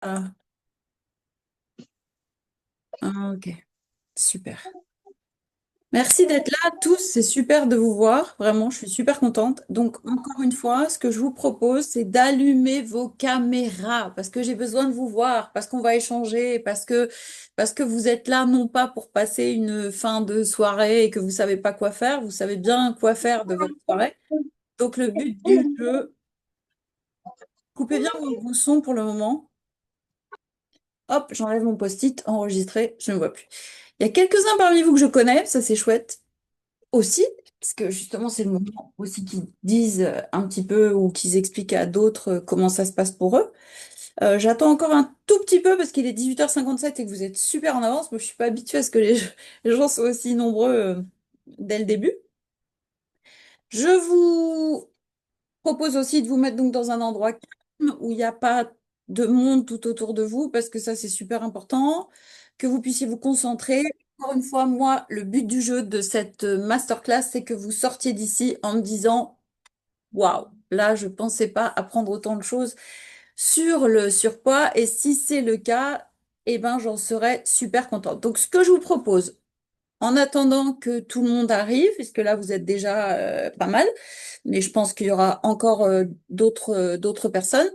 Ah, ok, super. Merci d'être là tous, c'est super de vous voir, vraiment, je suis super contente. Donc, encore une fois, ce que je vous propose, c'est d'allumer vos caméras, parce que j'ai besoin de vous voir, parce qu'on va échanger, parce que vous êtes là non pas pour passer une fin de soirée et que vous savez pas quoi faire, vous savez bien quoi faire de votre soirée. Donc, le but du jeu, coupez bien vos sons pour le moment. Hop, j'enlève mon post-it, enregistré, je ne vois plus. Il y a quelques-uns parmi vous que je connais, ça c'est chouette aussi, parce que justement c'est le moment aussi qu'ils disent un petit peu ou qu'ils expliquent à d'autres comment ça se passe pour eux. J'attends encore un tout petit peu parce qu'il est 18h57 et que vous êtes super en avance. Moi je suis pas habituée à ce que les gens soient aussi nombreux dès le début. Je vous propose aussi de vous mettre donc dans un endroit calme où il n'y a pas de monde tout autour de vous, parce que ça, c'est super important, que vous puissiez vous concentrer. Encore une fois, moi, le but du jeu de cette masterclass, c'est que vous sortiez d'ici en me disant, waouh, là, je pensais pas apprendre autant de choses sur le surpoids, et si c'est le cas, eh ben, j'en serais super contente. Donc, ce que je vous propose, en attendant que tout le monde arrive, puisque là, vous êtes déjà pas mal, mais je pense qu'il y aura encore d'autres personnes.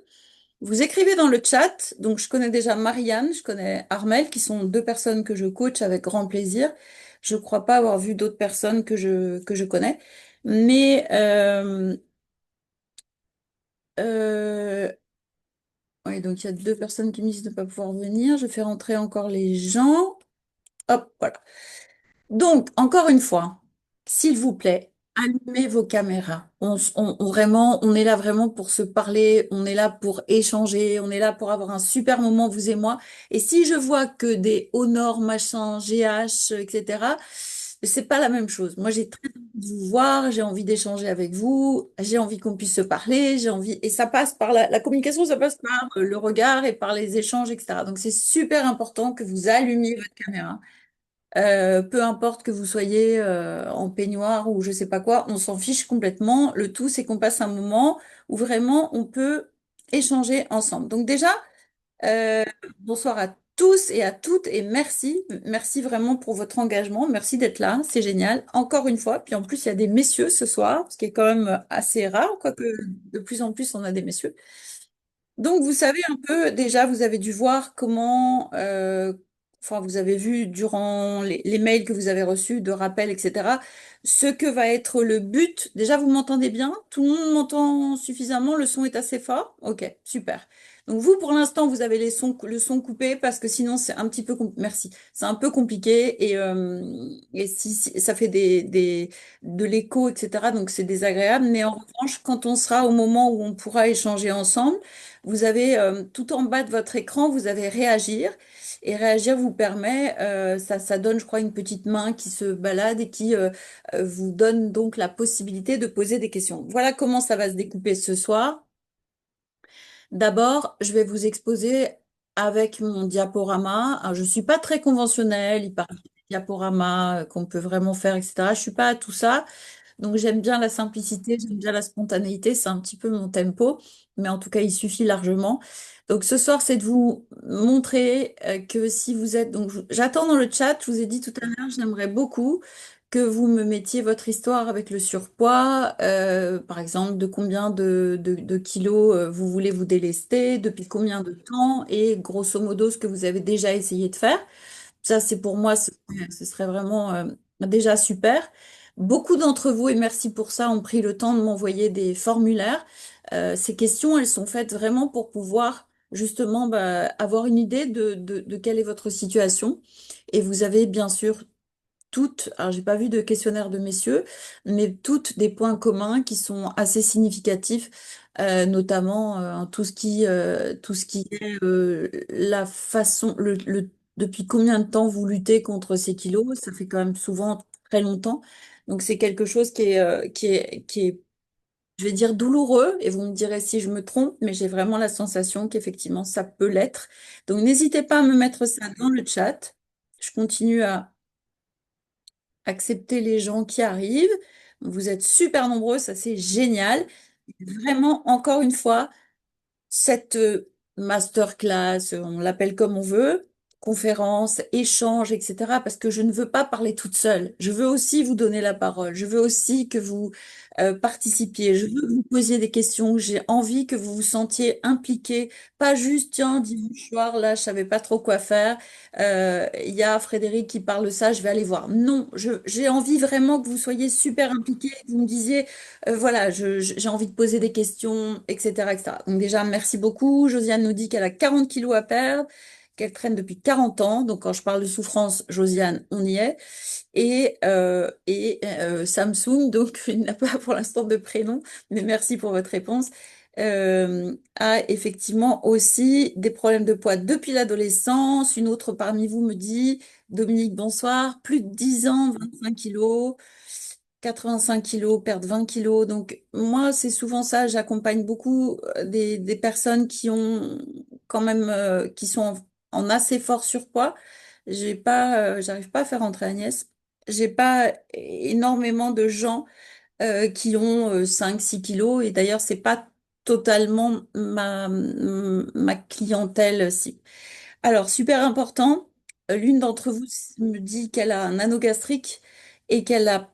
Vous écrivez dans le chat, donc je connais déjà Marianne, je connais Armel, qui sont deux personnes que je coach avec grand plaisir. Je ne crois pas avoir vu d'autres personnes que je connais. Mais euh, ouais, donc il y a deux personnes qui me disent de ne pas pouvoir venir. Je fais rentrer encore les gens. Hop, voilà. Donc, encore une fois, s'il vous plaît, allumez vos caméras. Vraiment, on est là vraiment pour se parler, on est là pour échanger, on est là pour avoir un super moment, vous et moi. Et si je vois que des Honor, machin, GH, etc., c'est pas la même chose. Moi, j'ai très envie de vous voir, j'ai envie d'échanger avec vous, j'ai envie qu'on puisse se parler, j'ai envie, et ça passe par la communication, ça passe par le regard et par les échanges, etc. Donc, c'est super important que vous allumiez votre caméra. Peu importe que vous soyez en peignoir ou je sais pas quoi, on s'en fiche complètement. Le tout, c'est qu'on passe un moment où vraiment on peut échanger ensemble. Donc déjà, euh, bonsoir à tous et à toutes et merci. Merci vraiment pour votre engagement. Merci d'être là. C'est génial. Encore une fois. Puis en plus, il y a des messieurs ce soir, ce qui est quand même assez rare, quoique de plus en plus on a des messieurs. Donc, vous savez un peu, déjà, vous avez dû voir comment, enfin, vous avez vu durant les mails que vous avez reçus de rappel, etc., ce que va être le but. Déjà, vous m'entendez bien? Tout le monde m'entend suffisamment? Le son est assez fort? Ok, super. Donc, vous, pour l'instant, vous avez le son coupé parce que sinon, c'est un petit peu, merci. C'est un peu compliqué et si ça fait de l'écho, etc., donc c'est désagréable. Mais en revanche, quand on sera au moment où on pourra échanger ensemble, vous avez tout en bas de votre écran, vous avez réagir. Et réagir vous permet, ça donne, je crois, une petite main qui se balade et qui vous donne donc la possibilité de poser des questions. Voilà comment ça va se découper ce soir. D'abord, je vais vous exposer avec mon diaporama. Alors, je ne suis pas très conventionnelle, il paraît qu'il y a des diaporamas qu'on peut vraiment faire, etc. Je ne suis pas à tout ça. Donc j'aime bien la simplicité, j'aime bien la spontanéité, c'est un petit peu mon tempo, mais en tout cas il suffit largement. Donc ce soir c'est de vous montrer que si vous êtes, donc j'attends dans le chat, je vous ai dit tout à l'heure, j'aimerais beaucoup que vous me mettiez votre histoire avec le surpoids, par exemple de combien de kilos vous voulez vous délester, depuis combien de temps et grosso modo ce que vous avez déjà essayé de faire. Ça, c'est pour moi, ce serait vraiment déjà super. Beaucoup d'entre vous, et merci pour ça, ont pris le temps de m'envoyer des formulaires. Ces questions, elles sont faites vraiment pour pouvoir justement avoir une idée de quelle est votre situation. Et vous avez bien sûr toutes, alors j'ai pas vu de questionnaire de messieurs, mais toutes des points communs qui sont assez significatifs, notamment tout ce qui est la façon, depuis combien de temps vous luttez contre ces kilos, ça fait quand même souvent très longtemps. Donc c'est quelque chose qui est, je vais dire douloureux, et vous me direz si je me trompe, mais j'ai vraiment la sensation qu'effectivement ça peut l'être. Donc n'hésitez pas à me mettre ça dans le chat. Je continue à accepter les gens qui arrivent. Vous êtes super nombreux, ça c'est génial. Vraiment, encore une fois, cette masterclass, on l'appelle comme on veut, conférence, échange, etc. Parce que je ne veux pas parler toute seule. Je veux aussi vous donner la parole. Je veux aussi que vous participiez. Je veux que vous posiez des questions. J'ai envie que vous vous sentiez impliqué. Pas juste, tiens, dimanche soir, là, je savais pas trop quoi faire. Il y a Frédéric qui parle de ça, je vais aller voir. Non, j'ai envie vraiment que vous soyez super impliqués, que vous me disiez voilà, j'ai envie de poser des questions, etc., etc. Donc déjà, merci beaucoup. Josiane nous dit qu'elle a 40 kilos à perdre, qu'elle traîne depuis 40 ans. Donc quand je parle de souffrance, Josiane, on y est. Samsung, donc il n'a pas pour l'instant de prénom, mais merci pour votre réponse, a effectivement aussi des problèmes de poids depuis l'adolescence. Une autre parmi vous me dit, Dominique, bonsoir, plus de 10 ans, 25 kilos. 85 kilos, perdre 20 kilos. Donc, moi, c'est souvent ça. J'accompagne beaucoup des personnes qui ont quand même, qui sont en assez fort surpoids. J'arrive pas à faire rentrer Agnès. J'ai pas énormément de gens qui ont 5-6 kilos. Et d'ailleurs, c'est pas totalement ma clientèle cible. Alors, super important, l'une d'entre vous me dit qu'elle a un anneau gastrique et qu'elle n'a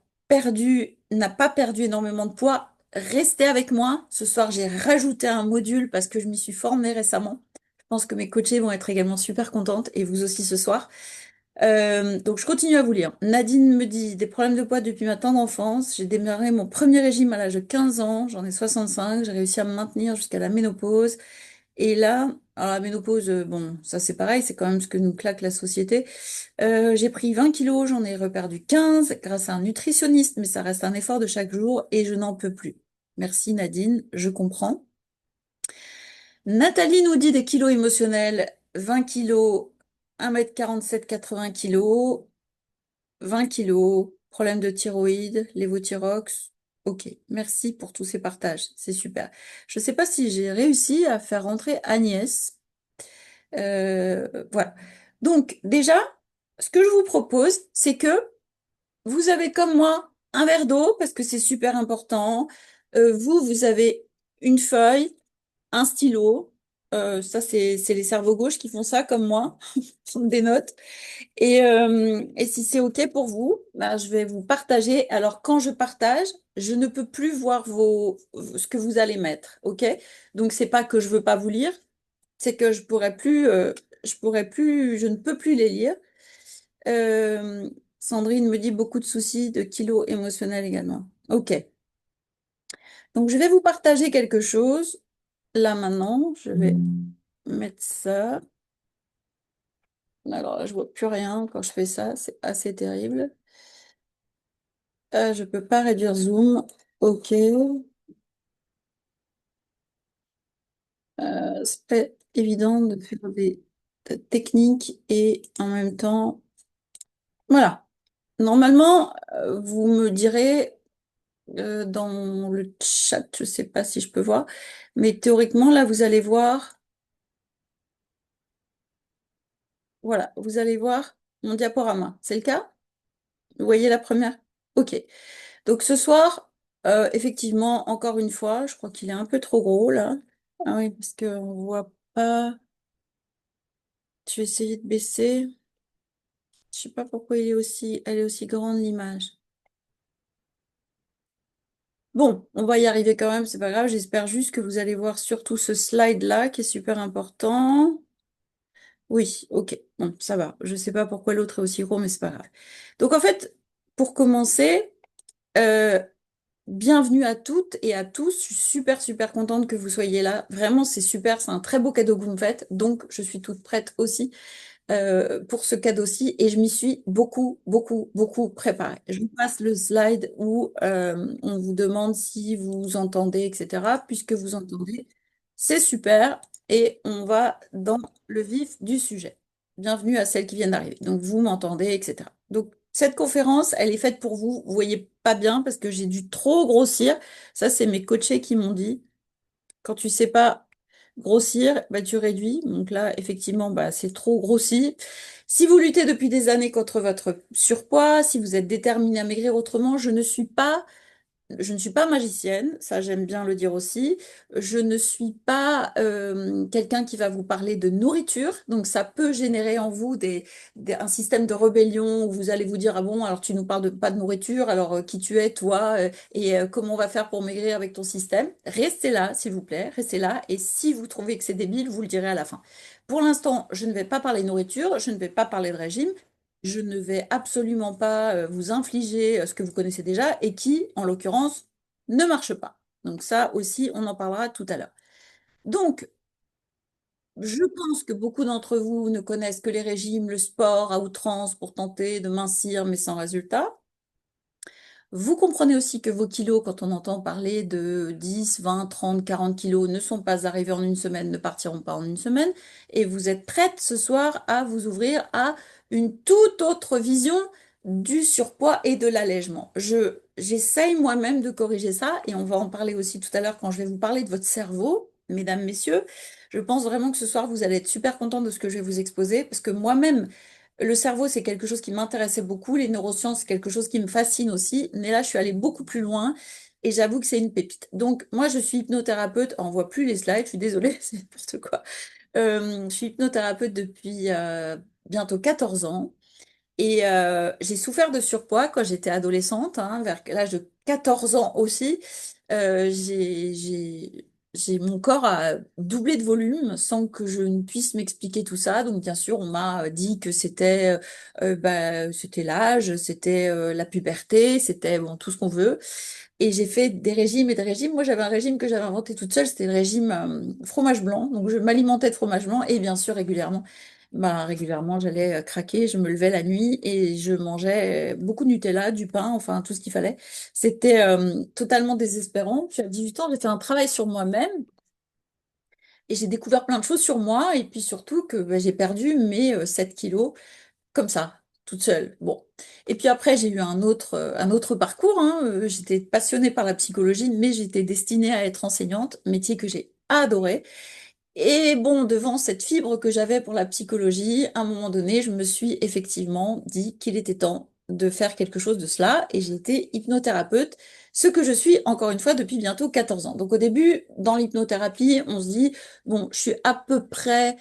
pas perdu énormément de poids. Restez avec moi. Ce soir, j'ai rajouté un module parce que je m'y suis formée récemment. Je pense que mes coachées vont être également super contentes et vous aussi ce soir. Donc, je continue à vous lire. Nadine me dit des problèmes de poids depuis ma tendre enfance. J'ai démarré mon premier régime à l'âge de 15 ans. J'en ai 65. J'ai réussi à me maintenir jusqu'à la ménopause. Et là, alors la ménopause, bon, ça c'est pareil, c'est quand même ce que nous claque la société. J'ai pris 20 kilos, j'en ai reperdu 15 grâce à un nutritionniste, mais ça reste un effort de chaque jour et je n'en peux plus. Merci Nadine, je comprends. Nathalie nous dit des kilos émotionnels, 20 kilos, 1m47, 80 kilos, 20 kilos, problème de thyroïde, lévothyrox. Ok, merci pour tous ces partages, c'est super. Je ne sais pas si j'ai réussi à faire rentrer Agnès. Voilà. Donc, déjà, ce que je vous propose, c'est que vous avez comme moi un verre d'eau, parce que c'est super important. Vous avez une feuille, un stylo. Ça, c'est les cerveaux gauches qui font ça, comme moi, prendre des notes. Et si c'est OK pour vous, bah, je vais vous partager. Alors, quand je partage, je ne peux plus voir ce que vous allez mettre. OK? Donc, c'est pas que je veux pas vous lire, c'est que je ne peux plus les lire. Euh, Sandrine me dit beaucoup de soucis de kilos émotionnels également. Ok. Donc je vais vous partager quelque chose. Là maintenant, je vais mettre ça. Alors là, je vois plus rien quand je fais ça, c'est assez terrible. Je peux pas réduire zoom. Ok. C'est pas évident de faire des techniques et en même temps, voilà. Normalement, vous me direz dans le chat, je sais pas si je peux voir, mais théoriquement, là, vous allez voir, voilà, vous allez voir mon diaporama. C'est le cas? Vous voyez la première? Ok. Donc ce soir, effectivement, encore une fois, je crois qu'il est un peu trop gros là. Ah oui, parce qu'on voit pas. Je vais essayer de baisser. Je sais pas pourquoi elle est aussi grande l'image. Bon, on va y arriver quand même, c'est pas grave. J'espère juste que vous allez voir surtout ce slide-là qui est super important. Oui, ok, bon, ça va. Je sais pas pourquoi l'autre est aussi gros, mais c'est pas grave. Donc en fait, pour commencer, euh, bienvenue à toutes et à tous. Je suis super, super contente que vous soyez là. Vraiment, c'est super, c'est un très beau cadeau que vous me faites. Donc, je suis toute prête aussi pour ce cadeau-ci et je m'y suis beaucoup, beaucoup, beaucoup préparée. Je vous passe le slide où on vous demande si vous entendez, etc. Puisque vous entendez, c'est super et on va dans le vif du sujet. Bienvenue à celles qui viennent d'arriver. Donc, vous m'entendez, etc. Donc, cette conférence, elle est faite pour vous. Vous voyez pas bien parce que j'ai dû trop grossir. Ça, c'est mes coachés qui m'ont dit. Quand tu sais pas grossir, bah, tu réduis. Donc là, effectivement, bah, c'est trop grossi. Si vous luttez depuis des années contre votre surpoids, si vous êtes déterminé à maigrir autrement, je ne suis pas je ne suis pas magicienne, ça j'aime bien le dire aussi. Je ne suis pas quelqu'un qui va vous parler de nourriture, donc ça peut générer en vous un système de rébellion où vous allez vous dire, ah bon, alors tu nous parles de pas de nourriture, alors qui tu es toi, comment on va faire pour maigrir avec ton système. Restez là, s'il vous plaît, restez là, et si vous trouvez que c'est débile, vous le direz à la fin. Pour l'instant, je ne vais pas parler nourriture, je ne vais pas parler de régime. Je ne vais absolument pas vous infliger ce que vous connaissez déjà et qui, en l'occurrence, ne marche pas. Donc ça aussi, on en parlera tout à l'heure. Donc, je pense que beaucoup d'entre vous ne connaissent que les régimes, le sport à outrance pour tenter de mincir, mais sans résultat. Vous comprenez aussi que vos kilos, quand on entend parler de 10, 20, 30, 40 kilos, ne sont pas arrivés en une semaine, ne partiront pas en une semaine. Et vous êtes prête ce soir à vous ouvrir à une toute autre vision du surpoids et de l'allègement. J'essaye moi-même de corriger ça et on va en parler aussi tout à l'heure quand je vais vous parler de votre cerveau, mesdames, messieurs. Je pense vraiment que ce soir, vous allez être super content de ce que je vais vous exposer parce que moi-même, le cerveau, c'est quelque chose qui m'intéressait beaucoup. Les neurosciences, c'est quelque chose qui me fascine aussi. Mais là, je suis allée beaucoup plus loin et j'avoue que c'est une pépite. Donc, moi, je suis hypnothérapeute. On voit plus les slides, je suis désolée, c'est n'importe quoi. Je suis hypnothérapeute depuis bientôt 14 ans. Et j'ai souffert de surpoids quand j'étais adolescente, hein, vers l'âge de 14 ans aussi. Mon corps a doublé de volume sans que je ne puisse m'expliquer tout ça. Donc bien sûr, on m'a dit que c'était l'âge, c'était la puberté, c'était bon tout ce qu'on veut. Et j'ai fait des régimes et des régimes. Moi, j'avais un régime que j'avais inventé toute seule, c'était le régime fromage blanc. Donc je m'alimentais de fromage blanc et bien sûr régulièrement, j'allais craquer, je me levais la nuit et je mangeais beaucoup de Nutella, du pain, enfin tout ce qu'il fallait. C'était totalement désespérant. Puis à 18 ans, j'ai fait un travail sur moi-même et j'ai découvert plein de choses sur moi et puis surtout que j'ai perdu mes 7 kilos comme ça, toute seule. Bon. Et puis après, j'ai eu un autre parcours, hein. J'étais passionnée par la psychologie, mais j'étais destinée à être enseignante, métier que j'ai adoré. Et bon, devant cette fibre que j'avais pour la psychologie, à un moment donné, je me suis effectivement dit qu'il était temps de faire quelque chose de cela, et j'ai été hypnothérapeute, ce que je suis encore une fois depuis bientôt 14 ans. Donc au début, dans l'hypnothérapie, on se dit, bon, je suis à peu près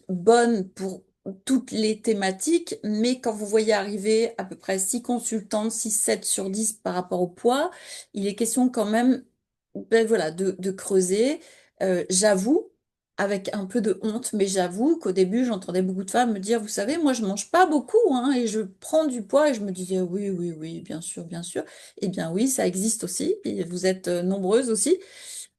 bonne pour toutes les thématiques, mais quand vous voyez arriver à peu près 6 consultantes, 6, 7 sur 10 par rapport au poids, il est question quand même voilà, de creuser. J'avoue, avec un peu de honte, mais j'avoue qu'au début, j'entendais beaucoup de femmes me dire, vous savez, moi, je mange pas beaucoup, hein, et je prends du poids, et je me disais, oui, oui, oui, bien sûr, bien sûr. Eh bien oui, ça existe aussi, et vous êtes nombreuses aussi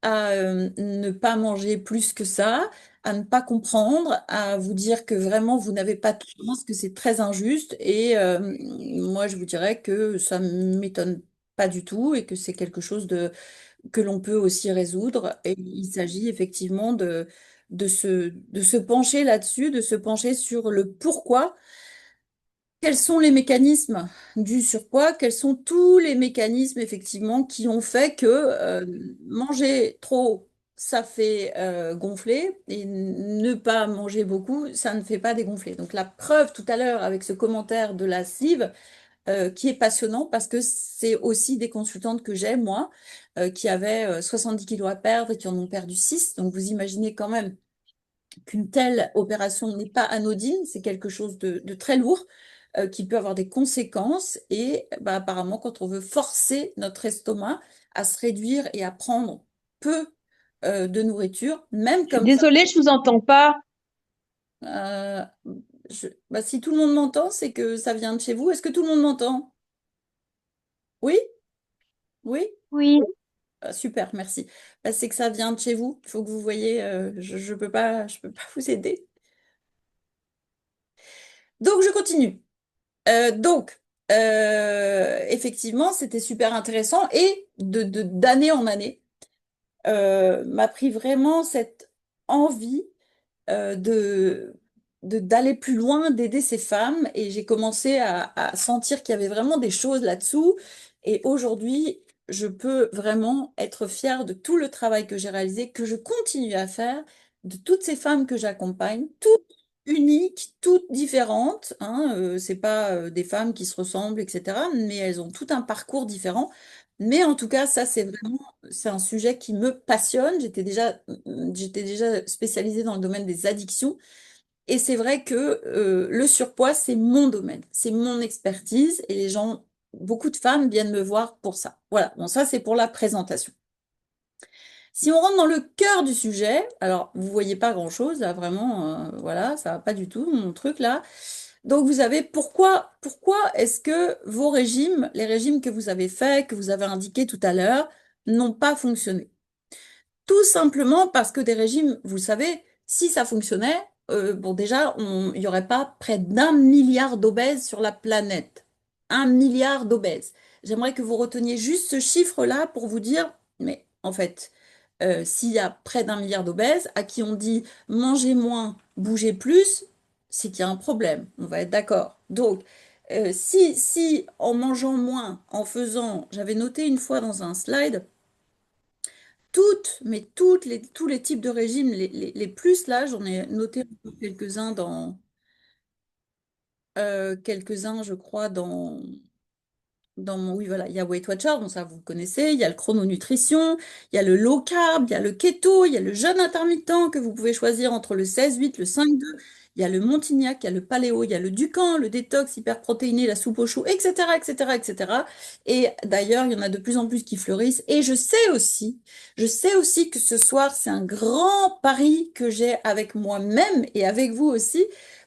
à ne pas manger plus que ça, à ne pas comprendre, à vous dire que vraiment, vous n'avez pas de chance, que c'est très injuste, et moi, je vous dirais que ça m'étonne pas du tout, et que c'est quelque chose que l'on peut aussi résoudre. Et il s'agit effectivement de se pencher là-dessus, de se pencher sur le pourquoi. Quels sont les mécanismes du surpoids? Quels sont tous les mécanismes effectivement qui ont fait que manger trop, ça fait gonfler et ne pas manger beaucoup, ça ne fait pas dégonfler. Donc la preuve tout à l'heure avec ce commentaire de la sleeve, qui est passionnant parce que c'est aussi des consultantes que j'ai, moi, qui avaient 70 kilos à perdre et qui en ont perdu 6. Donc vous imaginez quand même qu'une telle opération n'est pas anodine, c'est quelque chose de très lourd. Qui peut avoir des conséquences et bah, apparemment quand on veut forcer notre estomac à se réduire et à prendre peu de nourriture, même Je suis comme ça, désolée, je vous entends pas. euh, bah, si tout le monde m'entend, c'est que ça vient de chez vous. Est-ce que tout le monde m'entend? Oui? Oui? Oui. Ah, super, merci. Bah, c'est que ça vient de chez vous. Il faut que vous voyez, je peux pas vous aider. Donc, je continue. Donc, effectivement, c'était super intéressant et d'année en année, m'a pris vraiment cette envie euh, de, d'aller plus loin, d'aider ces femmes. Et j'ai commencé à sentir qu'il y avait vraiment des choses là-dessous. Et aujourd'hui, je peux vraiment être fière de tout le travail que j'ai réalisé, que je continue à faire, de toutes ces femmes que j'accompagne, toutes uniques, toutes différentes. Hein, c'est pas des femmes qui se ressemblent, etc. Mais elles ont tout un parcours différent Mais en tout cas, ça, c'est un sujet qui me passionne. J'étais déjà spécialisée dans le domaine des addictions. Et c'est vrai que le surpoids, c'est mon domaine, c'est mon expertise. Et beaucoup de femmes viennent me voir pour ça. Voilà, bon, ça, c'est pour la présentation. Si on rentre dans le cœur du sujet, alors vous voyez pas grand-chose là, vraiment, voilà, ça va pas du tout mon truc là. Donc vous avez pourquoi est-ce que vos régimes, les régimes que vous avez faits, que vous avez indiqués tout à l'heure, n'ont pas fonctionné? Tout simplement parce que des régimes, vous le savez, si ça fonctionnait, bon déjà, il n'y aurait pas près d'1 milliard d'obèses sur la planète. 1 milliard d'obèses. J'aimerais que vous reteniez juste ce chiffre-là pour vous dire, mais en fait, s'il y a près d'1 milliard d'obèses, à qui on dit mangez moins, bougez plus, c'est qu'il y a un problème. On va être d'accord. Donc, si en mangeant moins, j'avais noté une fois dans un slide, tous les types de régimes, les plus là, j'en ai noté quelques-uns quelques-uns, je crois, oui, voilà, il y a Weight Watchers, bon, ça vous connaissez, il y a le chrononutrition, il y a le low carb, il y a le keto, il y a le jeûne intermittent que vous pouvez choisir entre le 16-8, le 5-2, il y a le Montignac, il y a le paléo, il y a le Ducan, le détox hyperprotéiné, la soupe aux choux, etc., etc., etc. Et d'ailleurs, il y en a de plus en plus qui fleurissent. Et je sais aussi que ce soir, c'est un grand pari que j'ai avec moi-même et avec vous aussi,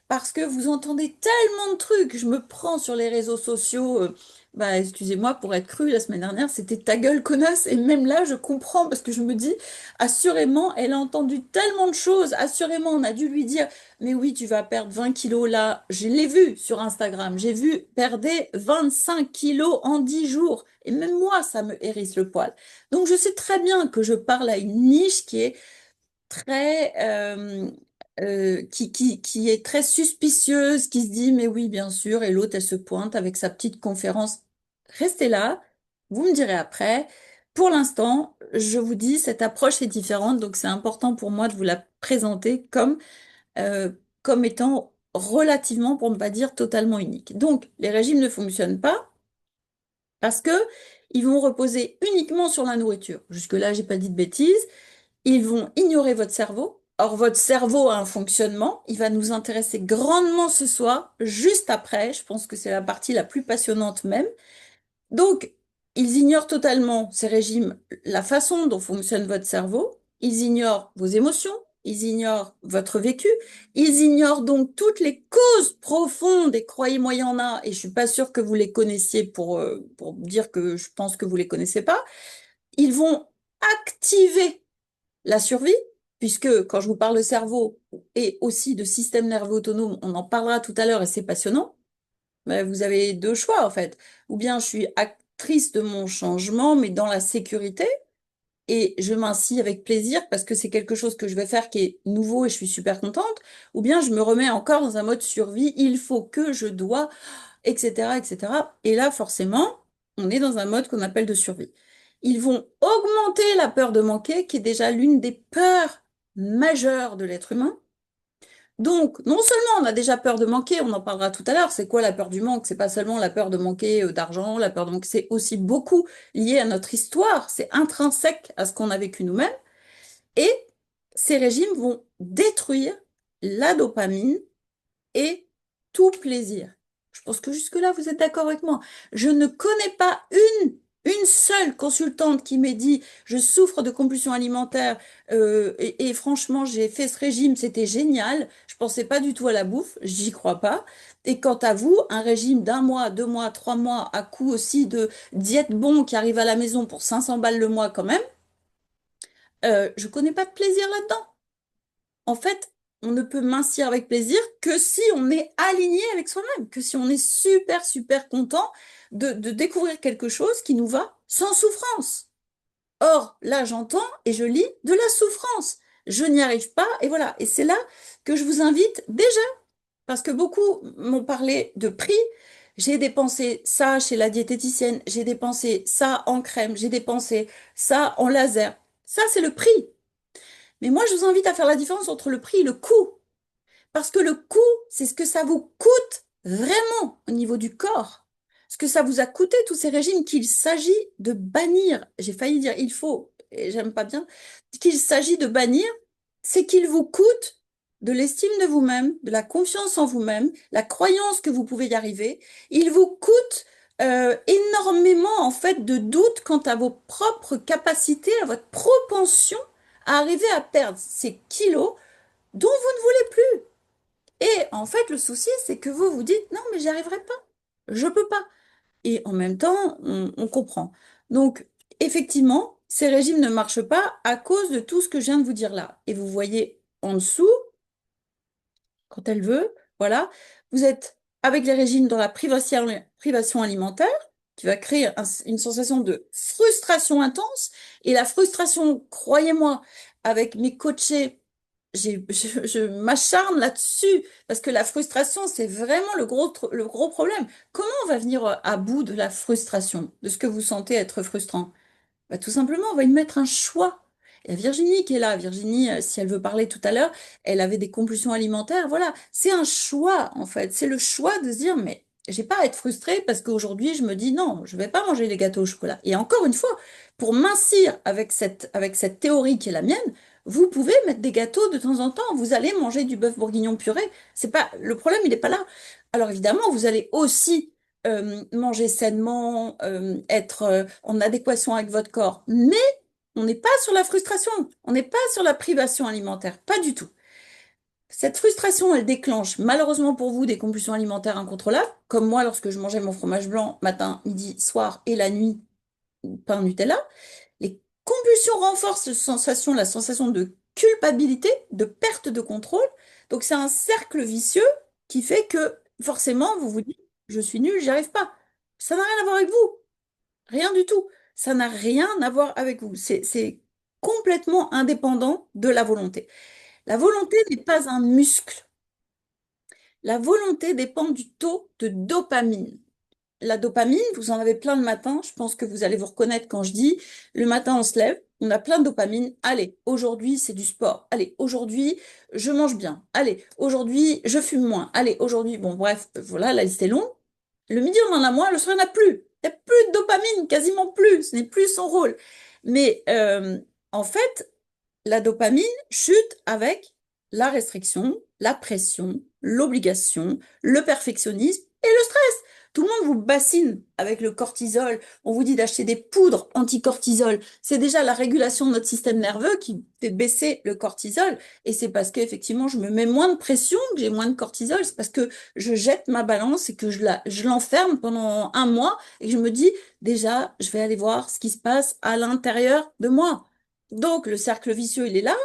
parce que vous entendez tellement de trucs. Je me prends sur les réseaux sociaux. Bah, excusez-moi, pour être cru, la semaine dernière, c'était ta gueule, connasse. Et même là, je comprends parce que je me dis, assurément, elle a entendu tellement de choses. Assurément, on a dû lui dire, mais oui, tu vas perdre 20 kilos là. Je l'ai vu sur Instagram. J'ai vu perdre 25 kilos en 10 jours. Et même moi, ça me hérisse le poil. Donc, je sais très bien que je parle à une niche qui est très suspicieuse, qui se dit, mais oui, bien sûr, et l'autre, elle se pointe avec sa petite conférence. Restez là, vous me direz après. Pour l'instant, je vous dis, cette approche est différente, donc c'est important pour moi de vous la présenter euh, comme étant relativement, pour ne pas dire totalement unique. Donc, les régimes ne fonctionnent pas parce que ils vont reposer uniquement sur la nourriture. Jusque-là, j'ai pas dit de bêtises. Ils vont ignorer votre cerveau. Or, votre cerveau a un fonctionnement. Il va nous intéresser grandement ce soir, juste après. Je pense que c'est la partie la plus passionnante même. Donc, ils ignorent totalement ces régimes, la façon dont fonctionne votre cerveau. Ils ignorent vos émotions. Ils ignorent votre vécu. Ils ignorent donc toutes les causes profondes. Et croyez-moi, il y en a. Et je suis pas sûre que vous les connaissiez pour dire que je pense que vous les connaissez pas. Ils vont activer la survie, puisque quand je vous parle de cerveau et aussi de système nerveux autonome, on en parlera tout à l'heure et c'est passionnant, mais vous avez deux choix en fait. Ou bien je suis actrice de mon changement, mais dans la sécurité, et je m'insie avec plaisir parce que c'est quelque chose que je vais faire qui est nouveau et je suis super contente, ou bien je me remets encore dans un mode survie, il faut que je dois, etc., etc. Et là, forcément, on est dans un mode qu'on appelle de survie. Ils vont augmenter la peur de manquer, qui est déjà l'une des peurs majeures de l'être humain. Donc, non seulement on a déjà peur de manquer, on en parlera tout à l'heure, c'est quoi la peur du manque? C'est pas seulement la peur de manquer d'argent, la peur de manquer, c'est aussi beaucoup lié à notre histoire, c'est intrinsèque à ce qu'on a vécu nous-mêmes. Et ces régimes vont détruire la dopamine et tout plaisir. Je pense que jusque-là, vous êtes d'accord avec moi. Je ne connais pas une seule consultante qui m'ait dit, je souffre de compulsions alimentaires et franchement, j'ai fait ce régime, c'était génial. Je pensais pas du tout à la bouffe, j'y crois pas. Et quant à vous, un régime d'un mois, 2 mois, 3 mois, à coup aussi de diète bon qui arrive à la maison pour 500 balles le mois quand même, je connais pas de plaisir là-dedans. En fait, on ne peut mincir avec plaisir que si on est aligné avec soi-même, que si on est super, super content de découvrir quelque chose qui nous va sans souffrance. Or, là, j'entends et je lis de la souffrance. Je n'y arrive pas et voilà. Et c'est là que je vous invite déjà, parce que beaucoup m'ont parlé de prix. J'ai dépensé ça chez la diététicienne, j'ai dépensé ça en crème, j'ai dépensé ça en laser. Ça, c'est le prix. Mais moi, je vous invite à faire la différence entre le prix et le coût. Parce que le coût, c'est ce que ça vous coûte vraiment au niveau du corps. ce que ça vous a coûté, tous ces régimes, qu'il s'agit de bannir, j'ai failli dire il faut, et j'aime pas bien, qu'il s'agit de bannir, c'est qu'il vous coûte de l'estime de vous-même, de la confiance en vous-même, la croyance que vous pouvez y arriver. Il vous coûte énormément, en fait, de doutes quant à vos propres capacités, à votre propension à arriver à perdre ces kilos dont vous ne voulez plus. Et en fait, le souci, c'est que vous vous dites, non, mais j'y arriverai pas. Je peux pas. Et en même temps, on comprend. Donc, effectivement, ces régimes ne marchent pas à cause de tout ce que je viens de vous dire là. Et vous voyez en dessous, quand elle veut, voilà, vous êtes avec les régimes dans la privation alimentaire, qui va créer une sensation de frustration intense. Et la frustration, croyez-moi, avec mes coachés, je m'acharne là-dessus, parce que la frustration, c'est vraiment le gros problème. Comment on va venir à bout de la frustration, de ce que vous sentez être frustrant? Bah, tout simplement, on va y mettre un choix. Il y a Virginie qui est là. Virginie, si elle veut parler tout à l'heure, elle avait des compulsions alimentaires. Voilà, c'est un choix en fait. C'est le choix de se dire, mais j'ai pas à être frustrée parce qu'aujourd'hui, je me dis non, je vais pas manger les gâteaux au chocolat. Et encore une fois, pour mincir avec cette théorie qui est la mienne, vous pouvez mettre des gâteaux de temps en temps. Vous allez manger du bœuf bourguignon puré. C'est pas le problème, il n'est pas là. Alors évidemment, vous allez aussi manger sainement, être en adéquation avec votre corps. Mais on n'est pas sur la frustration, on n'est pas sur la privation alimentaire, pas du tout. Cette frustration, elle déclenche malheureusement pour vous des compulsions alimentaires incontrôlables, comme moi lorsque je mangeais mon fromage blanc matin, midi, soir et la nuit, pain Nutella. Les compulsions renforcent la sensation de culpabilité, de perte de contrôle. Donc c'est un cercle vicieux qui fait que forcément vous vous dites, je suis nul, j'y arrive pas. Ça n'a rien à voir avec vous, rien du tout. Ça n'a rien à voir avec vous. C'est complètement indépendant de la volonté. La volonté n'est pas un muscle. La volonté dépend du taux de dopamine. La dopamine, vous en avez plein le matin. Je pense que vous allez vous reconnaître quand je dis, le matin on se lève, on a plein de dopamine. Allez, aujourd'hui c'est du sport. Allez, aujourd'hui je mange bien. Allez, aujourd'hui je fume moins. Allez, aujourd'hui, bon bref, voilà, la liste est longue. Le midi on en a moins, le soir il n'y en a plus. Il n'y a plus de dopamine, quasiment plus. Ce n'est plus son rôle. Mais en fait, la dopamine chute avec la restriction, la pression, l'obligation, le perfectionnisme et le stress. Tout le monde vous bassine avec le cortisol. On vous dit d'acheter des poudres anti-cortisol. C'est déjà la régulation de notre système nerveux qui fait baisser le cortisol. Et c'est parce qu'effectivement, je me mets moins de pression, que j'ai moins de cortisol. C'est parce que je jette ma balance et que je l'enferme pendant un mois et que je me dis, déjà, je vais aller voir ce qui se passe à l'intérieur de moi. Donc, le cercle vicieux, il est là.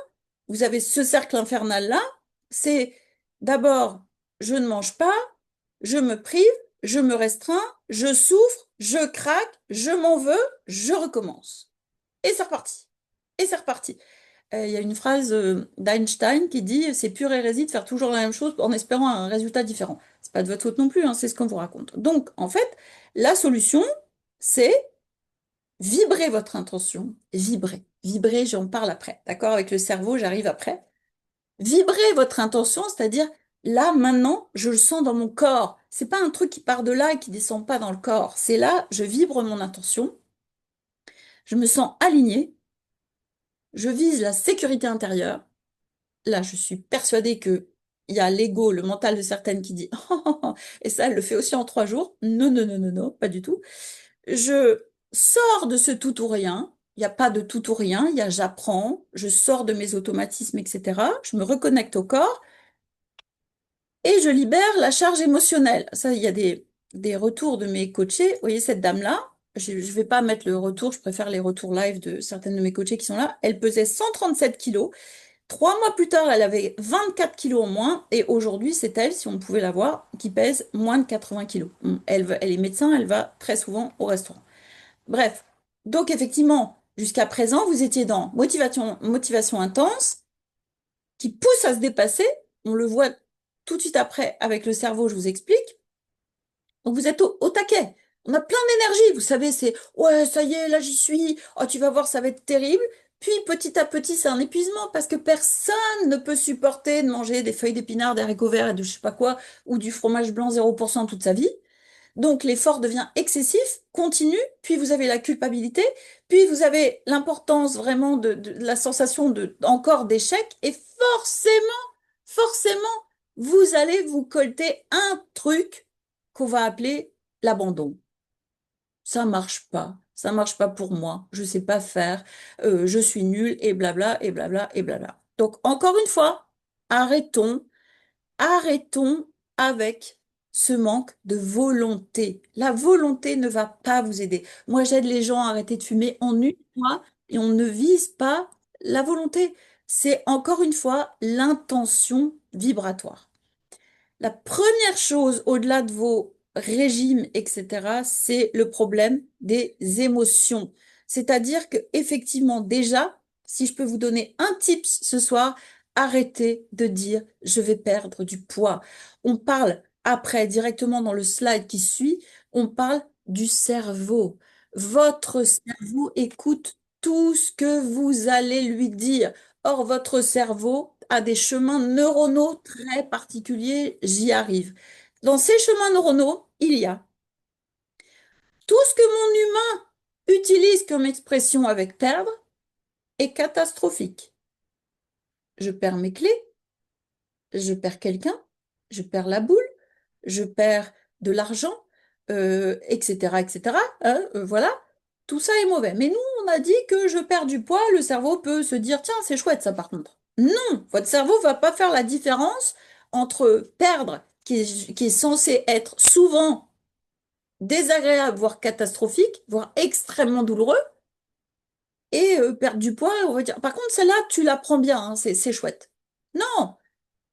Vous avez ce cercle infernal-là. C'est d'abord, je ne mange pas, je me prive, je me restreins, je souffre, je craque, je m'en veux, je recommence. Et c'est reparti. Et c'est reparti. Il y a une phrase d'Einstein qui dit, c'est pure hérésie de faire toujours la même chose en espérant un résultat différent. C'est pas de votre faute non plus, hein, c'est ce qu'on vous raconte. Donc, en fait, la solution, c'est vibrez votre intention. Vibrez. Vibrez, j'en parle après. D'accord? Avec le cerveau, j'arrive après. Vibrez votre intention, c'est-à-dire là, maintenant, je le sens dans mon corps. C'est pas un truc qui part de là et qui descend pas dans le corps. C'est là, je vibre mon intention, je me sens alignée, je vise la sécurité intérieure. Là, je suis persuadée que il y a l'ego, le mental de certaines qui dit et ça, elle le fait aussi en 3 jours. Non, non, non, non, non, pas du tout. Je sors de ce tout ou rien. Il n'y a pas de tout ou rien. Il y a j'apprends, je sors de mes automatismes, etc. Je me reconnecte au corps. Et je libère la charge émotionnelle. Ça, il y a des retours de mes coachés. Vous voyez, cette dame-là, je ne vais pas mettre le retour, je préfère les retours live de certaines de mes coachés qui sont là. Elle pesait 137 kilos. 3 mois plus tard, elle avait 24 kilos en moins. Et aujourd'hui, c'est elle, si on pouvait la voir, qui pèse moins de 80 kilos. Elle est médecin, elle va très souvent au restaurant. Bref. Donc, effectivement, jusqu'à présent, vous étiez dans motivation intense, qui pousse à se dépasser. On le voit tout de suite après avec le cerveau, je vous explique. Donc vous êtes au taquet. On a plein d'énergie, vous savez, c'est ouais, ça y est, là j'y suis. Oh, tu vas voir, ça va être terrible. Puis petit à petit, c'est un épuisement parce que personne ne peut supporter de manger des feuilles d'épinards, des haricots verts et de je sais pas quoi, ou du fromage blanc 0% toute sa vie. Donc l'effort devient excessif, continu, puis vous avez la culpabilité, puis vous avez l'importance vraiment de la sensation de encore d'échec, et forcément, vous allez vous colter un truc qu'on va appeler l'abandon. Ça marche pas pour moi, je sais pas faire, je suis nulle, et blabla, et blabla, et blabla. Donc encore une fois, arrêtons. Arrêtons avec ce manque de volonté. La volonté ne va pas vous aider. Moi, j'aide les gens à arrêter de fumer en une fois et on ne vise pas la volonté. C'est encore une fois l'intention vibratoire. La première chose, au-delà de vos régimes, etc., c'est le problème des émotions. C'est-à-dire que, effectivement, déjà, si je peux vous donner un tips ce soir, arrêtez de dire je vais perdre du poids. On parle après, directement dans le slide qui suit, on parle du cerveau. Votre cerveau écoute tout ce que vous allez lui dire. Or, votre cerveau a des chemins neuronaux très particuliers, j'y arrive. Dans ces chemins neuronaux, il y a tout ce que mon humain utilise comme expression avec perdre est catastrophique. Je perds mes clés, je perds quelqu'un, je perds la boule, je perds de l'argent, etc., etc. Voilà, tout ça est mauvais. Mais nous, on a dit que je perds du poids, le cerveau peut se dire, tiens, c'est chouette ça par contre. Non, votre cerveau va pas faire la différence entre perdre, qui est censé être souvent désagréable, voire catastrophique, voire extrêmement douloureux, et perdre du poids, on va dire. Par contre, celle-là, tu la prends bien, hein, c'est chouette. Non,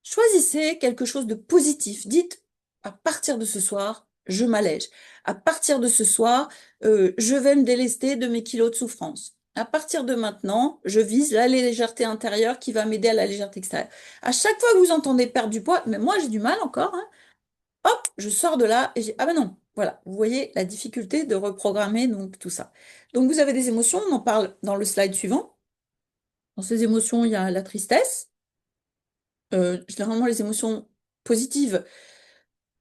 choisissez quelque chose de positif. Dites, à partir de ce soir, je m'allège. À partir de ce soir, je vais me délester de mes kilos de souffrance. À partir de maintenant, je vise la légèreté intérieure qui va m'aider à la légèreté extérieure. À chaque fois que vous entendez perdre du poids, mais moi j'ai du mal encore, hein, hop, je sors de là et j'ai, ah ben non, voilà, vous voyez la difficulté de reprogrammer donc tout ça. Donc vous avez des émotions, on en parle dans le slide suivant. Dans ces émotions, il y a la tristesse. Généralement, les émotions positives,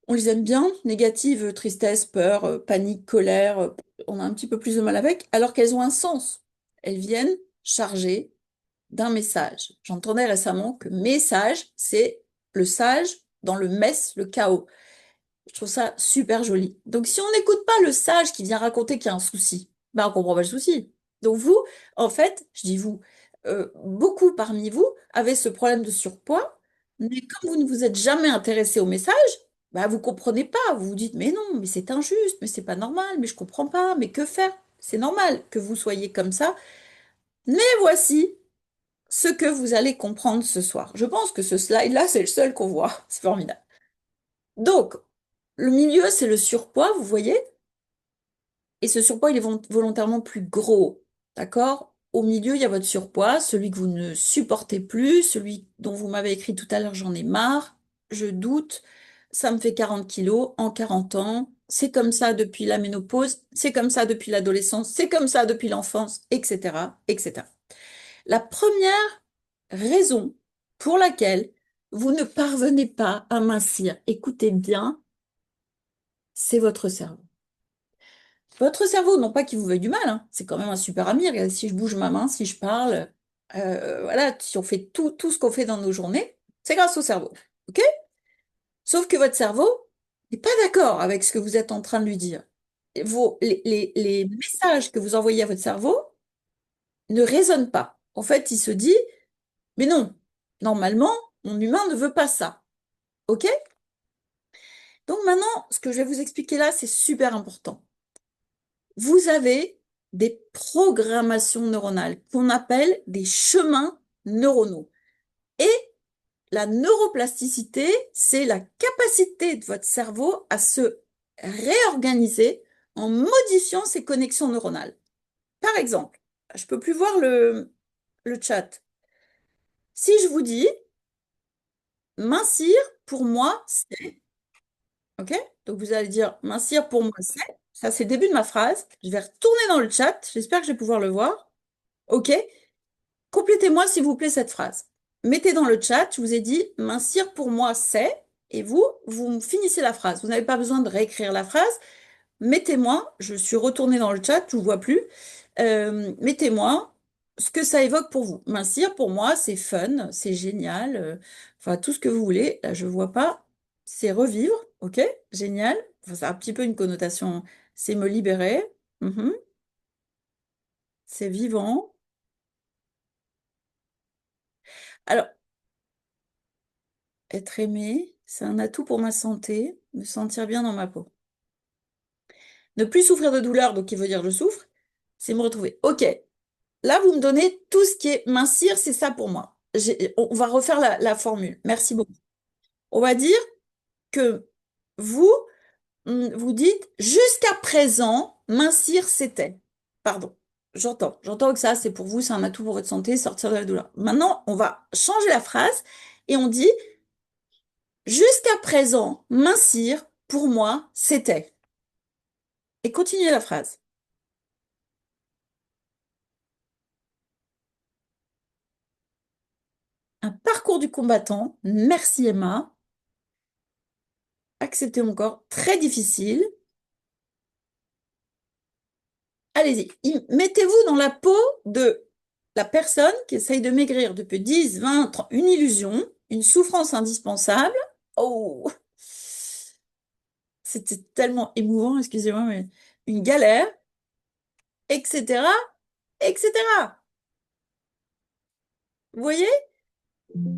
on les aime bien. Négatives, tristesse, peur, panique, colère, on a un petit peu plus de mal avec, alors qu'elles ont un sens. Elles viennent chargées d'un message. J'entendais récemment que message, c'est le sage dans le mess, le chaos. Je trouve ça super joli. Donc, si on n'écoute pas le sage qui vient raconter qu'il y a un souci, ben, on comprend pas le souci. Donc, vous, en fait, je dis vous, beaucoup parmi vous avez ce problème de surpoids, mais comme vous ne vous êtes jamais intéressé au message, ben, vous comprenez pas. Vous vous dites, mais non, mais c'est injuste, mais c'est pas normal, mais je comprends pas, mais que faire? C'est normal que vous soyez comme ça. Mais voici ce que vous allez comprendre ce soir. Je pense que ce slide-là, c'est le seul qu'on voit. C'est formidable. Donc, le milieu, c'est le surpoids, vous voyez? Et ce surpoids, il est volontairement plus gros. D'accord? Au milieu, il y a votre surpoids, celui que vous ne supportez plus, celui dont vous m'avez écrit tout à l'heure, j'en ai marre, je doute, ça me fait 40 kilos en 40 ans, c'est comme ça depuis la ménopause, c'est comme ça depuis l'adolescence, c'est comme ça depuis l'enfance, etc., etc. La première raison pour laquelle vous ne parvenez pas à mincir, écoutez bien, c'est votre cerveau. Votre cerveau, non pas qu'il vous veuille du mal, hein, c'est quand même un super ami. Regardez, si je bouge ma main, si je parle, voilà, si on fait tout ce qu'on fait dans nos journées, c'est grâce au cerveau. OK? Sauf que votre cerveau n'est pas d'accord avec ce que vous êtes en train de lui dire. Les messages que vous envoyez à votre cerveau ne résonnent pas. En fait, il se dit, mais non, normalement, mon humain ne veut pas ça. OK? Donc maintenant, ce que je vais vous expliquer là, c'est super important. Vous avez des programmations neuronales qu'on appelle des chemins neuronaux. Et la neuroplasticité, c'est la capacité de votre cerveau à se réorganiser en modifiant ses connexions neuronales. Par exemple, je peux plus voir le chat. Si je vous dis mincir, pour moi, c'est... OK? Donc vous allez dire mincir pour moi, c'est... Ça, c'est le début de ma phrase. Je vais retourner dans le chat. J'espère que je vais pouvoir le voir. OK? Complétez-moi, s'il vous plaît, cette phrase. Mettez dans le chat, je vous ai dit, mincir pour moi, c'est. et vous me finissez la phrase. Vous n'avez pas besoin de réécrire la phrase. Mettez-moi, je suis retournée dans le chat, je ne vous vois plus. Mettez-moi ce que ça évoque pour vous. Mincir, pour moi, c'est fun, c'est génial. Enfin, tout ce que vous voulez. Là, je ne vois pas. C'est revivre, ok? Génial. Enfin, ça a un petit peu une connotation. C'est me libérer. Mhm. C'est vivant. Alors, être aimé, c'est un atout pour ma santé, me sentir bien dans ma peau. Ne plus souffrir de douleur, donc qui veut dire je souffre, c'est me retrouver. Ok, là vous me donnez tout ce qui est mincir, c'est ça pour moi. On va refaire la formule. Merci beaucoup. On va dire que vous, vous dites jusqu'à présent, mincir c'était. Pardon, j'entends que ça c'est pour vous, c'est un atout pour votre santé, sortir de la douleur. Maintenant, on va changer la phrase et on dit jusqu'à présent, mincir pour moi c'était. Et continuez la phrase. Un parcours du combattant, merci Emma, acceptez mon corps, très difficile. Allez-y, mettez-vous dans la peau de la personne qui essaye de maigrir depuis 10, 20, 30, une illusion, une souffrance indispensable. Oh, c'était tellement émouvant, excusez-moi, mais une galère, etc., etc. Vous voyez?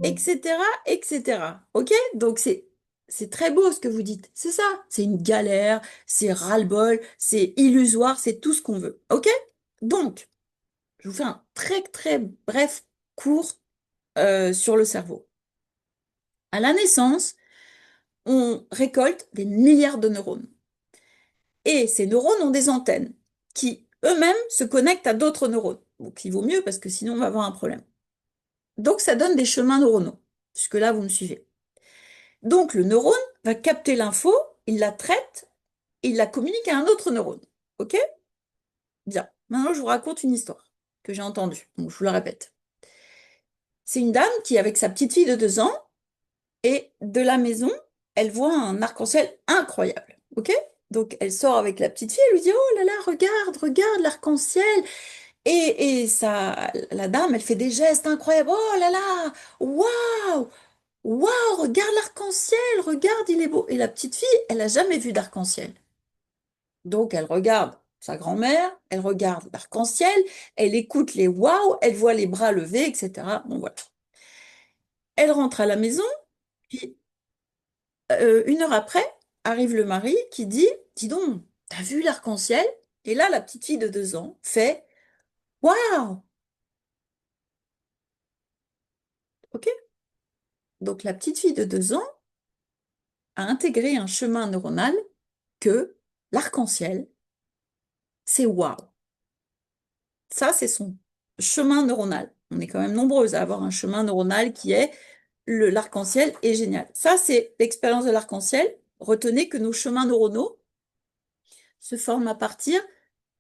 Etc., etc. Ok? Donc c'est très beau ce que vous dites. C'est ça. C'est une galère, c'est ras-le-bol, c'est illusoire, c'est tout ce qu'on veut. Ok? Donc, je vous fais un très très bref cours sur le cerveau. À la naissance, on récolte des milliards de neurones. Et ces neurones ont des antennes qui eux-mêmes se connectent à d'autres neurones. Donc il vaut mieux parce que sinon on va avoir un problème. Donc ça donne des chemins neuronaux. Puisque là, vous me suivez. Donc le neurone va capter l'info, il la traite, et il la communique à un autre neurone. Ok? Bien. Maintenant, je vous raconte une histoire que j'ai entendue. Donc, je vous la répète. C'est une dame qui, avec sa petite fille de 2 ans, et de la maison, elle voit un arc-en-ciel incroyable. Ok? Donc, elle sort avec la petite fille, elle lui dit, oh là là, regarde, regarde l'arc-en-ciel. Et ça, la dame, elle fait des gestes incroyables. Oh là là, waouh, waouh, regarde l'arc-en-ciel, regarde, il est beau. Et la petite fille, elle n'a jamais vu d'arc-en-ciel. Donc, elle regarde sa grand-mère, elle regarde l'arc-en-ciel, elle écoute les waouh, elle voit les bras levés, etc. Bon, voilà. Elle rentre à la maison, puis 1 heure après, arrive le mari qui dit, dis donc, t'as vu l'arc-en-ciel? Et là, la petite fille de 2 ans fait, waouh! Ok? Donc, la petite fille de 2 ans a intégré un chemin neuronal que l'arc-en-ciel, c'est waouh. Ça, c'est son chemin neuronal. On est quand même nombreuses à avoir un chemin neuronal qui est l'arc-en-ciel est génial. Ça, c'est l'expérience de l'arc-en-ciel. Retenez que nos chemins neuronaux se forment à partir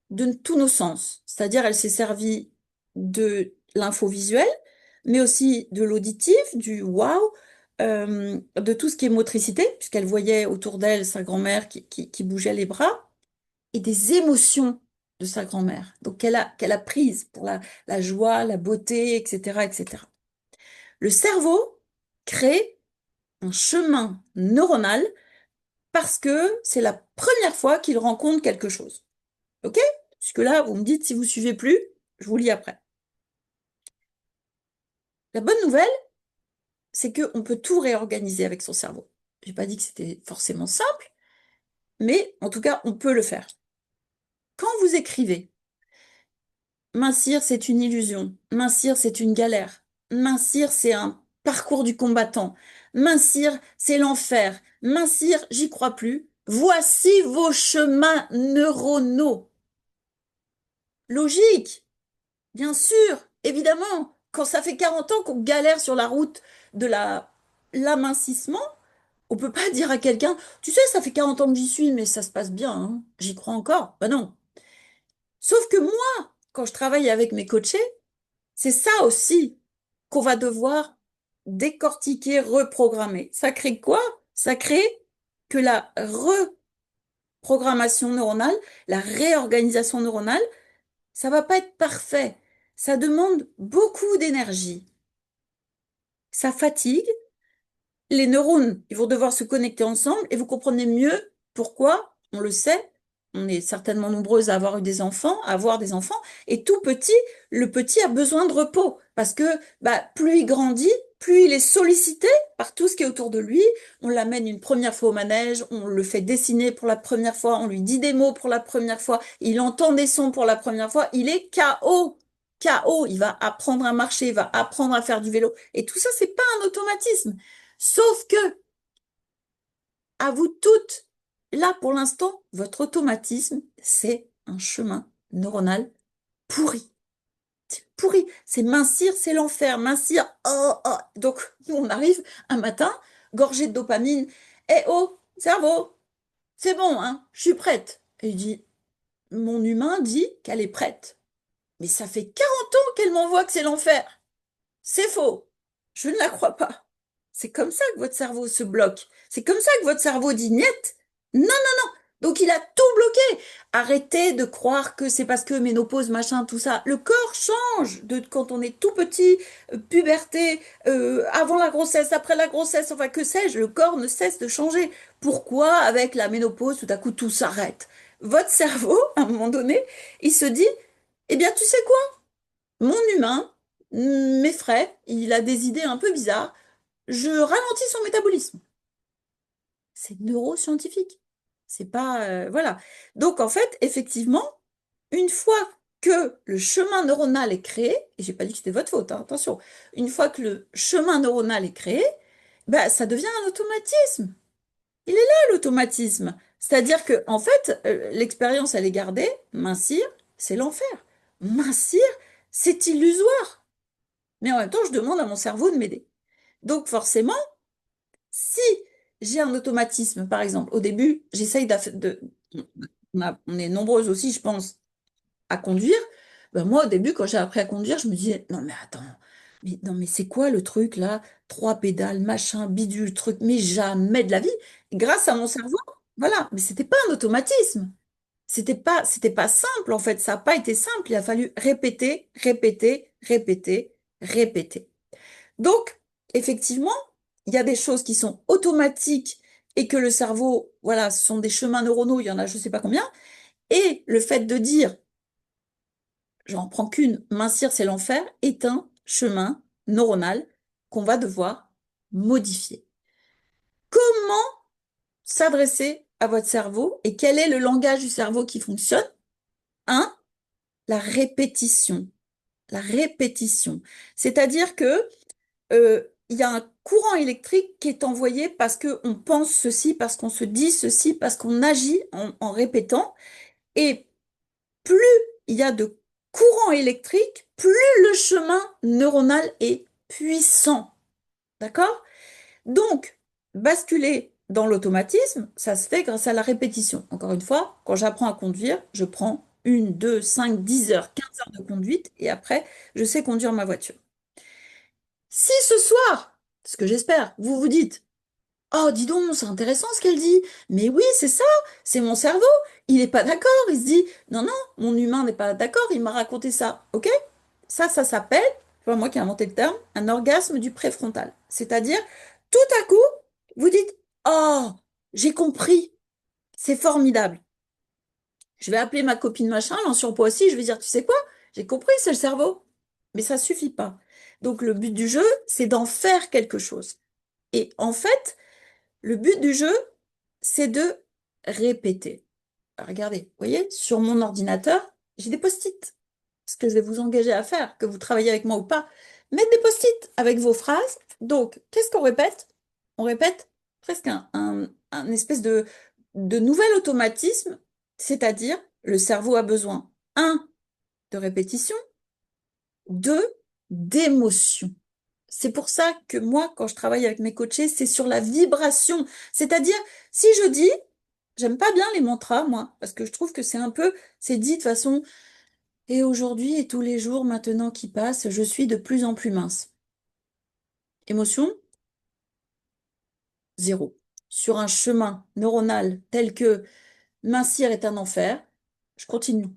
de tous nos sens. C'est-à-dire, elle s'est servie de l'info visuelle, mais aussi de l'auditif, du wow, de tout ce qui est motricité, puisqu'elle voyait autour d'elle sa grand-mère qui bougeait les bras, et des émotions de sa grand-mère. Donc, qu'elle a prise pour la joie, la beauté, etc., etc. Le cerveau crée un chemin neuronal parce que c'est la première fois qu'il rencontre quelque chose. OK? Puisque là, vous me dites si vous suivez plus, je vous lis après. La bonne nouvelle, c'est qu'on peut tout réorganiser avec son cerveau. J'ai pas dit que c'était forcément simple, mais en tout cas, on peut le faire. Quand vous écrivez, mincir, c'est une illusion. Mincir, c'est une galère. Mincir, c'est un parcours du combattant. Mincir, c'est l'enfer. Mincir, j'y crois plus. Voici vos chemins neuronaux. Logique, bien sûr, évidemment. Quand ça fait 40 ans qu'on galère sur la route de l'amincissement, on peut pas dire à quelqu'un, tu sais, ça fait 40 ans que j'y suis, mais ça se passe bien, hein. J'y crois encore. Ben non. Sauf que moi, quand je travaille avec mes coachés, c'est ça aussi qu'on va devoir décortiquer, reprogrammer. Ça crée quoi? Ça crée que la reprogrammation neuronale, la réorganisation neuronale, ça va pas être parfait. Ça demande beaucoup d'énergie. Ça fatigue. Les neurones, ils vont devoir se connecter ensemble et vous comprenez mieux pourquoi, on le sait, on est certainement nombreuses à avoir eu des enfants, à avoir des enfants, et tout petit, le petit a besoin de repos parce que plus il grandit, plus il est sollicité par tout ce qui est autour de lui. On l'amène une première fois au manège, on le fait dessiner pour la première fois, on lui dit des mots pour la première fois, il entend des sons pour la première fois, il est KO. KO, il va apprendre à marcher, il va apprendre à faire du vélo. Et tout ça, c'est pas un automatisme. Sauf que, à vous toutes, là pour l'instant, votre automatisme, c'est un chemin neuronal pourri. C'est pourri. C'est mincir, c'est l'enfer. Mincir, oh, oh. Donc, nous, on arrive un matin, gorgé de dopamine. Eh oh, cerveau, c'est bon, hein, je suis prête. Et il dit, mon humain dit qu'elle est prête. Mais ça fait 40 ans qu'elle m'envoie que c'est l'enfer. C'est faux. Je ne la crois pas. C'est comme ça que votre cerveau se bloque. C'est comme ça que votre cerveau dit niet. Non, non, non. Donc il a tout bloqué. Arrêtez de croire que c'est parce que ménopause, machin, tout ça. Le corps change de quand on est tout petit, puberté, avant la grossesse, après la grossesse, enfin que sais-je, le corps ne cesse de changer. Pourquoi avec la ménopause, tout à coup, tout s'arrête? Votre cerveau, à un moment donné, il se dit, eh bien, tu sais quoi? Mon humain m'effraie, il a des idées un peu bizarres, je ralentis son métabolisme. C'est neuroscientifique. C'est pas, voilà. Donc, en fait, effectivement, une fois que le chemin neuronal est créé, et j'ai pas dit que c'était votre faute, hein, attention, une fois que le chemin neuronal est créé, ça devient un automatisme. Il est là, l'automatisme. C'est-à-dire que, en fait, l'expérience, elle est gardée, mincir, c'est l'enfer. Mincir, c'est illusoire. Mais en même temps, je demande à mon cerveau de m'aider. Donc forcément, si j'ai un automatisme, par exemple, au début, j'essaye de... On est nombreuses aussi, je pense, à conduire. Ben moi, au début, quand j'ai appris à conduire, je me disais, non mais attends, mais, non mais c'est quoi le truc là? Trois pédales, machin, bidule, truc, mais jamais de la vie. Et grâce à mon cerveau, voilà, mais c'était pas un automatisme. C'était pas simple en fait, ça n'a pas été simple. Il a fallu répéter, répéter, répéter, répéter. Donc, effectivement, il y a des choses qui sont automatiques et que le cerveau, voilà, ce sont des chemins neuronaux, il y en a je ne sais pas combien. Et le fait de dire, j'en prends qu'une, mincir c'est l'enfer, est un chemin neuronal qu'on va devoir modifier. Comment s'adresser à votre cerveau et quel est le langage du cerveau qui fonctionne? Un, la répétition. La répétition. C'est-à-dire que il y a un courant électrique qui est envoyé parce qu'on pense ceci, parce qu'on se dit ceci, parce qu'on agit en répétant. Et plus il y a de courant électrique, plus le chemin neuronal est puissant. D'accord? Donc, basculer dans l'automatisme, ça se fait grâce à la répétition. Encore une fois, quand j'apprends à conduire, je prends 1, 2, 5, 10 heures, 15 heures de conduite et après, je sais conduire ma voiture. Si ce soir, ce que j'espère, vous vous dites, oh, dis donc, c'est intéressant ce qu'elle dit. Mais oui, c'est ça, c'est mon cerveau. Il n'est pas d'accord. Il se dit, non, non, mon humain n'est pas d'accord. Il m'a raconté ça. OK? Ça s'appelle, c'est pas moi qui ai inventé le terme, un orgasme du préfrontal. C'est-à-dire, tout à coup, vous dites, oh, j'ai compris. C'est formidable. Je vais appeler ma copine machin, elle est en surpoids aussi. Je vais dire, tu sais quoi? J'ai compris, c'est le cerveau. Mais ça suffit pas. Donc, le but du jeu, c'est d'en faire quelque chose. Et en fait, le but du jeu, c'est de répéter. Regardez, vous voyez, sur mon ordinateur, j'ai des post-it. Ce que je vais vous engager à faire, que vous travaillez avec moi ou pas, mettre des post-it avec vos phrases. Donc, qu'est-ce qu'on répète? On répète presque un espèce de nouvel automatisme, c'est-à-dire le cerveau a besoin, un, de répétition, deux, d'émotion. C'est pour ça que moi, quand je travaille avec mes coachés, c'est sur la vibration. C'est-à-dire, si je dis, j'aime pas bien les mantras, moi, parce que je trouve que c'est un peu, c'est dit de façon, et aujourd'hui et tous les jours maintenant qui passent, je suis de plus en plus mince. Émotion, zéro. sur un chemin neuronal tel que mincir est un enfer, je continue.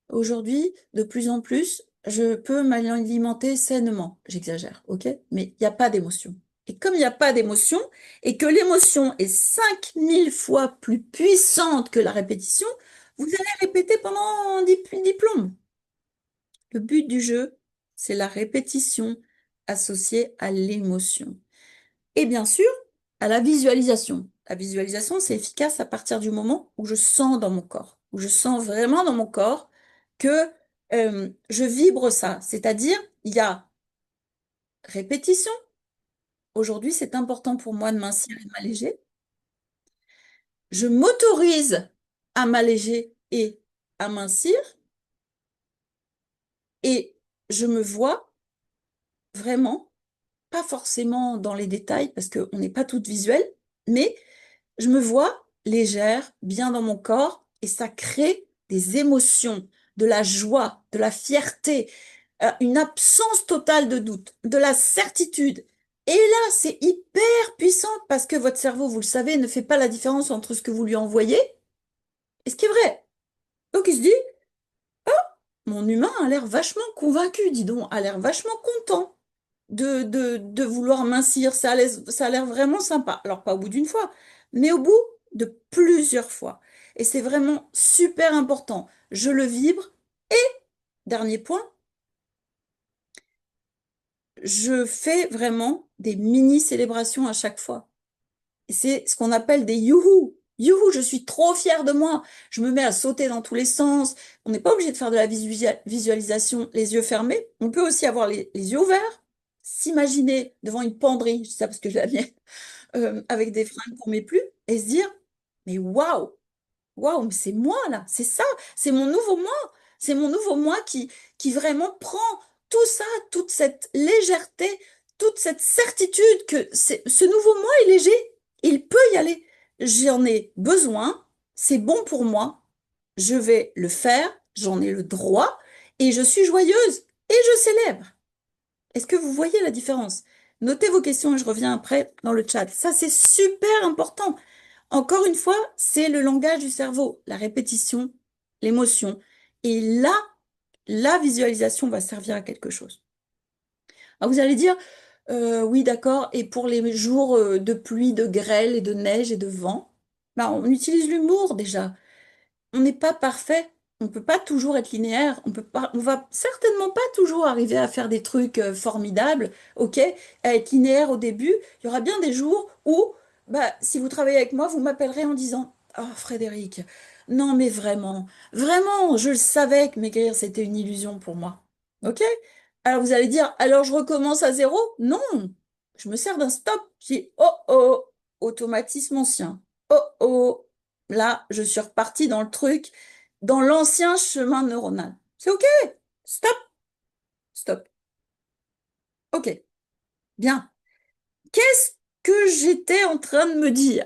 Aujourd'hui, de plus en plus, je peux m'alimenter sainement. J'exagère, ok? Mais il n'y a pas d'émotion. Et comme il n'y a pas d'émotion, et que l'émotion est 5000 fois plus puissante que la répétition, vous allez répéter pendant 10 plombes. Le but du jeu, c'est la répétition associée à l'émotion. Et bien sûr, à la visualisation. La visualisation, c'est efficace à partir du moment où je sens dans mon corps, où je sens vraiment dans mon corps que je vibre ça. C'est-à-dire, il y a répétition. Aujourd'hui, c'est important pour moi de mincir et de m'alléger. Je m'autorise à m'alléger et à mincir et je me vois vraiment, pas forcément dans les détails parce qu'on n'est pas toutes visuelles, mais je me vois légère, bien dans mon corps, et ça crée des émotions, de la joie, de la fierté, une absence totale de doute, de la certitude. Et là, c'est hyper puissant parce que votre cerveau, vous le savez, ne fait pas la différence entre ce que vous lui envoyez et ce qui est vrai. Donc il se dit, mon humain a l'air vachement convaincu, dis donc, a l'air vachement content de vouloir mincir. Ça a l'air vraiment sympa. Alors, pas au bout d'une fois, mais au bout de plusieurs fois. Et c'est vraiment super important. Je le vibre. Dernier point, je fais vraiment des mini-célébrations à chaque fois. Et c'est ce qu'on appelle des youhou. Youhou, je suis trop fière de moi. Je me mets à sauter dans tous les sens. On n'est pas obligé de faire de la visualisation les yeux fermés. On peut aussi avoir les yeux ouverts, s'imaginer devant une penderie, je dis ça parce que je la mienne, avec des fringues qu'on met plus, et se dire, mais waouh, waouh, mais c'est moi là, c'est ça, c'est mon nouveau moi, c'est mon nouveau moi qui vraiment prend tout ça, toute cette légèreté, toute cette certitude que ce nouveau moi est léger, il peut y aller. J'en ai besoin, c'est bon pour moi, je vais le faire, j'en ai le droit, et je suis joyeuse, et je célèbre. Est-ce que vous voyez la différence? Notez vos questions et je reviens après dans le chat. Ça, c'est super important. Encore une fois, c'est le langage du cerveau, la répétition, l'émotion. Et là, la visualisation va servir à quelque chose. Alors vous allez dire, oui, d'accord, et pour les jours de pluie, de grêle et de neige et de vent, ben, on utilise l'humour déjà. On n'est pas parfait. On peut pas toujours être linéaire. On peut pas, on va certainement pas toujours arriver à faire des trucs formidables, ok? À être linéaire au début. Il y aura bien des jours où, bah, si vous travaillez avec moi, vous m'appellerez en disant, oh Frédéric, non mais vraiment, vraiment, je le savais que maigrir c'était une illusion pour moi, ok? Alors vous allez dire, alors je recommence à zéro? Non, je me sers d'un stop. Je dis, oh oh, automatisme ancien. Oh oh. Là, je suis repartie dans le truc, dans l'ancien chemin neuronal. C'est OK. Stop, stop. OK. Bien. Qu'est-ce que j'étais en train de me dire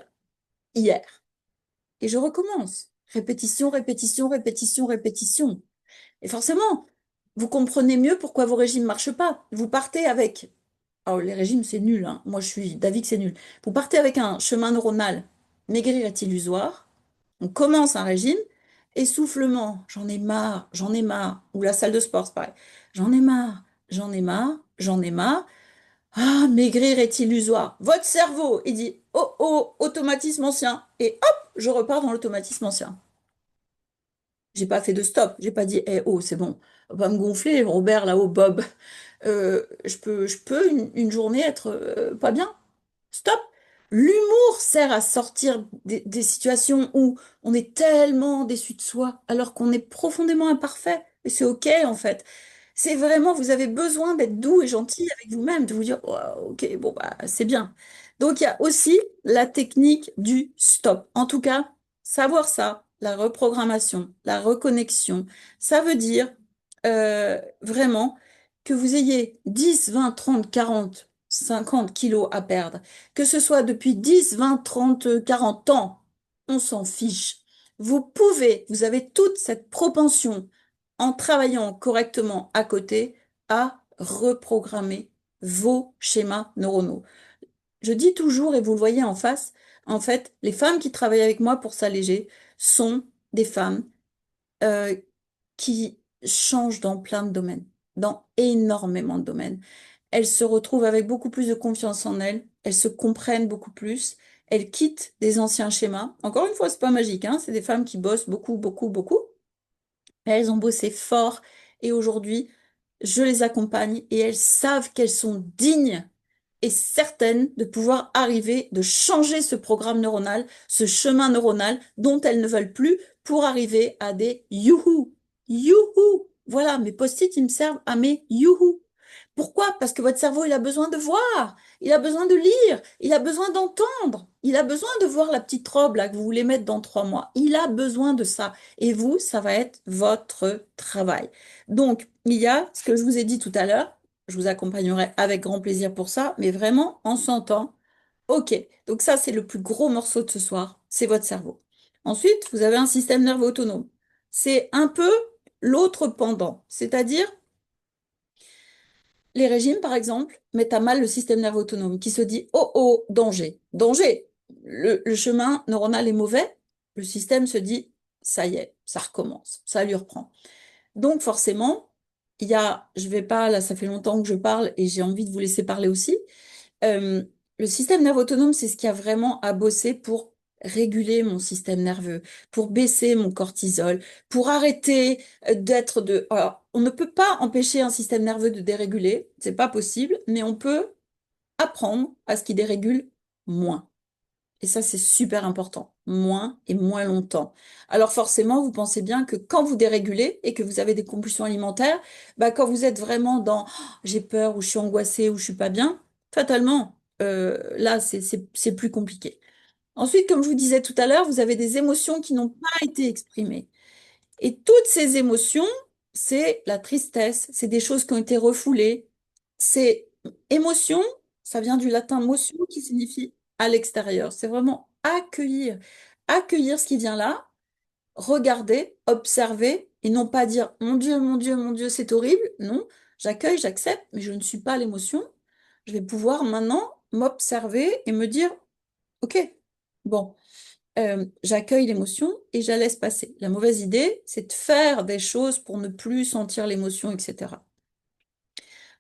hier? Et je recommence. Répétition, répétition, répétition, répétition. Et forcément, vous comprenez mieux pourquoi vos régimes ne marchent pas. Vous partez avec... Oh, les régimes, c'est nul, hein. Moi, je suis d'avis que c'est nul. Vous partez avec un chemin neuronal. Maigrir est illusoire. On commence un régime, essoufflement, j'en ai marre, j'en ai marre. Ou la salle de sport, c'est pareil. J'en ai marre, j'en ai marre, j'en ai marre. Ah, maigrir est illusoire. Votre cerveau, il dit, oh oh, automatisme ancien. Et hop, je repars dans l'automatisme ancien. J'ai pas fait de stop, j'ai pas dit, eh oh, c'est bon, on va pas me gonfler, Robert, là-haut, Bob. Je peux une journée être pas bien. Stop. L'humour sert à sortir des situations où on est tellement déçu de soi, alors qu'on est profondément imparfait. Et c'est OK, en fait. C'est vraiment, vous avez besoin d'être doux et gentil avec vous-même, de vous dire, oh, OK, bon, bah, c'est bien. Donc, il y a aussi la technique du stop. En tout cas, savoir ça, la reprogrammation, la reconnexion, ça veut dire vraiment que vous ayez 10, 20, 30, 40, 50 kilos à perdre, que ce soit depuis 10, 20, 30, 40 ans, on s'en fiche. Vous avez toute cette propension, en travaillant correctement à côté, à reprogrammer vos schémas neuronaux. Je dis toujours, et vous le voyez en face, En fait, les femmes qui travaillent avec moi pour s'alléger sont des femmes euh, qui changent dans plein de domaines, dans énormément de domaines. Elles se retrouvent avec beaucoup plus de confiance en elles, elles se comprennent beaucoup plus, elles quittent des anciens schémas. Encore une fois, c'est pas magique, hein, c'est des femmes qui bossent beaucoup, beaucoup, beaucoup. Elles ont bossé fort et aujourd'hui, je les accompagne et elles savent qu'elles sont dignes et certaines de pouvoir arriver, de changer ce programme neuronal, ce chemin neuronal dont elles ne veulent plus pour arriver à des youhou. Youhou. Voilà, mes post-it, ils me servent à mes youhou. Pourquoi? Parce que votre cerveau, il a besoin de voir, il a besoin de lire, il a besoin d'entendre, il a besoin de voir la petite robe là que vous voulez mettre dans 3 mois. Il a besoin de ça. Et vous, ça va être votre travail. Donc, il y a ce que je vous ai dit tout à l'heure. Je vous accompagnerai avec grand plaisir pour ça, mais vraiment en sentant, ok, donc ça c'est le plus gros morceau de ce soir, c'est votre cerveau. Ensuite, vous avez un système nerveux autonome. C'est un peu l'autre pendant, c'est-à-dire les régimes, par exemple, mettent à mal le système nerveux autonome qui se dit, oh oh, danger, danger, le chemin neuronal est mauvais, le système se dit, ça y est, ça recommence, ça lui reprend. Donc forcément, il y a, je vais pas, là ça fait longtemps que je parle et j'ai envie de vous laisser parler aussi. Euh, le système nerveux autonome, c'est ce qui a vraiment à bosser pour réguler mon système nerveux, pour baisser mon cortisol, pour arrêter d'être de... Alors, on ne peut pas empêcher un système nerveux de déréguler, c'est pas possible, mais on peut apprendre à ce qu'il dérégule moins. Et ça, c'est super important. Moins et moins longtemps. Alors forcément, vous pensez bien que quand vous dérégulez et que vous avez des compulsions alimentaires, bah, quand vous êtes vraiment dans j'ai peur ou je suis angoissée ou je suis pas bien, fatalement, là, c'est plus compliqué. Ensuite, comme je vous disais tout à l'heure, vous avez des émotions qui n'ont pas été exprimées. Et toutes ces émotions, c'est la tristesse, c'est des choses qui ont été refoulées. C'est émotion, ça vient du latin motion qui signifie à l'extérieur. C'est vraiment accueillir, accueillir ce qui vient là, regarder, observer et non pas dire mon Dieu, mon Dieu, mon Dieu, c'est horrible. Non, j'accueille, j'accepte, mais je ne suis pas l'émotion. Je vais pouvoir maintenant m'observer et me dire, OK, bon. J'accueille l'émotion et je la laisse passer. La mauvaise idée, c'est de faire des choses pour ne plus sentir l'émotion, etc.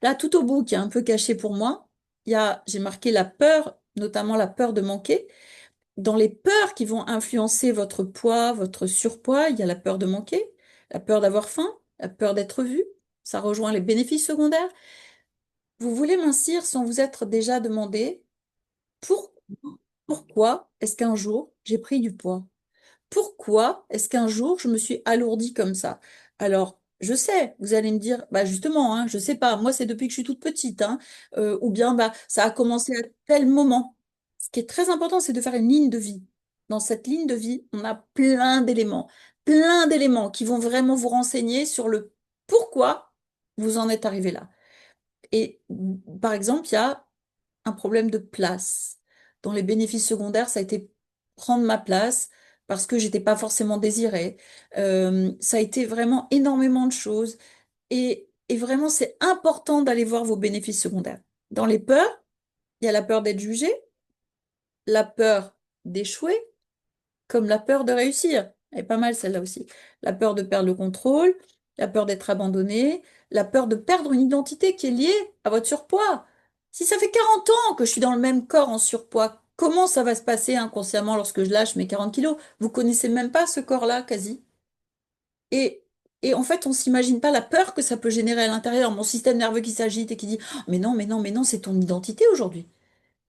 Là, tout au bout, qui est un peu caché pour moi, j'ai marqué la peur, notamment la peur de manquer. Dans les peurs qui vont influencer votre poids, votre surpoids, il y a la peur de manquer, la peur d'avoir faim, la peur d'être vu. Ça rejoint les bénéfices secondaires. Vous voulez mincir sans vous être déjà demandé pour- pourquoi est-ce qu'un jour j'ai pris du poids? Pourquoi est-ce qu'un jour je me suis alourdie comme ça? Alors, je sais, vous allez me dire, bah justement, hein, je sais pas, moi c'est depuis que je suis toute petite, hein, ou bien bah ça a commencé à tel moment. Ce qui est très important, c'est de faire une ligne de vie. Dans cette ligne de vie, on a plein d'éléments qui vont vraiment vous renseigner sur le pourquoi vous en êtes arrivé là. Et par exemple, il y a un problème de place. Dans les bénéfices secondaires, ça a été prendre ma place parce que j'étais pas forcément désirée. Ça a été vraiment énormément de choses. Et vraiment, c'est important d'aller voir vos bénéfices secondaires. Dans les peurs, il y a la peur d'être jugé, la peur d'échouer, comme la peur de réussir. Elle est pas mal celle-là aussi. La peur de perdre le contrôle, la peur d'être abandonné, la peur de perdre une identité qui est liée à votre surpoids. Si ça fait 40 ans que je suis dans le même corps en surpoids, comment ça va se passer inconsciemment lorsque je lâche mes 40 kilos? Vous connaissez même pas ce corps-là, quasi. Et, et en fait, on s'imagine pas la peur que ça peut générer à l'intérieur. Mon système nerveux qui s'agite et qui dit, oh, mais non, mais non, mais non, c'est ton identité aujourd'hui.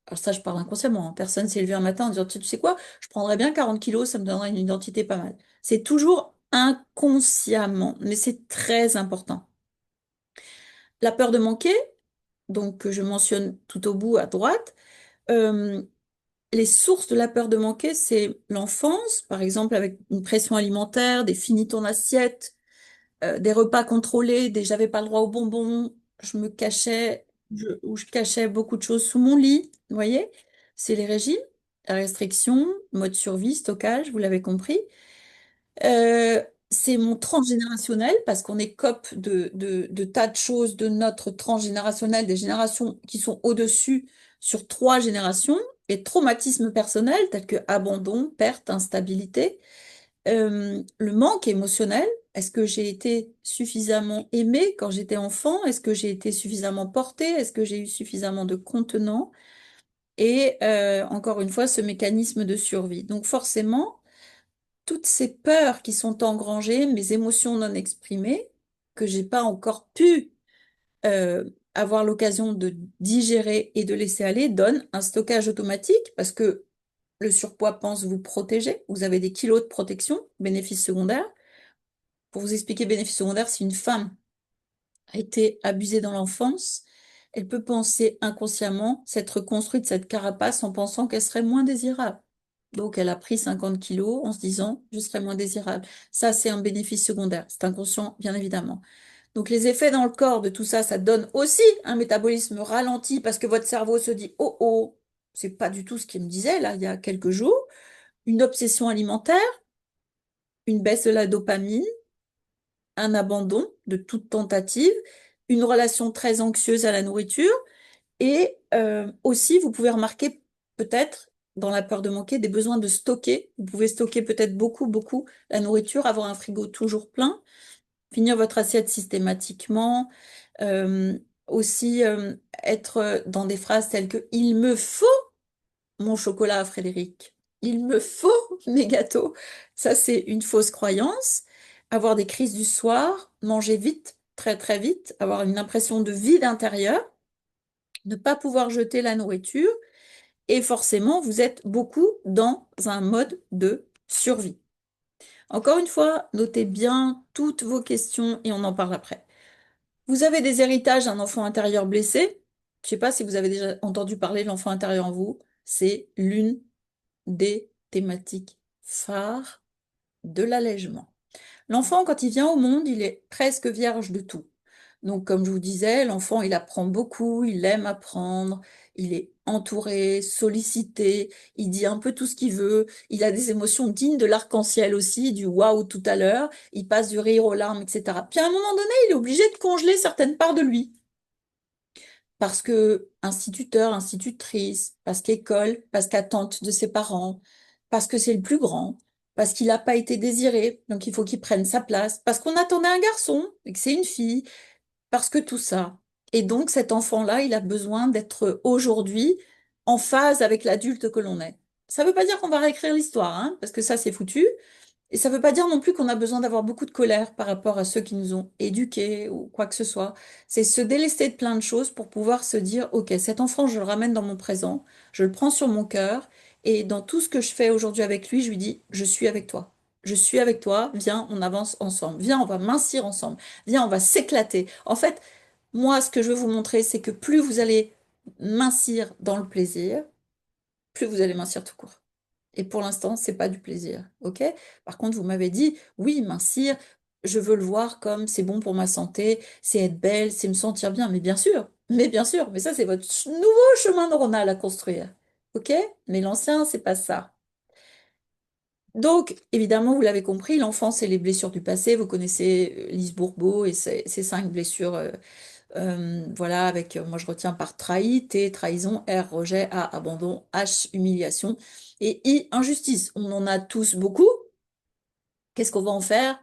Alors ça, je parle inconsciemment, hein. Personne s'est levé un matin en disant, tu sais quoi, je prendrais bien 40 kilos, ça me donnerait une identité pas mal. C'est toujours inconsciemment, mais c'est très important. La peur de manquer, donc que je mentionne tout au bout à droite, euh, les sources de la peur de manquer, c'est l'enfance, par exemple avec une pression alimentaire, des finis ton assiette, des repas contrôlés, des j'avais pas le droit aux bonbons, je me cachais, ou je cachais beaucoup de choses sous mon lit, vous voyez? C'est les régimes, la restriction, mode survie, stockage, vous l'avez compris. C'est mon transgénérationnel, parce qu'on est COP de tas de choses de notre transgénérationnel, des générations qui sont au-dessus sur 3 générations. et traumatismes personnels tels que abandon, perte, instabilité, le manque émotionnel. Est-ce que j'ai été suffisamment aimée quand j'étais enfant? Est-ce que j'ai été suffisamment portée? Est-ce que j'ai eu suffisamment de contenant? Et encore une fois, ce mécanisme de survie. Donc forcément, toutes ces peurs qui sont engrangées, mes émotions non exprimées, que j'ai pas encore pu euh, avoir l'occasion de digérer et de laisser aller, donnent un stockage automatique parce que le surpoids pense vous protéger. Vous avez des kilos de protection, bénéfice secondaire. Pour vous expliquer bénéfice secondaire, si une femme a été abusée dans l'enfance, elle peut penser inconsciemment s'être construite cette carapace en pensant qu'elle serait moins désirable. Donc, elle a pris 50 kilos en se disant, je serai moins désirable. Ça, c'est un bénéfice secondaire. C'est inconscient, bien évidemment. Donc, les effets dans le corps de tout ça, ça donne aussi un métabolisme ralenti parce que votre cerveau se dit, oh oh, c'est pas du tout ce qu'il me disait là, il y a quelques jours. Une obsession alimentaire, une baisse de la dopamine, un abandon de toute tentative, une relation très anxieuse à la nourriture et aussi, vous pouvez remarquer peut-être dans la peur de manquer des besoins de stocker. Vous pouvez stocker peut-être beaucoup, beaucoup la nourriture, avoir un frigo toujours plein, finir votre assiette systématiquement, euh, aussi être dans des phrases telles que «Il me faut mon chocolat à Frédéric. Il me faut mes gâteaux». Ça, c'est une fausse croyance. Avoir des crises du soir, manger vite, très très vite, avoir une impression de vide intérieur, ne pas pouvoir jeter la nourriture, et forcément, vous êtes beaucoup dans un mode de survie. Encore une fois, notez bien toutes vos questions et on en parle après. Vous avez des héritages d'un enfant intérieur blessé. Je ne sais pas si vous avez déjà entendu parler de l'enfant intérieur en vous. C'est l'une des thématiques phares de l'allègement. L'enfant, quand il vient au monde, il est presque vierge de tout. Donc, comme je vous disais, l'enfant, il apprend beaucoup, il aime apprendre, il est entouré, sollicité, il dit un peu tout ce qu'il veut, il a des émotions dignes de l'arc-en-ciel aussi, du waouh tout à l'heure, il passe du rire aux larmes, etc. Puis à un moment donné, il est obligé de congeler certaines parts de lui. Parce que instituteur, institutrice, parce qu'école, parce qu'attente de ses parents, parce que c'est le plus grand, parce qu'il n'a pas été désiré, donc il faut qu'il prenne sa place, parce qu'on attendait un garçon et que c'est une fille, parce que tout ça. Et donc cet enfant-là, il a besoin d'être aujourd'hui en phase avec l'adulte que l'on est. Ça ne veut pas dire qu'on va réécrire l'histoire, hein, parce que ça c'est foutu. Et ça ne veut pas dire non plus qu'on a besoin d'avoir beaucoup de colère par rapport à ceux qui nous ont éduqués ou quoi que ce soit. C'est se délester de plein de choses pour pouvoir se dire, OK, cet enfant, je le ramène dans mon présent, je le prends sur mon cœur, et dans tout ce que je fais aujourd'hui avec lui, je lui dis, je suis avec toi. Je suis avec toi, viens, on avance ensemble. Viens, on va mincir ensemble. Viens, on va s'éclater. En fait, moi, ce que je veux vous montrer, c'est que plus vous allez mincir dans le plaisir, plus vous allez mincir tout court. Et pour l'instant, c'est pas du plaisir, ok? Par contre, vous m'avez dit, oui, mincir, je veux le voir comme c'est bon pour ma santé, c'est être belle, c'est me sentir bien. Mais bien sûr, mais ça, c'est votre nouveau chemin neuronal à construire, ok? Mais l'ancien, c'est pas ça. Donc, évidemment, vous l'avez compris, l'enfance et les blessures du passé. Vous connaissez Lise Bourbeau et ses 5 blessures, voilà, avec, moi je retiens par trahi, T, trahison, R, rejet, A, abandon, H, humiliation, et I, injustice. On en a tous beaucoup. Qu'est-ce qu'on va en faire?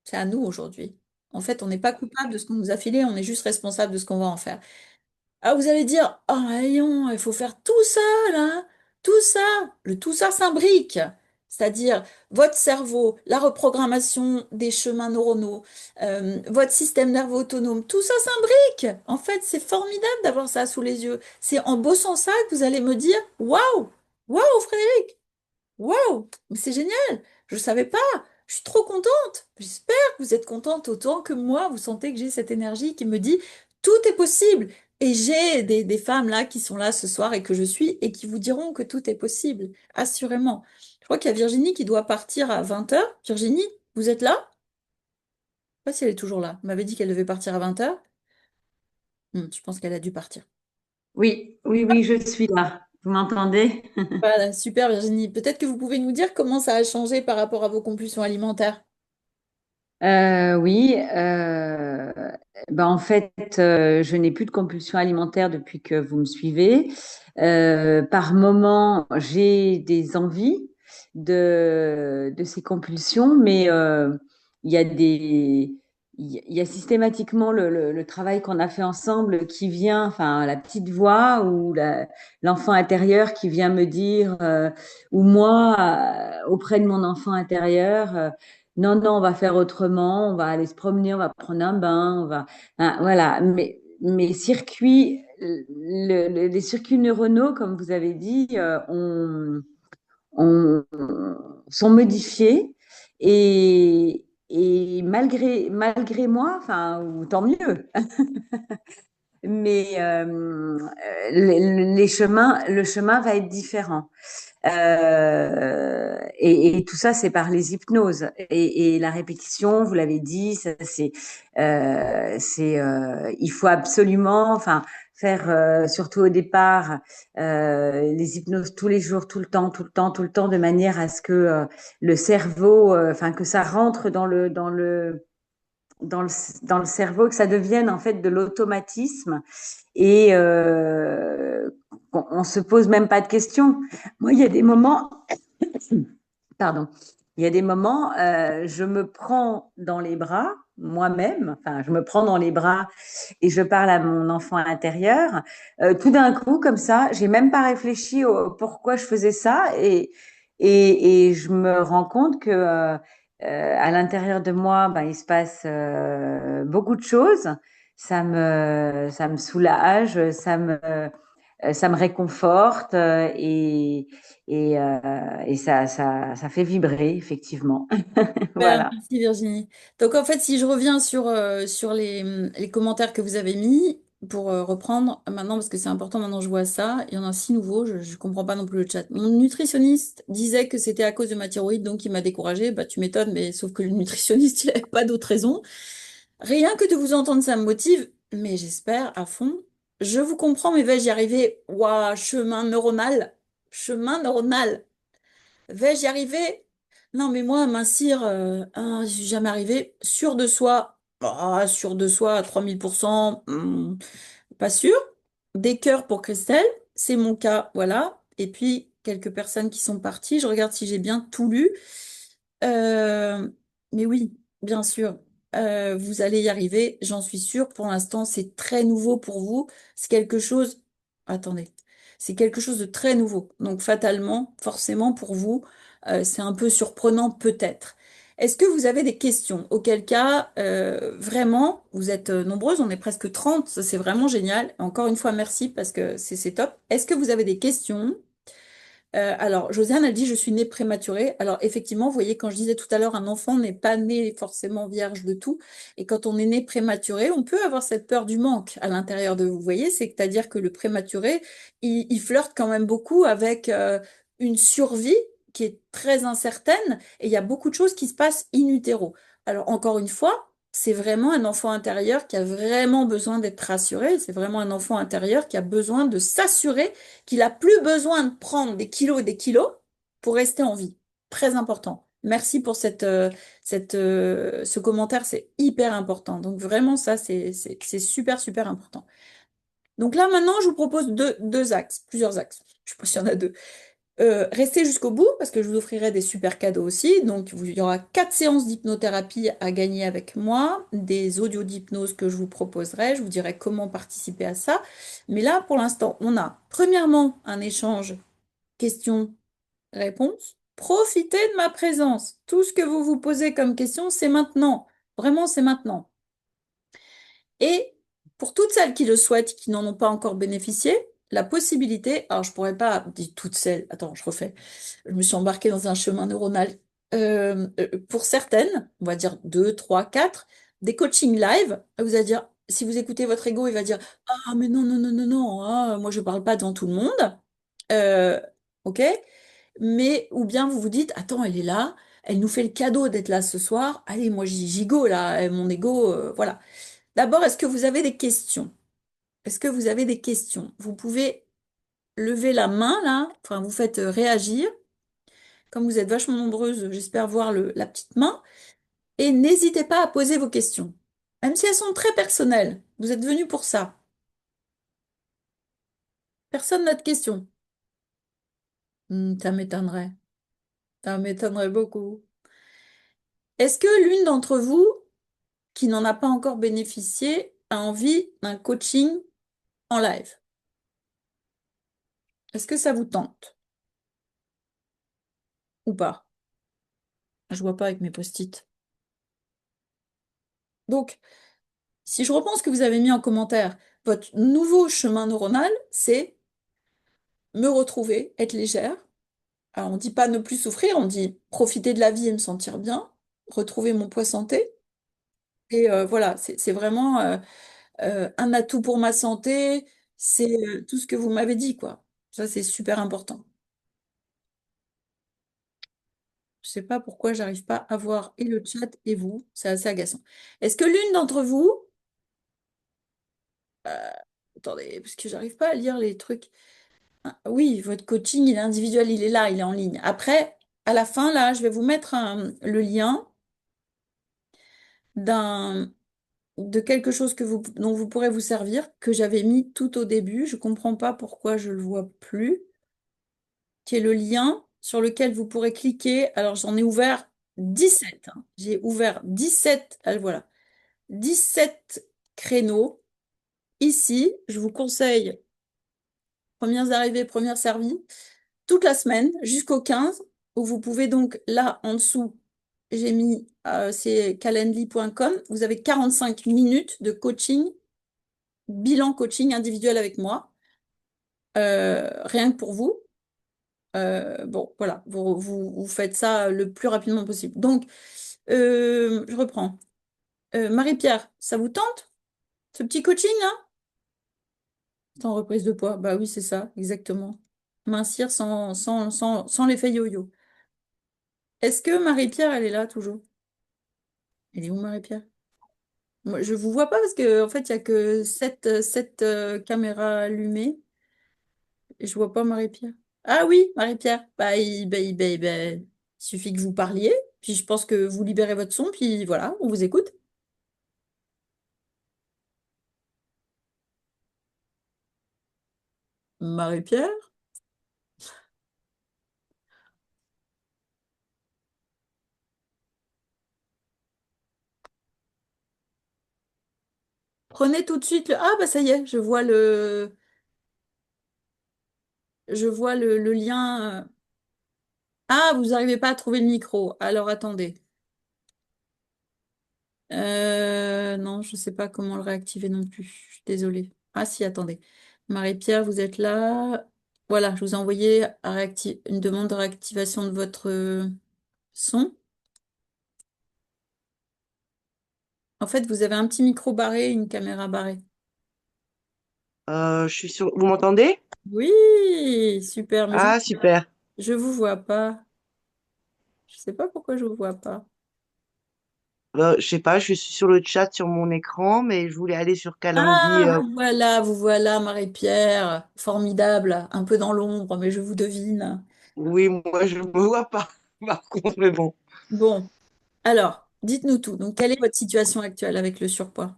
C'est à nous aujourd'hui. En fait, on n'est pas coupable de ce qu'on nous a filé, on est juste responsable de ce qu'on va en faire. Ah, vous allez dire, oh, voyons, il faut faire tout ça, là, tout ça. Le tout ça s'imbrique. C'est-à-dire votre cerveau, la reprogrammation des chemins neuronaux, votre système nerveux autonome, tout ça s'imbrique. En fait, c'est formidable d'avoir ça sous les yeux. C'est en bossant ça que vous allez me dire, waouh, waouh, Frédéric, waouh, mais c'est génial, je ne savais pas, je suis trop contente. J'espère que vous êtes contente autant que moi, vous sentez que j'ai cette énergie qui me dit tout est possible. Et j'ai des femmes là qui sont là ce soir et que je suis et qui vous diront que tout est possible, assurément. Je crois qu'il y a Virginie qui doit partir à 20h. Virginie, vous êtes là? Je sais pas si elle est toujours là. Elle m'avait dit qu'elle devait partir à 20h. Je pense qu'elle a dû partir. Oui, oui, oui, je suis là. Vous m'entendez? Voilà, super Virginie. Peut-être que vous pouvez nous dire comment ça a changé par rapport à vos compulsions alimentaires. Oui, ben en fait, je n'ai plus de compulsion alimentaire depuis que vous me suivez. Par moment, j'ai des envies de ces compulsions, mais il y a il y a systématiquement le travail qu'on a fait ensemble qui vient, enfin, la petite voix ou l'enfant intérieur qui vient me dire, ou moi, auprès de mon enfant intérieur, non, non, on va faire autrement, on va aller se promener, on va prendre un bain, on va, hein, voilà. Mais mes circuits, les circuits neuronaux, comme vous avez dit, ont- sont modifiés et malgré moi, enfin, ou tant mieux, mais le chemin va être différent. Et tout ça, c'est par les hypnoses. Et la répétition, vous l'avez dit, ça, il faut absolument, enfin, faire, surtout au départ, les hypnoses tous les jours, tout le temps, tout le temps, tout le temps, de manière à ce que le cerveau, enfin, que ça rentre dans le, dans le cerveau, que ça devienne en fait de l'automatisme et on se pose même pas de questions. Moi, il y a des moments, pardon, il y a des moments, je me prends dans les bras moi-même, enfin, je me prends dans les bras et je parle à mon enfant intérieur. Tout d'un coup, comme ça, j'ai même pas réfléchi au pourquoi je faisais ça et je me rends compte que à l'intérieur de moi, ben, il se passe beaucoup de choses. Ça me soulage, ça me réconforte et ça fait vibrer, effectivement. Super, Voilà. merci Virginie. Donc en fait, si je reviens sur les commentaires que vous avez mis, pour reprendre maintenant, parce que c'est important, maintenant je vois ça, il y en a 6 nouveaux, je ne comprends pas non plus le chat. Mon nutritionniste disait que c'était à cause de ma thyroïde, donc il m'a découragée. Bah tu m'étonnes, mais sauf que le nutritionniste, il n'avait pas d'autre raison. Rien que de vous entendre, ça me motive, mais j'espère à fond. Je vous comprends, mais vais-je y arriver? Ouah, chemin neuronal. Chemin neuronal. Vais-je y arriver? Non, mais moi, mincir, j'y suis jamais arrivé. Sûr de soi, sûr de soi à 3000%, pas sûr. Des cœurs pour Christelle, c'est mon cas, voilà. Et puis, quelques personnes qui sont parties. Je regarde si j'ai bien tout lu. Euh, mais oui, bien sûr, vous allez y arriver, j'en suis sûre. Pour l'instant, c'est très nouveau pour vous. C'est quelque chose... Attendez, c'est quelque chose de très nouveau. Donc, fatalement, forcément, pour vous, c'est un peu surprenant peut-être. Est-ce que vous avez des questions? Auquel cas, vraiment, vous êtes nombreuses, on est presque 30, ça c'est vraiment génial. Encore une fois, merci parce que c'est top. Est-ce que vous avez des questions? Alors, Josiane, elle dit, je suis née prématurée. Alors, effectivement, vous voyez, quand je disais tout à l'heure, un enfant n'est pas né forcément vierge de tout. Et quand on est né prématuré, on peut avoir cette peur du manque à l'intérieur de vous. Vous voyez, c'est-à-dire que le prématuré, il flirte quand même beaucoup avec une survie qui est très incertaine. Et il y a beaucoup de choses qui se passent in utero. Alors, encore une fois, c'est vraiment un enfant intérieur qui a vraiment besoin d'être rassuré. C'est vraiment un enfant intérieur qui a besoin de s'assurer qu'il a plus besoin de prendre des kilos et des kilos pour rester en vie. Très important. Merci pour ce commentaire, c'est hyper important. Donc vraiment, ça, c'est super, super important. Donc là, maintenant, je vous propose deux axes, plusieurs axes. Je sais pas s'il y en a deux. Restez jusqu'au bout parce que je vous offrirai des super cadeaux aussi. Donc, il y aura 4 séances d'hypnothérapie à gagner avec moi, des audios d'hypnose que je vous proposerai. Je vous dirai comment participer à ça. Mais là, pour l'instant, on a premièrement un échange questions-réponses. Profitez de ma présence. Tout ce que vous vous posez comme question, c'est maintenant. Vraiment, c'est maintenant. Et pour toutes celles qui le souhaitent, qui n'en ont pas encore bénéficié, la possibilité, alors je pourrais pas dire toutes celles, attends, je refais, je me suis embarquée dans un chemin neuronal. Pour certaines, on va dire 2, 3, 4, des coachings live, vous allez dire, si vous écoutez votre ego, il va dire, ah mais non, non, non, non, non, hein, moi je parle pas devant tout le monde. Euh, ok? Mais, ou bien vous vous dites, attends, elle est là, elle nous fait le cadeau d'être là ce soir, allez, moi j'y go là, mon ego, voilà. D'abord, est-ce que vous avez des questions? Est-ce que vous avez des questions? Vous pouvez lever la main là, enfin vous faites réagir. Comme vous êtes vachement nombreuses, j'espère voir la petite main. Et n'hésitez pas à poser vos questions. Même si elles sont très personnelles. Vous êtes venus pour ça. Personne n'a de questions. Ça m'étonnerait. Ça m'étonnerait beaucoup. Est-ce que l'une d'entre vous, qui n'en a pas encore bénéficié, a envie d'un coaching en live? Est-ce que ça vous tente ou pas? Je vois pas avec mes post-it. Donc, si je reprends ce que vous avez mis en commentaire, votre nouveau chemin neuronal, c'est me retrouver, être légère. Alors, on dit pas ne plus souffrir, on dit profiter de la vie et me sentir bien, retrouver mon poids santé. Et voilà, c'est vraiment un atout pour ma santé. C'est tout ce que vous m'avez dit, quoi. Ça, c'est super important. Je sais pas pourquoi j'arrive pas à voir et le chat et vous. C'est assez agaçant. Est-ce que l'une d'entre vous... Attendez, parce que j'arrive pas à lire les trucs. Ah, oui, votre coaching, il est individuel, il est là, il est en ligne. Après, à la fin, là, je vais vous mettre le lien d'un de quelque chose dont vous pourrez vous servir, que j'avais mis tout au début. Je comprends pas pourquoi je le vois plus, qui est le lien sur lequel vous pourrez cliquer. Alors, j'en ai ouvert 17, hein. J'ai ouvert 17, voilà, 17 créneaux. Ici, je vous conseille, premières arrivées, premières servies, toute la semaine jusqu'au 15, où vous pouvez donc, là, en dessous, j'ai mis, c'est calendly.com, vous avez 45 minutes de coaching, bilan coaching individuel avec moi, rien que pour vous. Bon, voilà, vous faites ça le plus rapidement possible. Donc, je reprends. Marie-Pierre, ça vous tente, ce petit coaching, là? Sans reprise de poids. Bah oui, c'est ça, exactement. Mincir sans l'effet yo-yo. Est-ce que Marie-Pierre, elle est là toujours? Elle est où, Marie-Pierre? Moi, je vous vois pas parce que en fait, il n'y a que 7 caméras allumées et je vois pas Marie-Pierre. Ah oui, Marie-Pierre. Il suffit que vous parliez, puis je pense que vous libérez votre son, puis voilà, on vous écoute. Marie-Pierre, prenez tout de suite le... Ah bah ça y est, je vois le lien. Ah, vous n'arrivez pas à trouver le micro. Alors attendez. Non, je ne sais pas comment le réactiver non plus. Je suis désolée. Ah si, attendez. Marie-Pierre, vous êtes là. Voilà, je vous ai envoyé une demande de réactivation de votre son. En fait, vous avez un petit micro barré, une caméra barrée. Je suis sur. Vous m'entendez? Oui, super, mais Ah, super. je vous vois pas. Je sais pas pourquoi je vous vois pas. Je sais pas, je suis sur le chat sur mon écran, mais je voulais aller sur Calendly. Ah, vous voilà, Marie-Pierre. Formidable. Un peu dans l'ombre, mais je vous devine. Oui, moi, je me vois pas. Par contre, mais bon. Bon, alors, dites-nous tout. Donc, quelle est votre situation actuelle avec le surpoids?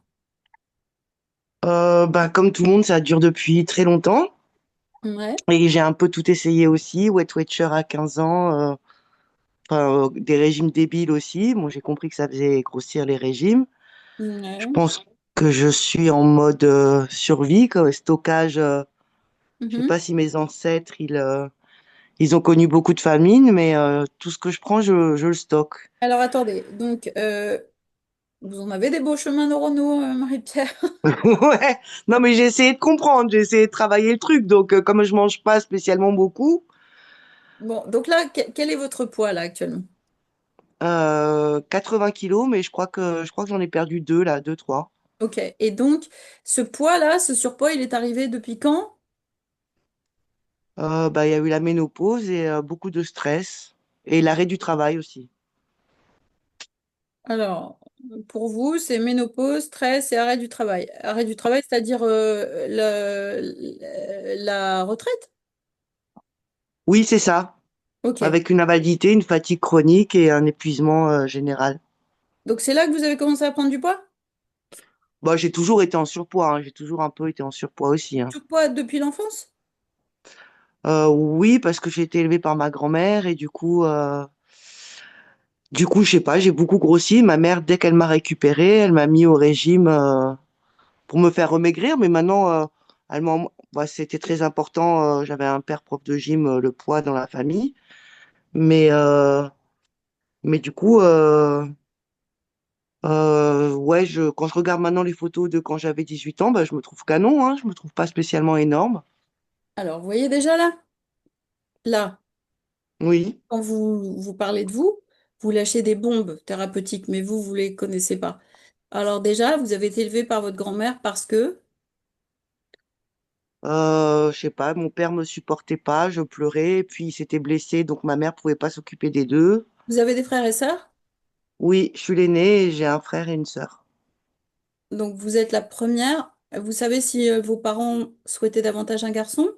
Bah, comme tout le monde, ça dure depuis très longtemps. Ouais, Et j'ai un peu tout essayé aussi. Weight Watcher à 15 ans. Des régimes débiles aussi. Bon, j'ai compris que ça faisait grossir les régimes. Je ouais. pense que je suis en mode survie, quoi, stockage. Je sais Mhm. pas si mes ancêtres, ils ont connu beaucoup de famines, mais tout ce que je prends, je le stocke. Alors, attendez. Donc, vous en avez des beaux chemins neuronaux, Marie-Pierre? Ouais, non, mais j'ai essayé de comprendre, j'ai essayé de travailler le truc. Donc, comme je mange pas spécialement beaucoup, Bon, donc là, quel est votre poids, là, actuellement? 80 kilos, mais je crois que j'en ai perdu deux, là, deux, trois. Ok. Et donc, ce poids-là, ce surpoids, il est arrivé depuis quand? Bah, il y a eu la ménopause et beaucoup de stress et l'arrêt du travail aussi. Alors, pour vous, c'est ménopause, stress et arrêt du travail. Arrêt du travail, c'est-à-dire la retraite? Oui, c'est ça, Ok. avec une invalidité, une fatigue chronique et un épuisement général. Donc, c'est là que vous avez commencé à prendre du poids? Bah, j'ai toujours été en surpoids, hein, j'ai toujours un peu été en surpoids aussi, hein. Surpoids depuis l'enfance? Oui, parce que j'ai été élevée par ma grand-mère et du coup, je sais pas, j'ai beaucoup grossi. Ma mère, dès qu'elle m'a récupérée, elle m'a mis au régime pour me faire remaigrir. Mais maintenant, bah, c'était très important. J'avais un père prof de gym, le poids dans la famille. Mais, euh, mais du coup, ouais, quand je regarde maintenant les photos de quand j'avais 18 ans, bah, je me trouve canon, hein, je me trouve pas spécialement énorme. Alors, vous voyez déjà là, Oui. quand vous parlez de vous, vous lâchez des bombes thérapeutiques, mais vous les connaissez pas. Alors déjà, vous avez été élevé par votre grand-mère parce que Je sais pas, mon père me supportait pas, je pleurais, puis il s'était blessé, donc ma mère pouvait pas s'occuper des deux. vous avez des frères et sœurs, Oui, je suis l'aîné et j'ai un frère et une sœur. donc vous êtes la première. Vous savez si vos parents souhaitaient davantage un garçon?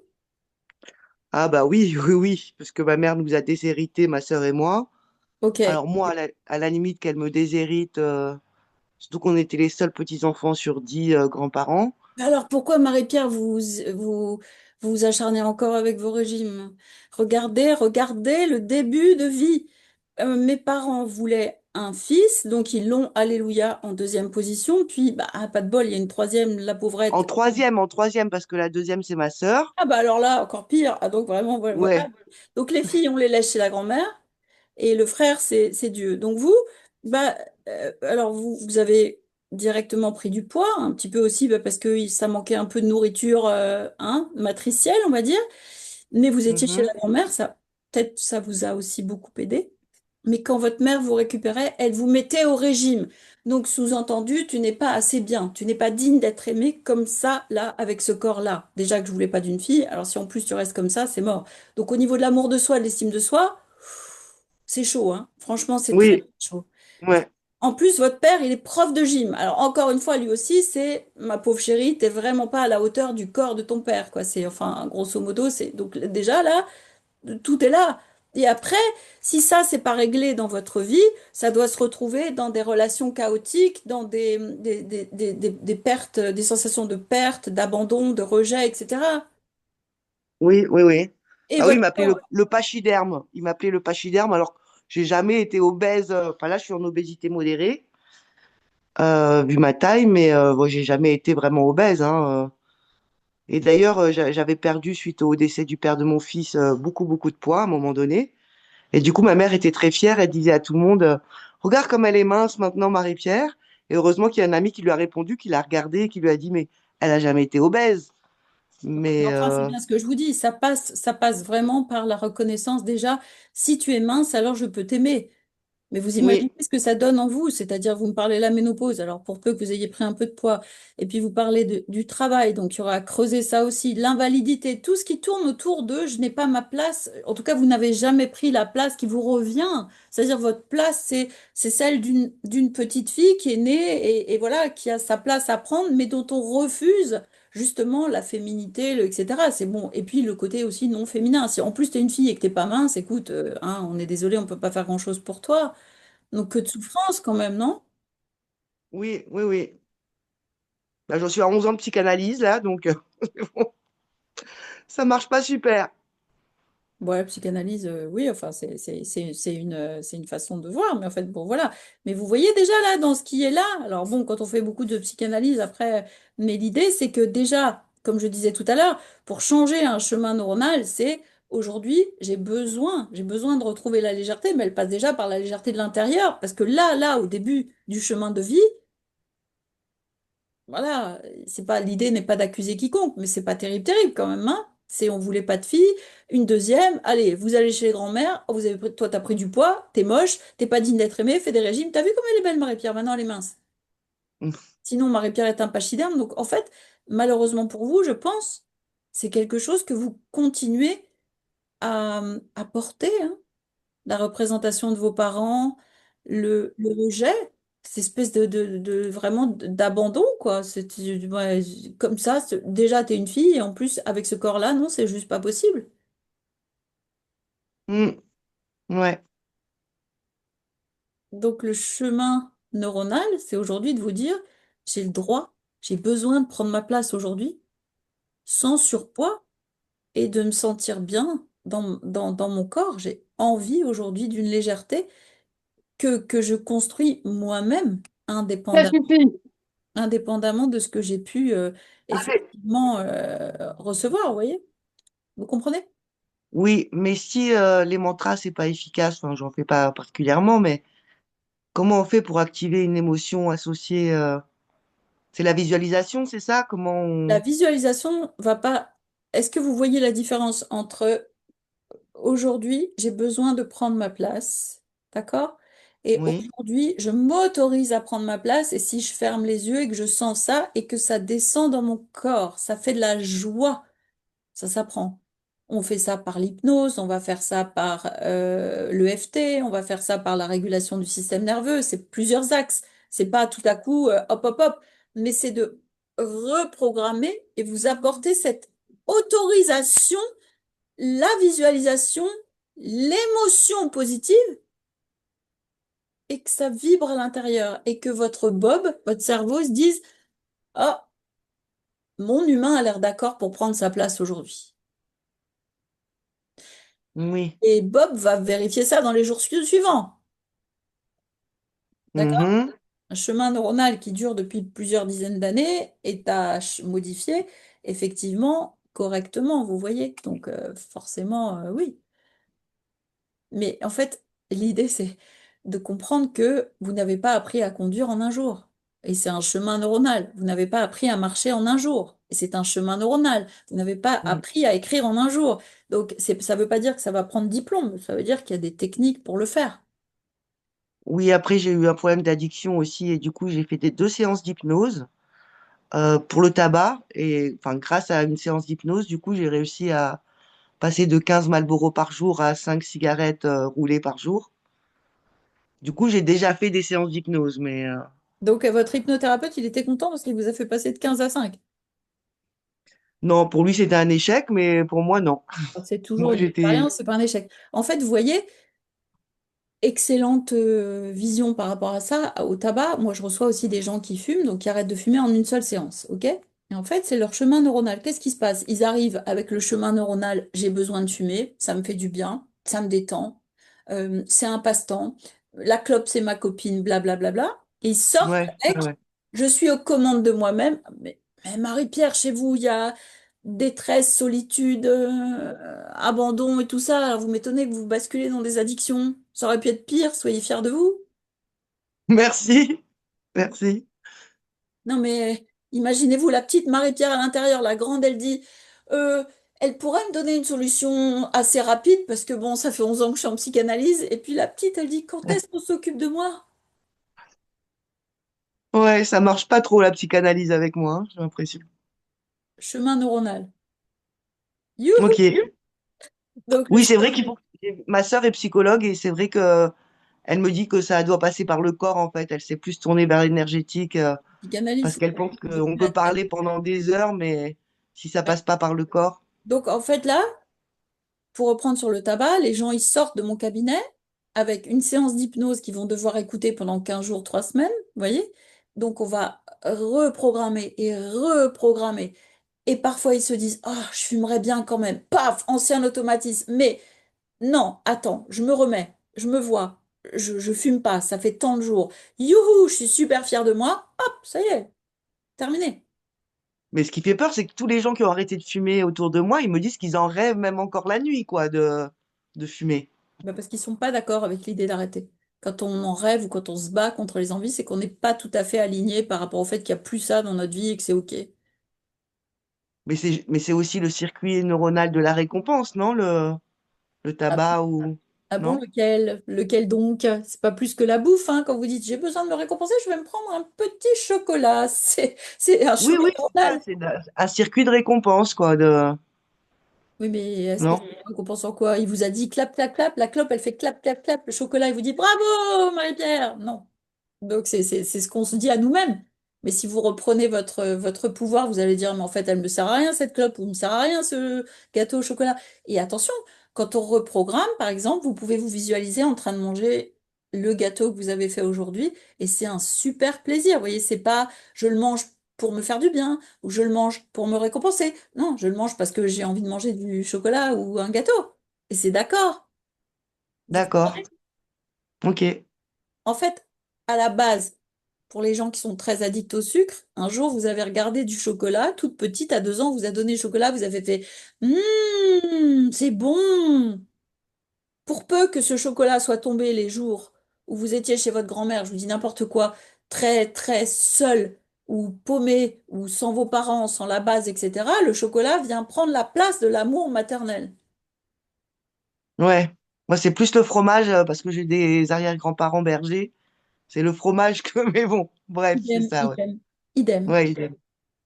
Ah bah oui, oui, oui, parce que ma mère nous a déshérités, ma sœur et moi. Ok. Alors moi, à la limite qu'elle me déshérite, surtout qu'on était les seuls petits-enfants sur 10 grands-parents. Alors pourquoi Marie-Pierre vous vous acharnez encore avec vos régimes? Regardez le début de vie. Mes parents voulaient un fils, donc ils l'ont, alléluia, en deuxième position. Puis, bah, ah, pas de bol, il y a une troisième, la pauvrette. En troisième, parce que la deuxième, c'est ma sœur. Ah bah alors là, encore pire. Ah, donc vraiment, voilà. Ouais. Donc les filles, on les laisse chez la grand-mère. Et le frère, c'est Dieu. Donc vous, bah, alors vous avez directement pris du poids, un petit peu aussi bah, parce que ça manquait un peu de nourriture matricielle, on va dire. Mais vous étiez chez la Mhm. grand-mère, ça peut-être ça vous a aussi beaucoup aidé. Mais quand votre mère vous récupérait, elle vous mettait au régime. Donc sous-entendu, tu n'es pas assez bien, tu n'es pas digne d'être aimé comme ça, là, avec ce corps-là. Déjà que je voulais pas d'une fille, alors si en plus tu restes comme ça, c'est mort. Donc au niveau de l'amour de soi, de l'estime de soi, c'est chaud, hein. Franchement, c'est très Oui, chaud. ouais. En plus, votre père, il est prof de gym. Alors, encore une fois, lui aussi, c'est ma pauvre chérie, t'es vraiment pas à la hauteur du corps de ton père, quoi. C'est, enfin, grosso modo, c'est. Donc, déjà, là, tout est là. Et après, si ça, c'est pas réglé dans votre vie, ça doit se retrouver dans des relations chaotiques, dans des pertes, des sensations de perte, d'abandon, de rejet, etc. Oui, oui, oui. Et Ah oui, il votre m'appelait corps, le pachyderme. Il m'appelait le pachyderme alors que j'ai jamais été obèse. Enfin là, je suis en obésité modérée, vu ma taille, mais bon, j'ai jamais été vraiment obèse, hein. Et d'ailleurs, j'avais perdu, suite au décès du père de mon fils, beaucoup, beaucoup de poids à un moment donné. Et du coup, ma mère était très fière. Elle disait à tout le monde, regarde comme elle est mince maintenant, Marie-Pierre. Et heureusement qu'il y a un ami qui lui a répondu, qui l'a regardée et qui lui a dit, mais elle a jamais été obèse. mais Mais enfin, c'est bien ce que je vous dis, ça passe vraiment par la reconnaissance déjà. Si tu es mince, alors je peux t'aimer. Mais vous imaginez oui, ce que ça donne en vous, c'est-à-dire vous me parlez de la ménopause, alors pour peu que vous ayez pris un peu de poids, et puis vous parlez du travail, donc il y aura à creuser ça aussi, l'invalidité, tout ce qui tourne autour de je n'ai pas ma place, en tout cas vous n'avez jamais pris la place qui vous revient, c'est-à-dire votre place c'est celle d'une petite fille qui est née et voilà, qui a sa place à prendre, mais dont on refuse justement la féminité, etc. C'est bon, et puis le côté aussi non féminin, si en plus tu es une fille et que t'es pas mince, écoute, hein, on est désolé, on peut pas faire grand-chose pour toi. Donc que de souffrance quand même, non? oui, oui, oui. Là, j'en suis à 11 ans de psychanalyse, là, donc ça marche pas super. Ouais, psychanalyse, oui, enfin, c'est une façon de voir, mais en fait, bon, voilà. Mais vous voyez déjà là, dans ce qui est là, alors bon, quand on fait beaucoup de psychanalyse, après, mais l'idée, c'est que déjà, comme je disais tout à l'heure, pour changer un chemin neuronal, c'est aujourd'hui, j'ai besoin de retrouver la légèreté, mais elle passe déjà par la légèreté de l'intérieur, parce que là, au début du chemin de vie, voilà, c'est pas l'idée n'est pas d'accuser quiconque, mais c'est pas terrible quand même, hein. C'est on voulait pas de fille, une deuxième, allez, vous allez chez les grands-mères, oh, toi t'as pris du poids, t'es moche, t'es pas digne d'être aimé, fais des régimes, t'as vu comme elle est belle Marie-Pierre, maintenant elle est mince. Sinon Marie-Pierre est un pachyderme, donc en fait, malheureusement pour vous, je pense, c'est quelque chose que vous continuez à porter, hein. La représentation de vos parents, le rejet, cette espèce vraiment d'abandon, quoi. Ouais, comme ça, déjà, t'es une fille, et en plus, avec ce corps-là, non, c'est juste pas possible. Mm, ouais. Donc, le chemin neuronal, c'est aujourd'hui de vous dire, j'ai le droit, j'ai besoin de prendre ma place aujourd'hui, sans surpoids, et de me sentir bien dans mon corps. J'ai envie aujourd'hui d'une légèreté que je construis moi-même, Ça indépendamment, suffit. indépendamment de ce que j'ai pu effectivement recevoir, vous voyez? Vous comprenez? Oui, mais si les mantras, c'est pas efficace, enfin, j'en fais pas particulièrement, mais comment on fait pour activer une émotion associée c'est la visualisation, c'est ça? Comment La on... visualisation va pas. Est-ce que vous voyez la différence entre aujourd'hui, j'ai besoin de prendre ma place, d'accord? Et Oui, aujourd'hui, je m'autorise à prendre ma place et si je ferme les yeux et que je sens ça et que ça descend dans mon corps, ça fait de la joie. Ça s'apprend. On fait ça par l'hypnose, on va faire ça par l'EFT, on va faire ça par la régulation du système nerveux. C'est plusieurs axes. C'est pas tout à coup hop hop hop, mais c'est de reprogrammer et vous apporter cette autorisation, la visualisation, l'émotion positive et que ça vibre à l'intérieur et que votre bob, votre cerveau se dise, ah, mon humain a l'air d'accord pour prendre sa place aujourd'hui. oui. Et Bob va vérifier ça dans les jours suivants. D'accord? Mhm. Un chemin neuronal qui dure depuis plusieurs dizaines d'années est à modifier, effectivement, correctement, vous voyez. Donc, forcément, oui. Mais en fait, l'idée, c'est de comprendre que vous n'avez pas appris à conduire en un jour. Et c'est un chemin neuronal. Vous n'avez pas appris à marcher en un jour. Et c'est un chemin neuronal. Vous n'avez pas Mm. appris à écrire en un jour. Donc, ça ne veut pas dire que ça va prendre diplôme. Ça veut dire qu'il y a des techniques pour le faire. Oui, après, j'ai eu un problème d'addiction aussi, et du coup, j'ai fait des 2 séances d'hypnose pour le tabac. Et enfin, grâce à une séance d'hypnose, du coup, j'ai réussi à passer de 15 Marlboro par jour à 5 cigarettes roulées par jour. Du coup, j'ai déjà fait des séances d'hypnose, mais Donc, votre hypnothérapeute, il était content parce qu'il vous a fait passer de 15 à 5. non, pour lui, c'était un échec, mais pour moi, non. C'est toujours Moi, une j'étais... expérience, c'est pas un échec. En fait, vous voyez, excellente vision par rapport à ça, au tabac. Moi, je reçois aussi des gens qui fument, donc qui arrêtent de fumer en une seule séance, ok? Et en fait, c'est leur chemin neuronal. Qu'est-ce qui se passe? Ils arrivent avec le chemin neuronal, j'ai besoin de fumer, ça me fait du bien, ça me détend, c'est un passe-temps, la clope, c'est ma copine, blablabla. Bla, bla, bla. Et ils sortent Ouais, ouais, avec, ouais. je suis aux commandes de moi-même. Mais Marie-Pierre, chez vous, il y a détresse, solitude, abandon et tout ça. Alors vous m'étonnez que vous basculez dans des addictions. Ça aurait pu être pire, soyez fiers de vous. Merci, merci. Non mais imaginez-vous la petite Marie-Pierre à l'intérieur, la grande, elle dit, euh, elle pourrait me donner une solution assez rapide parce que bon, ça fait 11 ans que je suis en psychanalyse. Et puis la petite, elle dit, quand est-ce qu'on s'occupe de moi? Ouais, ça marche pas trop la psychanalyse avec moi, hein, j'ai l'impression. Chemin neuronal. Youhou! Ok. Donc le Oui, c'est vrai qu'il faut. Ma sœur est psychologue et c'est vrai que elle me dit que ça doit passer par le corps en fait. Elle s'est plus tournée vers l'énergétique parce psychanalyse. qu'elle pense qu'on peut parler pendant des heures, mais si ça passe pas par le corps. Donc en fait là, pour reprendre sur le tabac, les gens ils sortent de mon cabinet avec une séance d'hypnose qu'ils vont devoir écouter pendant 15 jours, 3 semaines, vous voyez? Donc on va reprogrammer et reprogrammer. Et parfois ils se disent, ah, je fumerais bien quand même. Paf, ancien automatisme. Mais non, attends, je me remets, je me vois, je fume pas, ça fait tant de jours. Youhou, je suis super fière de moi. Hop, ça y est, terminé. Mais ce qui fait peur, c'est que tous les gens qui ont arrêté de fumer autour de moi, ils me disent qu'ils en rêvent même encore la nuit, quoi, de fumer. Bah, parce qu'ils sont pas d'accord avec l'idée d'arrêter. Quand on en rêve ou quand on se bat contre les envies, c'est qu'on n'est pas tout à fait aligné par rapport au fait qu'il n'y a plus ça dans notre vie et que c'est OK. Mais c'est aussi le circuit neuronal de la récompense, non? Le Ah, tabac ou... ah bon, Non? lequel? Lequel donc? C'est pas plus que la bouffe, hein, quand vous dites j'ai besoin de me récompenser, je vais me prendre un petit chocolat. C'est un Oui, chemin oui, c'est ça, neuronal. c'est un circuit de récompense, quoi, de... Oui, mais est-ce que Non? c'est une récompense en quoi? Il vous a dit clap, clap, clap, la clope, elle fait clap, clap, clap, le chocolat, il vous dit bravo, Marie-Pierre. Non. Donc, c'est ce qu'on se dit à nous-mêmes. Mais si vous reprenez votre pouvoir, vous allez dire, mais en fait, elle ne me sert à rien, cette clope, ou ne me sert à rien, ce gâteau au chocolat. Et attention, quand on reprogramme, par exemple, vous pouvez vous visualiser en train de manger le gâteau que vous avez fait aujourd'hui, et c'est un super plaisir. Vous voyez, c'est pas, je le mange pour me faire du bien, ou je le mange pour me récompenser. Non, je le mange parce que j'ai envie de manger du chocolat ou un gâteau. Et c'est d'accord. Vous D'accord. comprenez? Ok. En fait, à la base, pour les gens qui sont très addicts au sucre, un jour vous avez regardé du chocolat, toute petite, à 2 ans, on vous a donné le chocolat, vous avez fait c'est bon. Pour peu que ce chocolat soit tombé les jours où vous étiez chez votre grand-mère, je vous dis n'importe quoi, très très seul ou paumé ou sans vos parents, sans la base, etc., le chocolat vient prendre la place de l'amour maternel. Ouais. Moi, c'est plus le fromage parce que j'ai des arrière-grands-parents bergers. C'est le fromage que, mais bon, bref, c'est Idem, ça, ouais. idem, idem. Ouais, il est-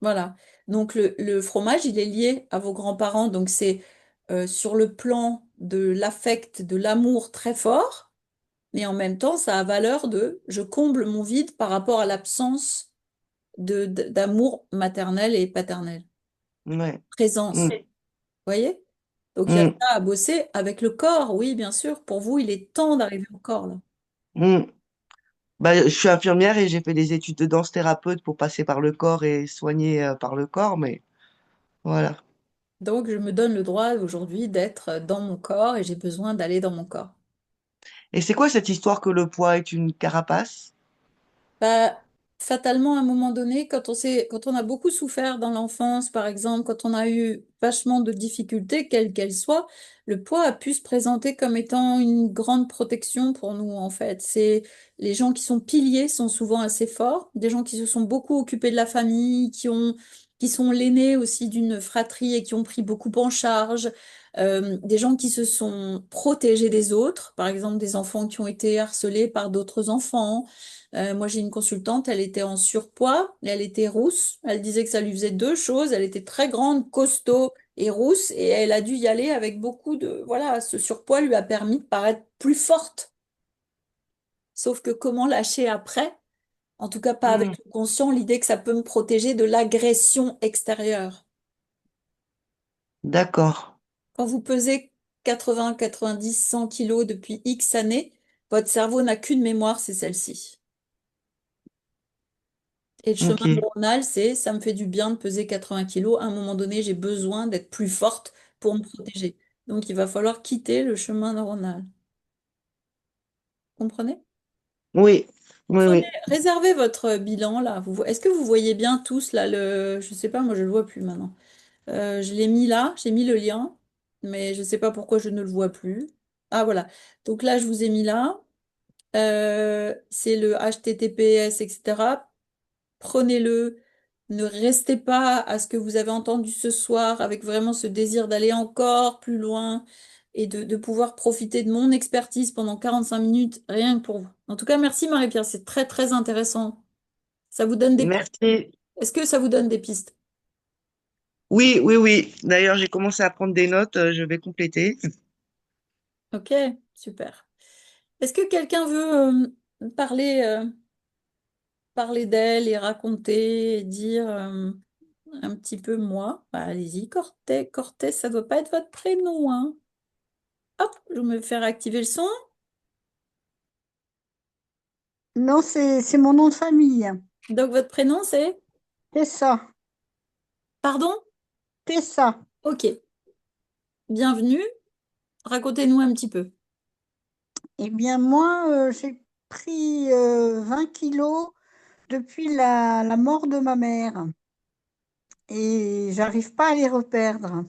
Voilà. Donc le fromage, il est lié à vos grands-parents, donc c'est sur le plan de l'affect, de l'amour très fort, mais en même temps, ça a valeur de je comble mon vide par rapport à l'absence d'amour maternel et paternel. ouais. Présence, Mm, vous voyez? Donc il y a mm, ça à bosser avec le corps, oui, bien sûr. Pour vous, il est temps d'arriver au corps, là. mm. Bah, je suis infirmière et j'ai fait des études de danse thérapeute pour passer par le corps et soigner par le corps, mais voilà. Donc je me donne le droit aujourd'hui d'être dans mon corps et j'ai besoin d'aller dans mon corps. Et c'est quoi cette histoire que le poids est une carapace? Bah, fatalement, à un moment donné, quand on a beaucoup souffert dans l'enfance, par exemple, quand on a eu vachement de difficultés, quelles qu'elles soient, le poids a pu se présenter comme étant une grande protection pour nous, en fait. C'est les gens qui sont piliers sont souvent assez forts, des gens qui se sont beaucoup occupés de la famille, qui sont l'aîné aussi d'une fratrie et qui ont pris beaucoup en charge. Des gens qui se sont protégés des autres, par exemple des enfants qui ont été harcelés par d'autres enfants. Moi, j'ai une consultante, elle était en surpoids, et elle était rousse. Elle disait que ça lui faisait deux choses. Elle était très grande, costaud et rousse, et elle a dû y aller avec beaucoup de... Voilà, ce surpoids lui a permis de paraître plus forte. Sauf que comment lâcher après? En tout cas, pas avec Mm, le conscient, l'idée que ça peut me protéger de l'agression extérieure. d'accord. Quand vous pesez 80, 90, 100 kilos depuis X années, votre cerveau n'a qu'une mémoire, c'est celle-ci. Et le chemin Ok. neuronal, c'est ça me fait du bien de peser 80 kilos. À un moment donné, j'ai besoin d'être plus forte pour me protéger. Donc, il va falloir quitter le chemin neuronal. Comprenez? Oui, oui, Prenez, oui. réservez votre bilan là. Est-ce que vous voyez bien tous là je sais pas, moi je le vois plus maintenant. Je l'ai mis là, j'ai mis le lien, mais je sais pas pourquoi je ne le vois plus. Ah voilà. Donc là, je vous ai mis là. C'est le HTTPS, etc. Prenez-le, ne restez pas à ce que vous avez entendu ce soir avec vraiment ce désir d'aller encore plus loin et de pouvoir profiter de mon expertise pendant 45 minutes, rien que pour vous. En tout cas, merci Marie-Pierre, c'est très très intéressant. Ça vous donne des pistes. Merci. Est-ce que ça vous donne des pistes? Oui, oui, oui. D'ailleurs, j'ai commencé à prendre des notes, je vais compléter. Ok, super. Est-ce que quelqu'un veut parler d'elle et raconter et dire un petit peu moi? Bah, allez-y, Cortez. Cortez, ça doit pas être votre prénom, hein? Hop, je vais me faire activer le son. Non, c'est mon nom de famille. Donc votre prénom c'est? Tessa. Pardon? Tessa. Ok. Bienvenue. Racontez-nous un petit peu. Eh bien, moi, j'ai pris 20 kilos depuis la mort de ma mère et j'arrive pas à les reperdre.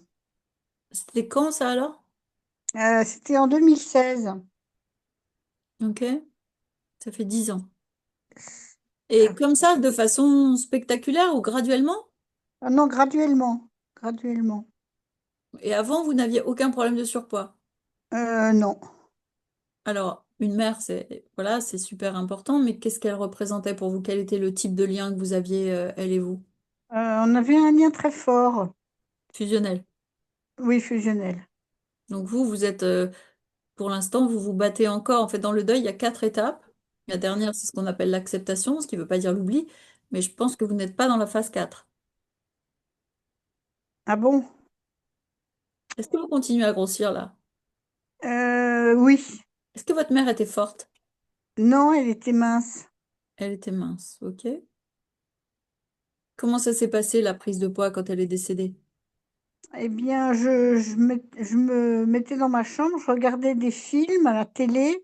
C'était quand ça alors? C'était en 2016. Ok. Ça fait 10 ans. Et comme ça, de façon spectaculaire ou graduellement? Ah non, graduellement. Graduellement. Et avant, vous n'aviez aucun problème de surpoids. Non. Alors, une mère, c'est voilà, c'est super important, mais qu'est-ce qu'elle représentait pour vous? Quel était le type de lien que vous aviez, elle et vous? On avait un lien très fort. Fusionnel. Oui, fusionnel. Donc vous, vous êtes pour l'instant, vous vous battez encore. En fait, dans le deuil, il y a 4 étapes. La dernière, c'est ce qu'on appelle l'acceptation, ce qui ne veut pas dire l'oubli, mais je pense que vous n'êtes pas dans la phase 4. Ah bon? Est-ce que vous continuez à grossir là? Oui. Est-ce que votre mère était forte? Non, elle était mince. Elle était mince, ok. Comment ça s'est passé, la prise de poids, quand elle est décédée? Eh bien, je me mettais dans ma chambre, je regardais des films à la télé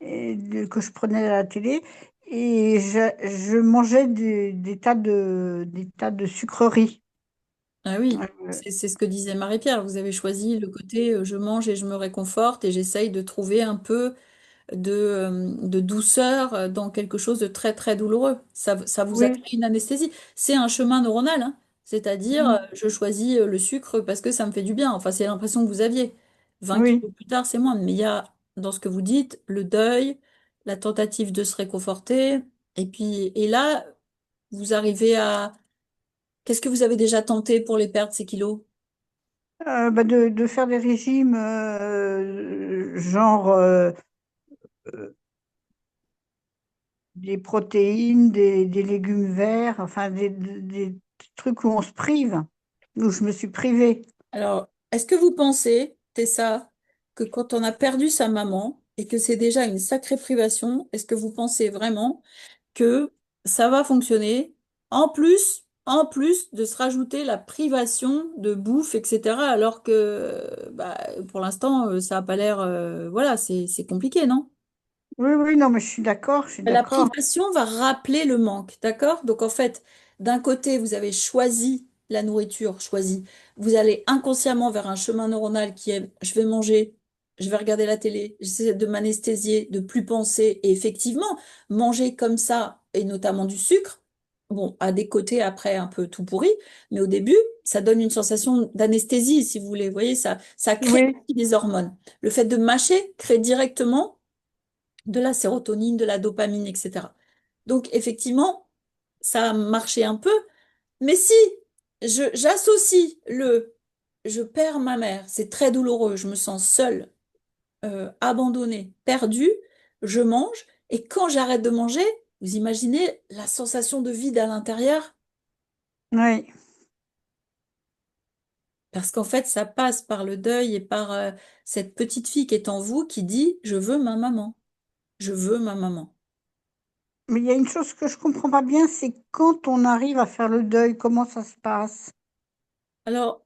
que je prenais à la télé et je mangeais des tas de sucreries. Ah oui, Euh, c'est ce que disait Marie-Pierre. Vous avez choisi le côté je mange et je me réconforte et j'essaye de trouver un peu de douceur dans quelque chose de très très douloureux. Ça vous a oui, créé une anesthésie. C'est un chemin neuronal, hein. C'est-à-dire mm, je choisis le sucre parce que ça me fait du bien. Enfin, c'est l'impression que vous aviez. 20 kilos oui. plus tard, c'est moins. Mais il y a dans ce que vous dites le deuil, la tentative de se réconforter. Et là, vous arrivez à... Qu'est-ce que vous avez déjà tenté pour les perdre, ces kilos? Bah, de faire des régimes genre des protéines, des légumes verts, enfin des trucs où on se prive, où je me suis privée. Alors, est-ce que vous pensez, Tessa, que quand on a perdu sa maman et que c'est déjà une sacrée privation, est-ce que vous pensez vraiment que ça va fonctionner en plus de se rajouter la privation de bouffe, etc., alors que bah, pour l'instant, ça n'a pas l'air... voilà, c'est compliqué, non? Oui, oui, non, mais je suis d'accord, je suis La d'accord. privation va rappeler le manque, d'accord? Donc en fait, d'un côté, vous avez choisi la nourriture, choisi. Vous allez inconsciemment vers un chemin neuronal qui est je vais manger, je vais regarder la télé, j'essaie de m'anesthésier, de plus penser. Et effectivement, manger comme ça, et notamment du sucre, bon, a des côtés après un peu tout pourri, mais au début, ça donne une sensation d'anesthésie, si vous voulez. Vous voyez, ça crée Oui, aussi des hormones. Le fait de mâcher crée directement de la sérotonine, de la dopamine, etc. Donc effectivement, ça a marché un peu, mais si j'associe le je perds ma mère, c'est très douloureux, je me sens seule, abandonnée, perdue, je mange, et quand j'arrête de manger, vous imaginez la sensation de vide à l'intérieur? oui. Parce qu'en fait, ça passe par le deuil et par cette petite fille qui est en vous qui dit, je veux ma maman, je veux ma maman. Mais il y a une chose que je comprends pas bien, c'est quand on arrive à faire le deuil, comment ça se passe? Alors,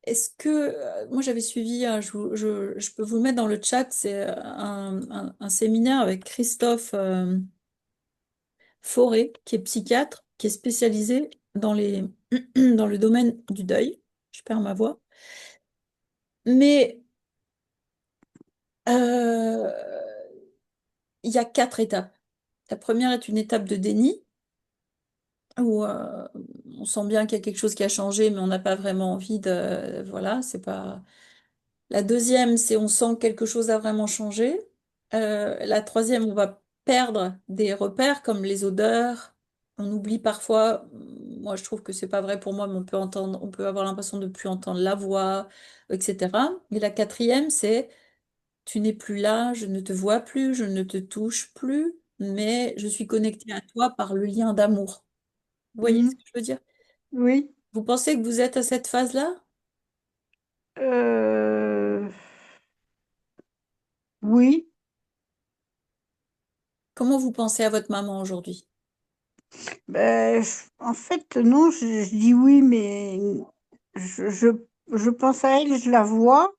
est-ce que moi j'avais suivi, je peux vous le mettre dans le chat, c'est un séminaire avec Christophe Fauré, qui est psychiatre, qui est spécialisé dans le domaine du deuil. Je perds ma voix. Mais euh, il y a 4 étapes. La première est une étape de déni, où on sent bien qu'il y a quelque chose qui a changé, mais on n'a pas vraiment envie de... Voilà, c'est pas... La deuxième, c'est on sent que quelque chose a vraiment changé. La troisième, on va perdre des repères comme les odeurs. On oublie parfois, moi je trouve que c'est pas vrai pour moi, mais on peut entendre, on peut avoir l'impression de plus entendre la voix, etc. Et la quatrième, c'est tu n'es plus là, je ne te vois plus, je ne te touche plus, mais je suis connectée à toi par le lien d'amour. Vous voyez ce Mhm. que je veux dire? Oui. Vous pensez que vous êtes à cette phase-là? Euh, oui. Comment vous pensez à votre maman aujourd'hui? Ben, en fait, non, je dis oui, mais je, je, je pense à elle, je la vois,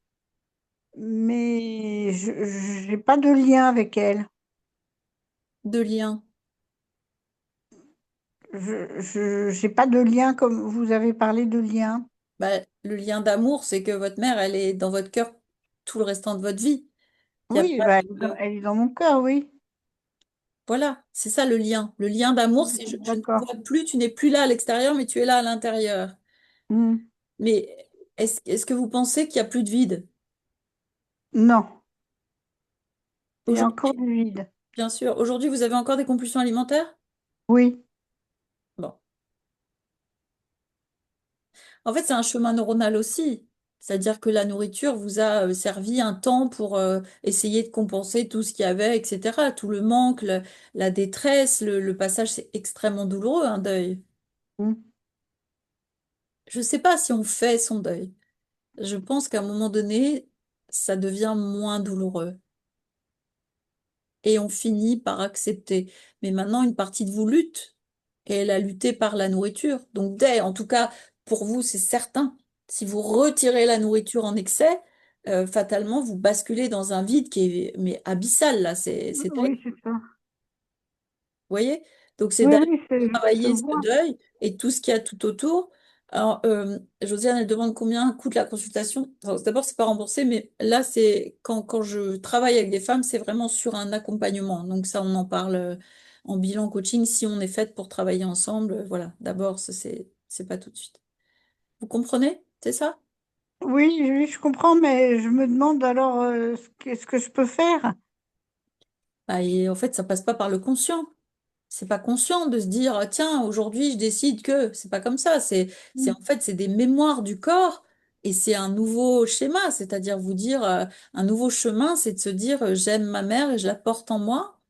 mais je n'ai pas de lien avec elle. De lien. J'ai pas de lien comme vous avez parlé de lien. Bah, le lien d'amour, c'est que votre mère, elle est dans votre cœur tout le restant de votre vie. Il y a Oui, pas ben, de... elle est dans mon cœur, oui. Voilà, c'est ça le lien. Le lien d'amour, c'est je ne te D'accord. vois plus, tu n'es plus là à l'extérieur, mais tu es là à l'intérieur. Hmm. Mais est-ce que vous pensez qu'il n'y a plus de vide? Non, il y a encore Aujourd'hui, du vide. bien sûr. Aujourd'hui, vous avez encore des compulsions alimentaires? Oui. Bon. En fait, c'est un chemin neuronal aussi. C'est-à-dire que la nourriture vous a servi un temps pour essayer de compenser tout ce qu'il y avait, etc. Tout le manque, la détresse, le passage, c'est extrêmement douloureux, un deuil. Hmm. Je ne sais pas si on fait son deuil. Je pense qu'à un moment donné, ça devient moins douloureux. Et on finit par accepter. Mais maintenant, une partie de vous lutte. et elle a lutté par la nourriture. Donc dès, en tout cas, pour vous, c'est certain, si vous retirez la nourriture en excès, fatalement, vous basculez dans un vide qui est mais abyssal, là, c'est terrible. Oui, c'est ça. Voyez? Donc, c'est Oui, d'aller oui, je travailler ce vois. deuil et tout ce qu'il y a tout autour. Alors, Josiane, elle demande combien coûte la consultation. Enfin, d'abord, c'est pas remboursé, mais là, c'est quand je travaille avec des femmes, c'est vraiment sur un accompagnement. Donc, ça, on en parle en bilan coaching si on est fait pour travailler ensemble. Voilà, d'abord, ça, c'est pas tout de suite. Vous comprenez? C'est ça? Oui, oui, je comprends, mais je me demande alors qu'est-ce que je peux faire? Bah, et en fait, ça passe pas par le conscient. C'est pas conscient de se dire, ah, tiens, aujourd'hui, je décide que. C'est pas comme ça. En fait, c'est des mémoires du corps et c'est un nouveau schéma. C'est-à-dire vous dire, un nouveau chemin, c'est de se dire, j'aime ma mère et je la porte en moi.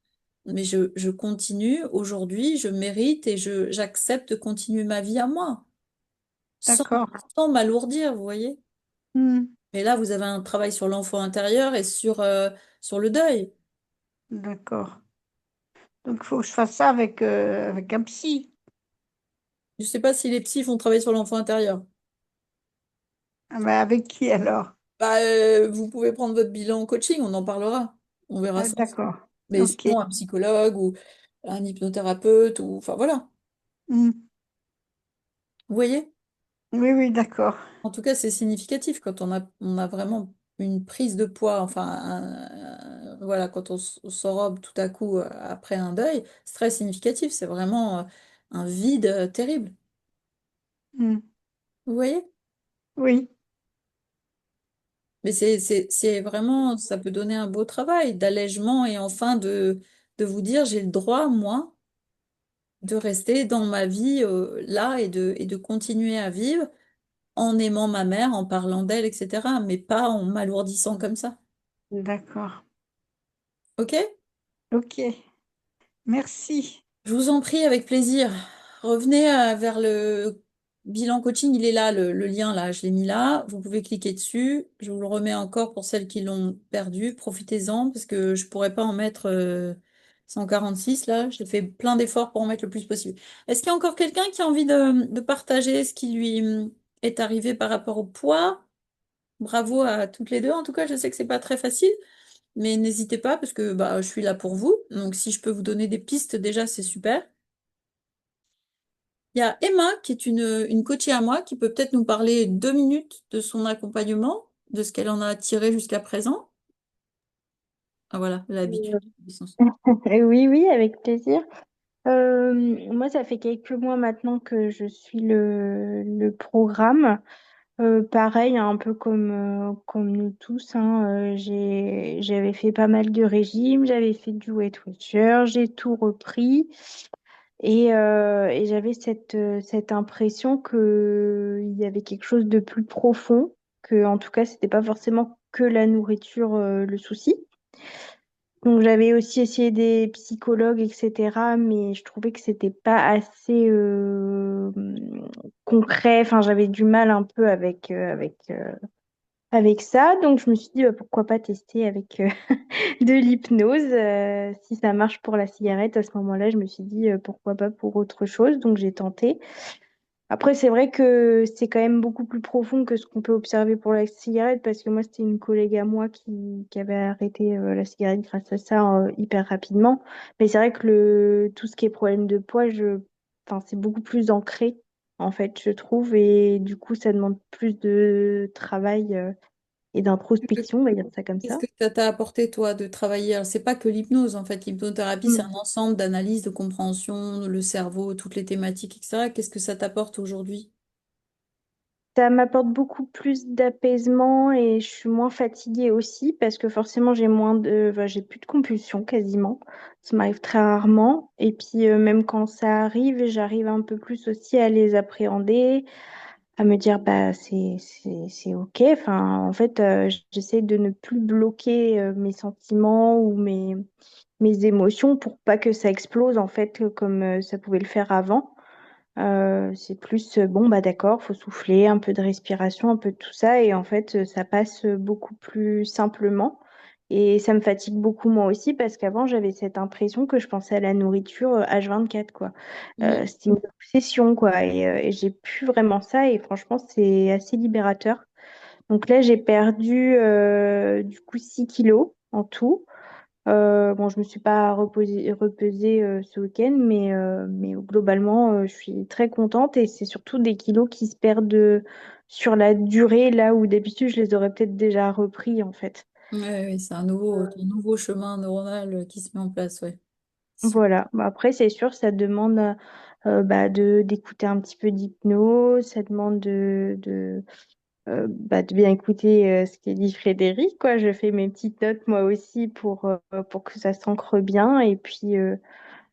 Mais je continue aujourd'hui, je mérite et j'accepte de continuer ma vie à moi. Sans, D'accord. sans m'alourdir, vous voyez. Hmm, Mais là, vous avez un travail sur l'enfant intérieur et sur le deuil. d'accord. Donc, il faut que je fasse ça avec un psy. Je sais pas si les psys font travailler sur l'enfant intérieur. Ah, mais avec qui alors? Bah, vous pouvez prendre votre bilan en coaching, on en parlera. On verra Ah, ça. d'accord. Mais Ok. sinon, un psychologue ou un hypnothérapeute, ou enfin voilà. Hmm. Vous voyez? Oui, oui, d'accord. En tout cas, c'est significatif quand on a vraiment une prise de poids, enfin, voilà, quand on s'enrobe tout à coup après un deuil, c'est très significatif. C'est vraiment un vide terrible. Hmm. Vous voyez? Oui, Mais c'est vraiment, ça peut donner un beau travail d'allègement et enfin de vous dire, j'ai le droit, moi, de rester dans ma vie là et de continuer à vivre en aimant ma mère, en parlant d'elle, etc. Mais pas en m'alourdissant comme ça. d'accord. Ok? Ok. Merci. Je vous en prie, avec plaisir. Revenez vers le bilan coaching, il est là, le lien là, je l'ai mis là. Vous pouvez cliquer dessus. Je vous le remets encore pour celles qui l'ont perdu. Profitez-en parce que je pourrais pas en mettre 146 là. J'ai fait plein d'efforts pour en mettre le plus possible. Est-ce qu'il y a encore quelqu'un qui a envie de partager ce qui lui est arrivé par rapport au poids? Bravo à toutes les deux. En tout cas, je sais que c'est pas très facile, mais n'hésitez pas parce que bah, je suis là pour vous. Donc si je peux vous donner des pistes déjà, c'est super. Il y a Emma, qui est une coachée à moi, qui peut peut-être nous parler 2 minutes de son accompagnement, de ce qu'elle en a tiré jusqu'à présent. Ah voilà, l'habitude. Oui, oui, avec plaisir. Moi, ça fait quelques mois maintenant que je suis le programme. Pareil, hein, un peu comme nous tous, hein, j'avais fait pas mal de régimes, j'avais fait du Weight Watcher, j'ai tout repris et j'avais cette impression qu'il y avait quelque chose de plus profond, que en tout cas, c'était pas forcément que la nourriture, le souci. Donc j'avais aussi essayé des psychologues, etc. Mais je trouvais que c'était pas assez concret. Enfin, j'avais du mal un peu avec ça. Donc je me suis dit, bah, pourquoi pas tester avec de l'hypnose. Si ça marche pour la cigarette, à ce moment-là, je me suis dit, pourquoi pas pour autre chose. Donc j'ai tenté. Après, c'est vrai que c'est quand même beaucoup plus profond que ce qu'on peut observer pour la cigarette, parce que moi, c'était une collègue à moi qui avait arrêté la cigarette grâce à ça hyper rapidement. Mais c'est vrai que tout ce qui est problème de poids, enfin, c'est beaucoup plus ancré, en fait, je trouve, et du coup, ça demande plus de travail et d'introspection, on va dire ça comme Qu'est-ce ça. que ça t'a apporté, toi, de travailler? Alors, c'est pas que l'hypnose, en fait. L'hypnothérapie, c'est un Mm. ensemble d'analyses, de compréhension, le cerveau, toutes les thématiques, etc. Qu'est-ce que ça t'apporte aujourd'hui? Ça m'apporte beaucoup plus d'apaisement et je suis moins fatiguée aussi parce que forcément enfin, j'ai plus de compulsions quasiment. Ça m'arrive très rarement. Et puis même quand ça arrive, j'arrive un peu plus aussi à les appréhender, à me dire bah c'est ok. Enfin en fait j'essaie de ne plus bloquer mes sentiments ou mes émotions pour pas que ça explose en fait comme ça pouvait le faire avant. C'est plus, bon, bah d'accord, faut souffler, un peu de respiration, un peu de tout ça, et en fait, ça passe beaucoup plus simplement. Et ça me fatigue beaucoup moi aussi parce qu'avant, j'avais cette impression que je pensais à la nourriture H24, quoi. Mm. C'était une obsession, quoi. Et j'ai plus vraiment ça. Et franchement, c'est assez libérateur. Donc là, j'ai perdu du coup 6 kilos en tout. Bon, je me suis pas repesée ce week-end, mais globalement, je suis très contente et c'est surtout des kilos qui se perdent sur la durée, là où d'habitude je les aurais peut-être déjà repris en fait. Ouais, oui, c'est un nouveau chemin neuronal qui se met en place, ouais. Super. Voilà. Bah, après, c'est sûr, ça demande bah, d'écouter un petit peu d'hypnose, ça demande de bien écouter ce qu'a dit Frédéric, quoi. Je fais mes petites notes moi aussi pour que ça s'ancre bien. Et puis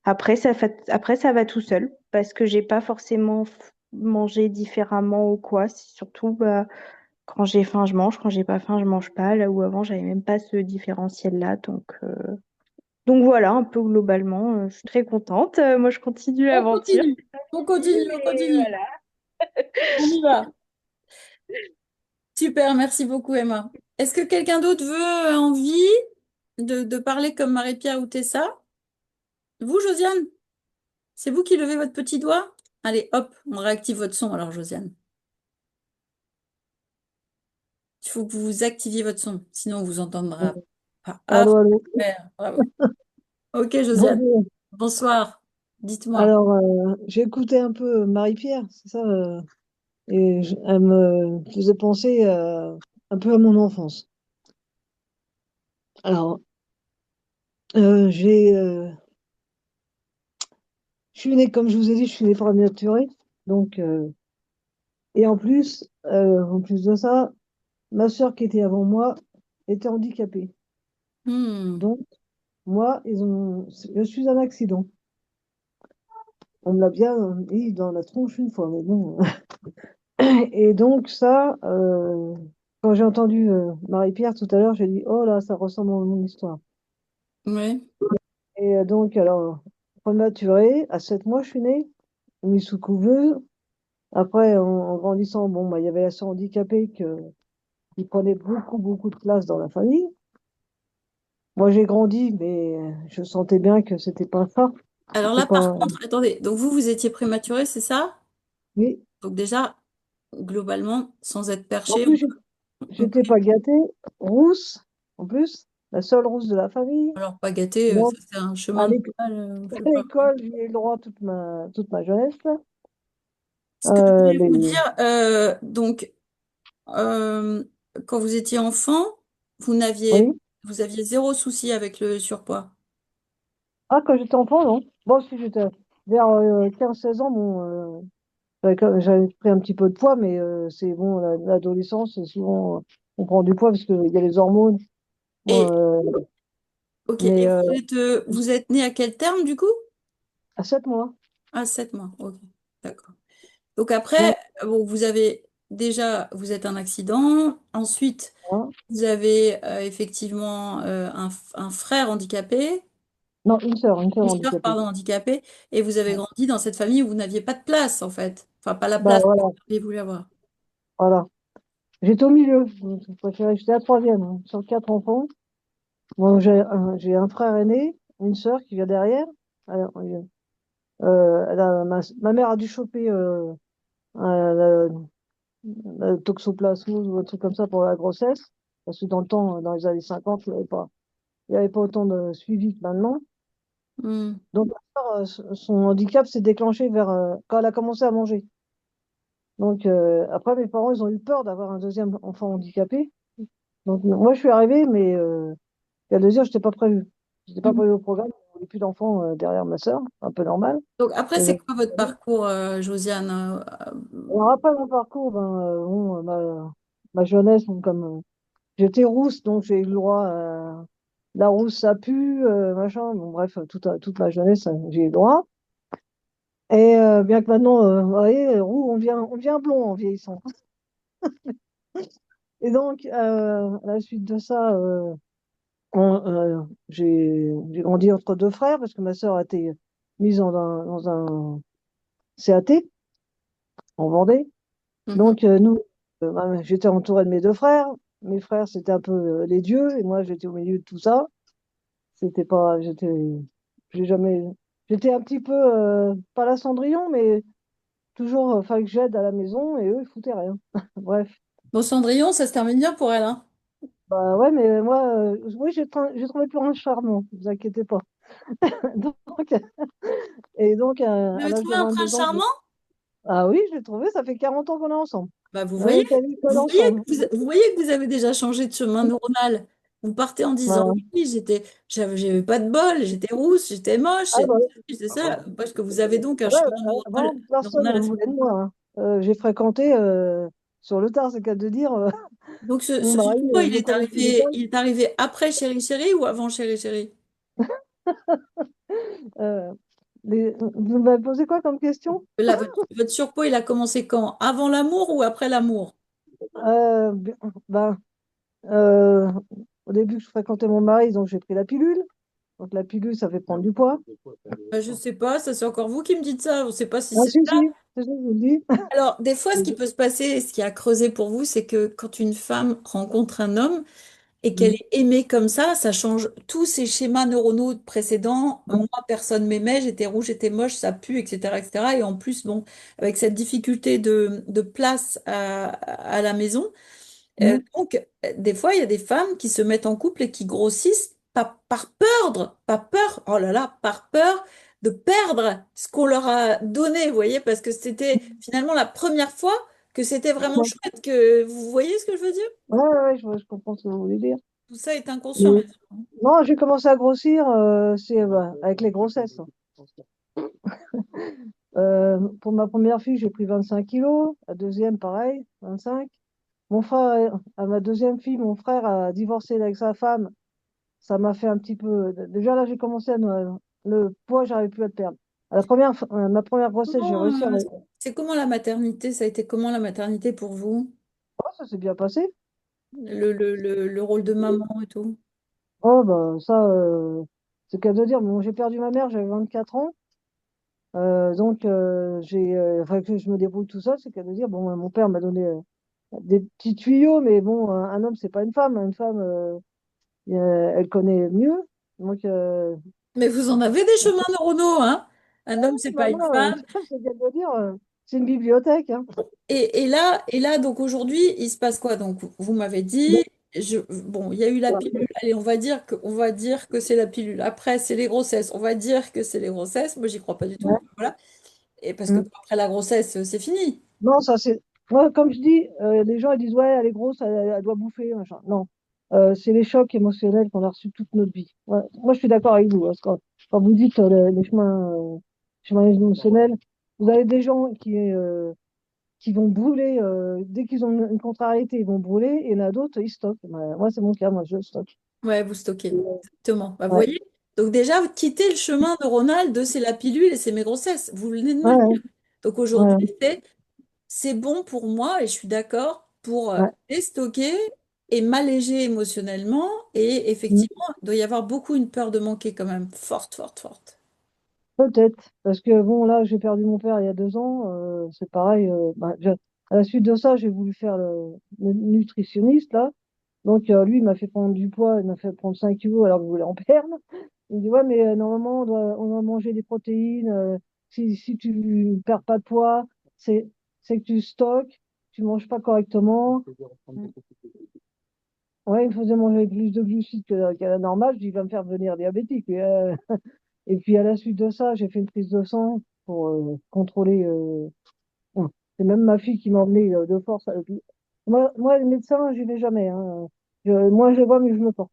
après, ça va tout seul parce que j'ai pas forcément mangé différemment ou quoi. C'est surtout bah, quand j'ai faim, je mange. Quand j'ai pas faim, je mange pas. Là où avant, j'avais même pas ce différentiel-là. Donc voilà, un peu globalement, je suis très contente. Moi, je continue On l'aventure. continue, on continue, on Et continue. voilà. On y va. Super, merci beaucoup, Emma. Est-ce que quelqu'un d'autre veut envie de parler comme Marie-Pierre ou Tessa? Vous, Josiane? C'est vous qui levez votre petit doigt? Allez, hop, on réactive votre son alors, Josiane. Il faut que vous activiez votre son, sinon on vous entendra pas. Ah, Allô, allô. super, bravo. Ok, Josiane. Bonjour. Bonsoir. Dites-moi. Alors, j'ai écouté un peu Marie-Pierre, c'est ça, et elle me faisait penser un peu à mon enfance. Alors, euh, j'ai, euh, je suis née, comme je vous ai dit, je suis née prématurée, donc, et en plus de ça, ma sœur qui était avant moi était handicapée. Hmm. Donc, je suis un accident. On me l'a bien dit dans la tronche une fois, mais bon. Et donc ça, quand j'ai entendu Marie-Pierre tout à l'heure, j'ai dit, oh là, ça ressemble à mon histoire. Ouais. Et donc, alors, prématurée, à 7 mois, je suis née, mise sous couveuse. Après, en grandissant, bon, bah, il y avait la sœur handicapée qui prenait beaucoup, beaucoup de place dans la famille. Moi, j'ai grandi, mais je sentais bien que c'était pas ça. Alors C'était là, par pas... contre, attendez, donc vous étiez prématuré, c'est ça? Oui. Donc déjà, globalement, sans être En perché, plus, on j'étais peut- pas gâtée, rousse, en plus, la seule rousse de la famille. alors pas gâté, ça Donc, c'est un à chemin l'éc- normal, je sais à pas. l'école, j'ai eu le droit toute ma jeunesse. Ce que je voulais vous Les... dire, donc, euh, quand vous étiez enfant, Oui. vous aviez zéro souci avec le surpoids. Ah, quand j'étais enfant, non. Bon, si j'étais vers 15-16 ans, bon, j'avais pris un petit peu de poids, mais c'est bon, l'adolescence, c'est souvent, on prend du poids parce qu'il y a les hormones. Et, Moi, ok, et mais vous êtes né à quel terme du coup? à 7 mois. À 7 mois, ok, d'accord. Donc Donc, après, bon, vous êtes un accident. Ensuite, hein. vous avez effectivement un frère handicapé, Non, une sœur une sœur, handicapée. pardon, handicapée, et vous avez Ouais. grandi dans cette famille où vous n'aviez pas de place, en fait. Enfin, pas la Bah place que voilà, vous auriez voulu avoir. voilà. J'étais au milieu. Donc, j'étais la troisième, hein, sur 4 enfants. Bon, j'ai un frère aîné, une sœur qui vient derrière. Alors, ma mère a dû choper la toxoplasmose ou un truc comme ça pour la grossesse. Parce que dans le temps, dans les années 50, il y avait pas autant de suivi que maintenant. Hmm. Donc, ma sœur, son handicap s'est déclenché quand elle a commencé à manger. Donc, après, mes parents, ils ont eu peur d'avoir un deuxième enfant handicapé. Donc, moi, je suis arrivée, mais la deuxième, je n'étais pas prévue. Je n'étais pas Hmm. prévue au programme. Il n'y avait plus d'enfants derrière ma sœur, un peu normal. Donc après, Mais c'est quoi votre parcours, Josiane? alors, après mon parcours, ma jeunesse, bon, comme j'étais rousse, donc j'ai eu le droit à la rousse, ça pue, machin. Bon, bref, toute ma jeunesse, j'ai eu le droit. Et bien que maintenant, vous voyez, on vient blond en vieillissant. Et donc, à la suite de ça, j'ai grandi entre deux frères parce que ma sœur a été mise dans un CAT en Vendée. Mhm. Donc, j'étais entourée de mes deux frères. mes frères, c'était un peu les dieux, et moi, j'étais au milieu de tout ça. C'était pas, j'ai jamais, j'étais un petit peu, pas la Cendrillon, mais toujours, fallait que j'aide à la maison, et eux, ils foutaient rien. Bref. Bon, Cendrillon, ça se termine bien pour elle, hein. Bah ouais, mais moi, oui, j'ai trouvé plus un charmant, ne vous inquiétez pas. Donc, et donc, Vous à avez l'âge de trouvé un prince 22 ans, charmant? ah oui, je l'ai trouvé, ça fait 40 ans qu'on est ensemble. Bah, On a été à l'école vous voyez ensemble. vous voyez que vous avez déjà changé de chemin neuronal. Vous partez en disant Voilà. oui, j'avais pas de bol, j'étais rousse, j'étais moche, Ah bah, j'étais ça, parce que vous avez donc un ouais, chemin avant, personne neuronal ne assez voulait de complexe. moi, hein. J'ai fréquenté sur le tard, c'est qu'à de dire, Donc mon ce mari, surpoids, je le connaissais pas. il est arrivé après Chéri Chéri ou avant Chéri Chéri? Euh, vous m'avez posé quoi comme question? Votre surpoids, il a commencé quand? Avant l'amour ou après l'amour? Euh, ben, euh, au début, je fréquentais mon mari, donc j'ai pris la pilule. Donc la pilule, ça fait prendre du poids. Bah, je sais pas, ça c'est encore vous qui me dites ça, on ne sait pas si Ah c'est si, ça. si, je vous le dis. Alors, des fois, ce qui peut se passer, et ce qui a creusé pour vous, c'est que quand une femme rencontre un homme et qu'elle Mm. est aimée comme ça change tous ses schémas neuronaux précédents. Moi, personne m'aimait, j'étais rouge, j'étais moche, ça pue, etc., etc. Et cetera. Et en plus, bon, avec cette difficulté de place à la maison, Mm. des fois, il y a des femmes qui se mettent en couple et qui grossissent pas par peur, pas peur, oh là là, par peur de perdre ce qu'on leur a donné, vous voyez, parce que c'était finalement la première fois que c'était vraiment Ouais, chouette, que vous voyez ce que je veux dire? ouais, je comprends ce que vous voulez dire. Tout ça est inconscient, Mais bien sûr. non, j'ai commencé à grossir, c'est bah, avec les grossesses. Pour ma première fille, j'ai pris 25 kilos. La deuxième, pareil, 25. Mon frère, à ma deuxième fille, mon frère a divorcé avec sa femme. Ça m'a fait un petit peu. Déjà là, j'ai commencé le poids, j'arrivais plus à le perdre. Ma première grossesse, j'ai réussi à. C'est comment la maternité? Ça a été comment la maternité pour vous? Oh, ça s'est bien passé. Le rôle de maman et tout? Oh, bah, ça, c'est qu'à de dire. Bon, j'ai perdu ma mère, j'avais 24 ans. Donc, enfin, que je me débrouille tout seul, c'est qu'à de dire. Bon, mon père m'a donné des petits tuyaux, mais bon, un homme, c'est pas une femme. Une femme, elle connaît mieux. Donc, Mais vous en avez des chemins neuronaux, hein? Un homme, c'est pas une maman, femme. c'est qu'à de dire. C'est une bibliothèque, hein. Et là, donc aujourd'hui, il se passe quoi? Donc, vous m'avez dit, bon, il y a eu la pilule. Allez, on va dire que c'est la pilule. Après, c'est les grossesses. On va dire que c'est les grossesses. Moi, j'y crois pas du tout. Ouais. Voilà. Et parce que bon, après la grossesse, c'est fini. Non, ça c'est. Moi, comme je dis, les gens ils disent ouais, elle est grosse, elle doit bouffer, machin. Non. C'est les chocs émotionnels qu'on a reçus toute notre vie. Ouais. Moi, je suis d'accord avec vous, parce que quand vous dites les chemins émotionnels, vous avez des gens qui vont brûler, dès qu'ils ont une contrariété, ils vont brûler, et il y en a d'autres, ils stockent. Moi, c'est mon cas, moi, je stocke. Ouais, vous stockez. Exactement. Bah, vous Ouais, voyez? Donc déjà, vous quittez le chemin neuronal de c'est la pilule et c'est mes grossesses. Vous venez de me ouais, le ouais, dire. Donc aujourd'hui, ouais, c'est bon pour moi et je suis d'accord pour ouais. déstocker et m'alléger émotionnellement. Et Mm. effectivement, il doit y avoir beaucoup une peur de manquer quand même. Forte, forte, forte. Peut-être, parce que bon, là, j'ai perdu mon père il y a 2 ans, c'est pareil. À la suite de ça, j'ai voulu faire le nutritionniste, là. Donc, lui, il m'a fait prendre du poids, il m'a fait prendre 5 kilos alors que je voulais en perdre. Il me dit, ouais, mais normalement, on doit manger des protéines. Si tu ne perds pas de poids, c'est, c'est que tu stockes, tu manges pas correctement. Ouais, il me faisait manger plus de glucides qu'à la normale. Je dis, il va me faire devenir diabétique. Et puis, à la suite de ça, j'ai fait une prise de sang pour contrôler. Bon, c'est même ma fille qui m'a emmené de force. Moi, les médecins, j'y vais jamais, hein. Moi, je les vois, mais je me porte.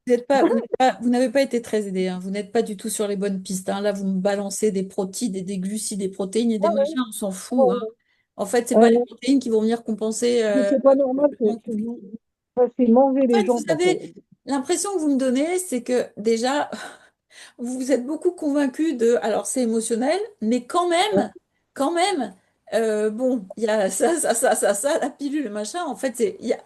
Vous n'avez pas été très aidé, hein. Vous n'êtes pas du tout sur les bonnes pistes, hein. Là, vous me balancez des protides et des glucides, des protéines et des machins, on s'en fout, hein. En fait, c'est pas les Ouais, protéines qui vont venir compenser mais c'est pas normal le manque. que vous fassiez manger En les fait, gens. vous avez l'impression que vous me donnez, c'est que déjà, vous vous êtes beaucoup convaincu de, alors c'est émotionnel, mais quand même, bon, il y a ça, la pilule, le machin, en fait, il y a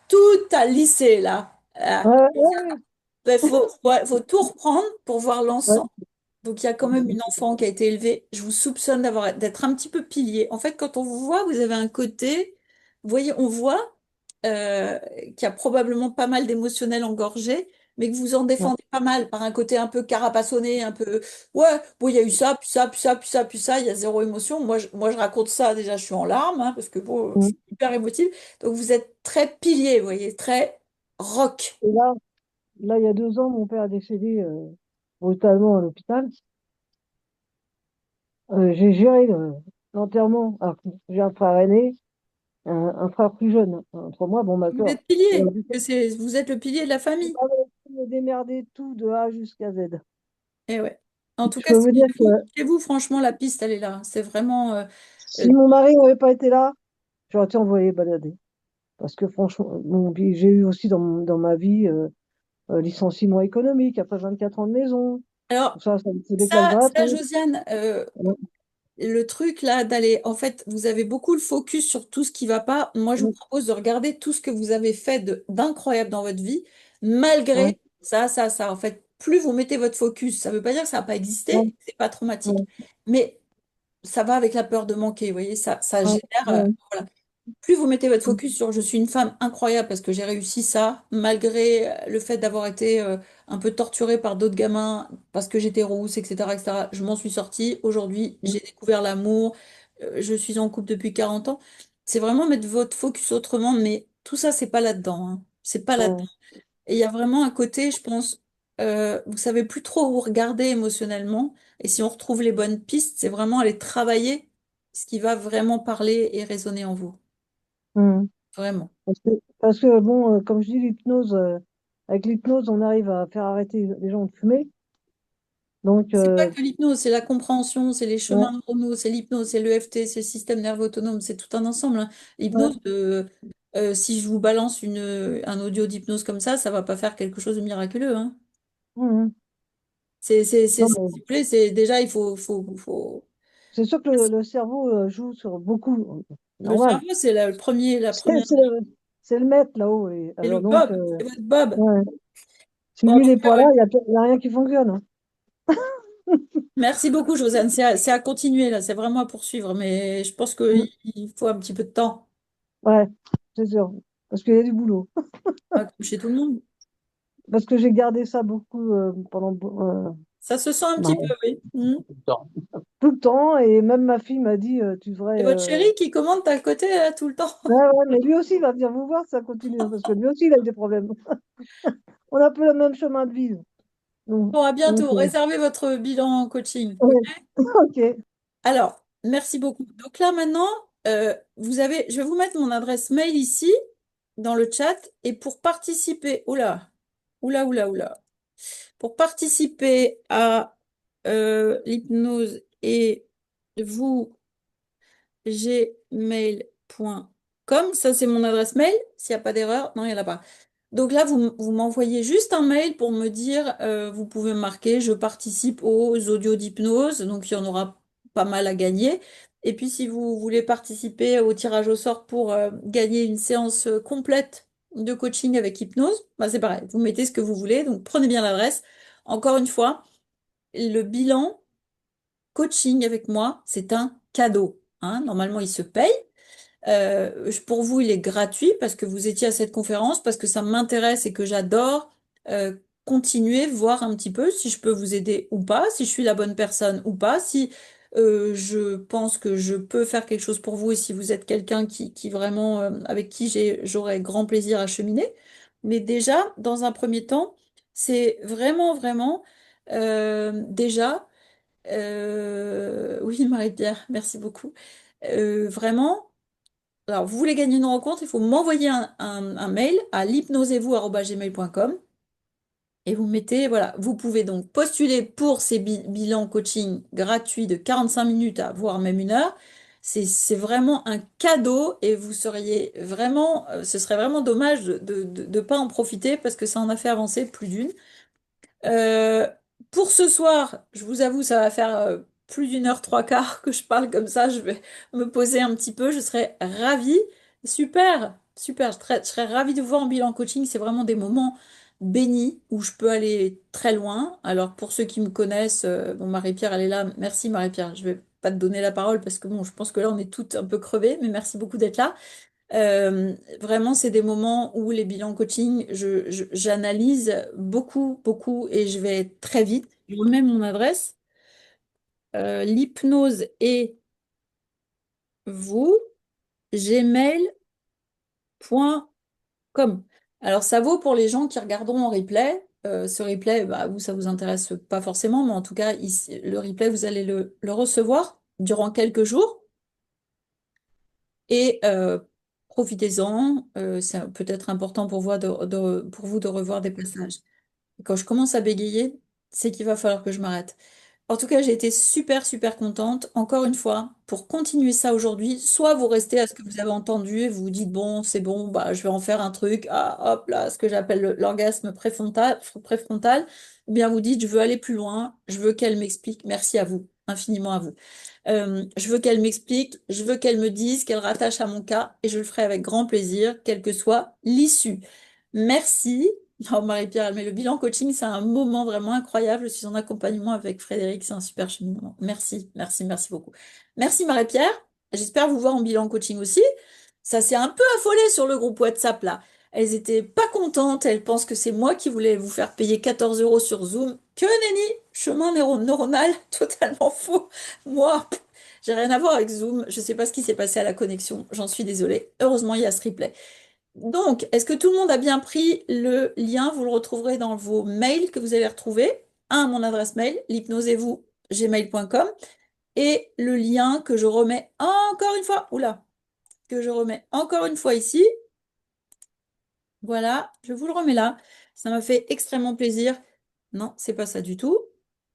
tout à lisser là. Ouais, ouais, Il faut tout reprendre pour voir ouais, l'ensemble. Donc il y a quand même une enfant qui a été élevée. Je vous soupçonne d'être un petit peu pilier. En fait, quand on vous voit, vous avez un côté, vous voyez, on voit euh, qui a probablement pas mal d'émotionnel engorgé, mais que vous en Ouais. défendez pas mal par un côté un peu carapassonné, un peu ouais, bon, il y a eu ça, puis ça, puis ça, puis ça, puis ça, il y a zéro émotion. Moi, je raconte ça, déjà, je suis en larmes, hein, parce que bon, je Mm. suis hyper émotive. Donc, vous êtes très pilier, vous voyez, très rock. Et là, il y a 2 ans, mon père est décédé brutalement à l'hôpital. J'ai géré l'enterrement. Alors, j'ai un frère aîné, un frère plus jeune entre moi. Bon, Vous d'accord. êtes pilier, Alors, du coup, vous êtes le pilier de la j'ai famille. pas réussi à me démerder tout de A jusqu'à Z. Et ouais. En tout Je cas, peux vous dire que chez vous, franchement, la piste, elle est là. C'est vraiment. Euh, si mon mari n'avait pas été là, j'aurais été envoyé balader. Parce que franchement, bon, puis j'ai eu aussi dans ma vie licenciement économique après 24 ans de maison. alors, Ça me fait des classes ça, gratuites. Josiane, Ouais, le truc là d'aller, en fait, vous avez beaucoup le focus sur tout ce qui va pas. Moi, je vous ouais, propose de regarder tout ce que vous avez fait d'incroyable dans votre vie, ouais, malgré ça. En fait, plus vous mettez votre focus, ça veut pas dire que ça n'a pas ouais, existé, c'est pas traumatique, ouais, mais ça va avec la peur de manquer. Vous voyez, ça ouais, génère. ouais, Voilà. Plus vous mettez votre ouais, focus sur je suis une femme incroyable parce que j'ai réussi ça, malgré le fait d'avoir été un peu torturée par d'autres gamins parce que j'étais rousse, etc., etc. Je m'en suis sortie. Aujourd'hui, ouais, j'ai découvert l'amour. Je suis en couple depuis 40 ans. C'est vraiment mettre votre focus autrement, mais tout ça, c'est pas là-dedans, hein. C'est pas là-dedans. ouais. Et il y a vraiment un côté, je pense, vous savez plus trop où regarder émotionnellement. Et si on retrouve les bonnes pistes, c'est vraiment aller travailler ce qui va vraiment parler et résonner en vous. Ouais. Vraiment. Parce que, bon, comme je dis, avec l'hypnose, on arrive à faire arrêter les gens de fumer. Donc, C'est pas que l'hypnose, c'est la compréhension, c'est les ouais, chemins neuronaux, c'est l'hypnose, c'est l'EFT, c'est le système nerveux autonome, c'est tout un ensemble, hein. ouais, L'hypnose, si je vous balance un audio d'hypnose comme ça va pas faire quelque chose de miraculeux, hein. ouais. S'il Non, vous plaît, c'est déjà, c'est sûr que le cerveau joue sur beaucoup, le normal. cerveau, c'est la C'est première, c'est le, c'est le maître là-haut. Et c'est le alors donc, Bob, c'est votre Bob. ouais. Si Bon, en lui tout n'est cas, pas là, ouais. il y a rien qui fonctionne, hein. Merci beaucoup, Josiane. C'est à continuer, là, c'est vraiment à poursuivre, mais je pense Mm. qu'il faut un petit peu de temps, Ouais, c'est sûr. Parce qu'il y a du boulot. hein, comme chez tout le monde. Parce que j'ai gardé ça beaucoup pendant Ça se sent un bah, petit peu, oui. Mhm. tout le temps. Et même ma fille m'a dit, tu devrais. Et votre chéri qui commande à côté là, tout le temps. Ouais, ouais, mais lui aussi, il va venir vous voir, ça continue, hein, parce que lui aussi, il a eu des problèmes. On a un peu le même chemin de vie. Bon, à Donc, bientôt. Réservez votre bilan coaching. OK? ouais, ok. Alors, merci beaucoup. Donc là, maintenant, je vais vous mettre mon adresse mail ici dans le chat. Et pour participer, oula. Pour participer à l'hypnose et vous, gmail.com, ça c'est mon adresse mail. S'il n'y a pas d'erreur, non, il n'y en a pas. Donc là, vous m'envoyez juste un mail pour me dire, vous pouvez marquer, je participe aux audios d'hypnose, donc il y en aura pas mal à gagner. Et puis si vous voulez participer au tirage au sort pour gagner une séance complète de coaching avec hypnose, bah c'est pareil, vous mettez ce que vous voulez, donc prenez bien l'adresse. Encore une fois, le bilan coaching avec moi, c'est un cadeau, hein. Normalement, il se paye. Pour vous, il est gratuit parce que vous étiez à cette conférence, parce que ça m'intéresse et que j'adore continuer, voir un petit peu si je peux vous aider ou pas, si je suis la bonne personne ou pas, si je pense que je peux faire quelque chose pour vous et si vous êtes quelqu'un qui vraiment, avec qui j'aurais grand plaisir à cheminer. Mais déjà, dans un premier temps, c'est vraiment, déjà, oui, Marie-Pierre, merci beaucoup. Vraiment. Alors, vous voulez gagner une rencontre, il faut m'envoyer un mail à l'hypnosez-vous@gmail.com et vous mettez, voilà, vous pouvez donc postuler pour ces bilans coaching gratuits de 45 minutes à voire même 1 heure. C'est vraiment un cadeau et vous seriez vraiment, ce serait vraiment dommage de pas en profiter parce que ça en a fait avancer plus d'une. Euh, pour ce soir, je vous avoue, ça va faire plus d'1 heure 3 quarts que je parle comme ça. Je vais me poser un petit peu. Je serais ravie. Super, super. Je serais ravie de vous voir en bilan coaching. C'est vraiment des moments bénis où je peux aller très loin. Alors, pour ceux qui me connaissent, bon, Marie-Pierre, elle est là. Merci, Marie-Pierre. Je vais pas te donner la parole parce que bon, je pense que là, on est toutes un peu crevées, mais merci beaucoup d'être là. Vraiment, c'est des moments où les bilans coaching, j'analyse beaucoup, beaucoup et je vais très vite. Je remets mon adresse, l'hypnose et vous, gmail.com. Alors, ça vaut pour les gens qui regarderont en replay. Ce replay, bah, vous, ça vous intéresse pas forcément, mais en tout cas, ici, le replay, vous allez le recevoir durant quelques jours. Et profitez-en. C'est peut-être important pour vous pour vous de revoir des passages. Et quand je commence à bégayer, c'est qu'il va falloir que je m'arrête. En tout cas, j'ai été super, super contente. Encore une fois, pour continuer ça aujourd'hui, soit vous restez à ce que vous avez entendu et vous vous dites, bon, c'est bon, bah, je vais en faire un truc, ah, hop là, ce que j'appelle l'orgasme préfrontal, ou bien vous dites, je veux aller plus loin, je veux qu'elle m'explique. Merci à vous, infiniment à vous. Je veux qu'elle m'explique, je veux qu'elle me dise, qu'elle rattache à mon cas, et je le ferai avec grand plaisir, quelle que soit l'issue. Merci. Oh, Marie-Pierre, mais le bilan coaching, c'est un moment vraiment incroyable. Je suis en accompagnement avec Frédéric, c'est un super cheminement. Merci, merci, merci beaucoup. Merci Marie-Pierre. J'espère vous voir en bilan coaching aussi. Ça s'est un peu affolé sur le groupe WhatsApp là. Elles étaient pas contentes. Elles pensent que c'est moi qui voulais vous faire payer 14 euros sur Zoom. Que nenni! Chemin neuronal, totalement faux. Moi, j'ai rien à voir avec Zoom. Je sais pas ce qui s'est passé à la connexion. J'en suis désolée. Heureusement, il y a ce replay. Donc, est-ce que tout le monde a bien pris le lien? Vous le retrouverez dans vos mails que vous allez retrouver. Un, mon adresse mail, l'hypnosez-vous, gmail.com. Et le lien que je remets encore une fois, oula, que je remets encore une fois ici. Voilà, je vous le remets là. Ça m'a fait extrêmement plaisir. Non, c'est pas ça du tout.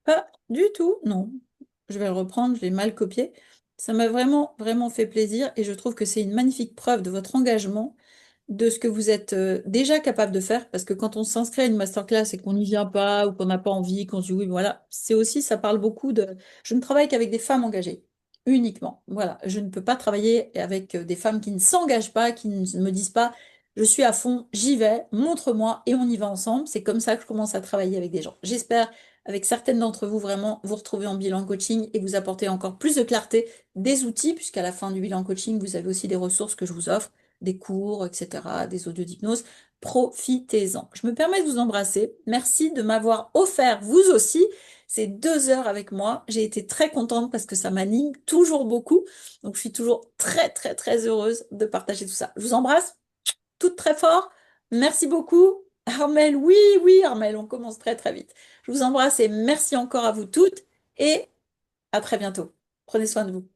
Pas du tout, non. Je vais le reprendre, je l'ai mal copié. Ça m'a vraiment, vraiment fait plaisir et je trouve que c'est une magnifique preuve de votre engagement, de ce que vous êtes déjà capable de faire, parce que quand on s'inscrit à une masterclass et qu'on n'y vient pas ou qu'on n'a pas envie, qu'on se dit oui, voilà, c'est aussi, ça parle beaucoup de... Je ne travaille qu'avec des femmes engagées, uniquement. Voilà, je ne peux pas travailler avec des femmes qui ne s'engagent pas, qui ne me disent pas, je suis à fond, j'y vais, montre-moi et on y va ensemble. C'est comme ça que je commence à travailler avec des gens. J'espère, avec certaines d'entre vous, vraiment vous retrouver en bilan coaching et vous apporter encore plus de clarté, des outils, puisqu'à la fin du bilan coaching, vous avez aussi des ressources que je vous offre, des cours, etc., des audios d'hypnose. Profitez-en. Je me permets de vous embrasser. Merci de m'avoir offert, vous aussi, ces 2 heures avec moi. J'ai été très contente parce que ça m'anime toujours beaucoup. Donc, je suis toujours très, très, très heureuse de partager tout ça. Je vous embrasse toutes très fort. Merci beaucoup. Armel, oui, oui, Armel, on commence très, très vite. Je vous embrasse et merci encore à vous toutes et à très bientôt. Prenez soin de vous.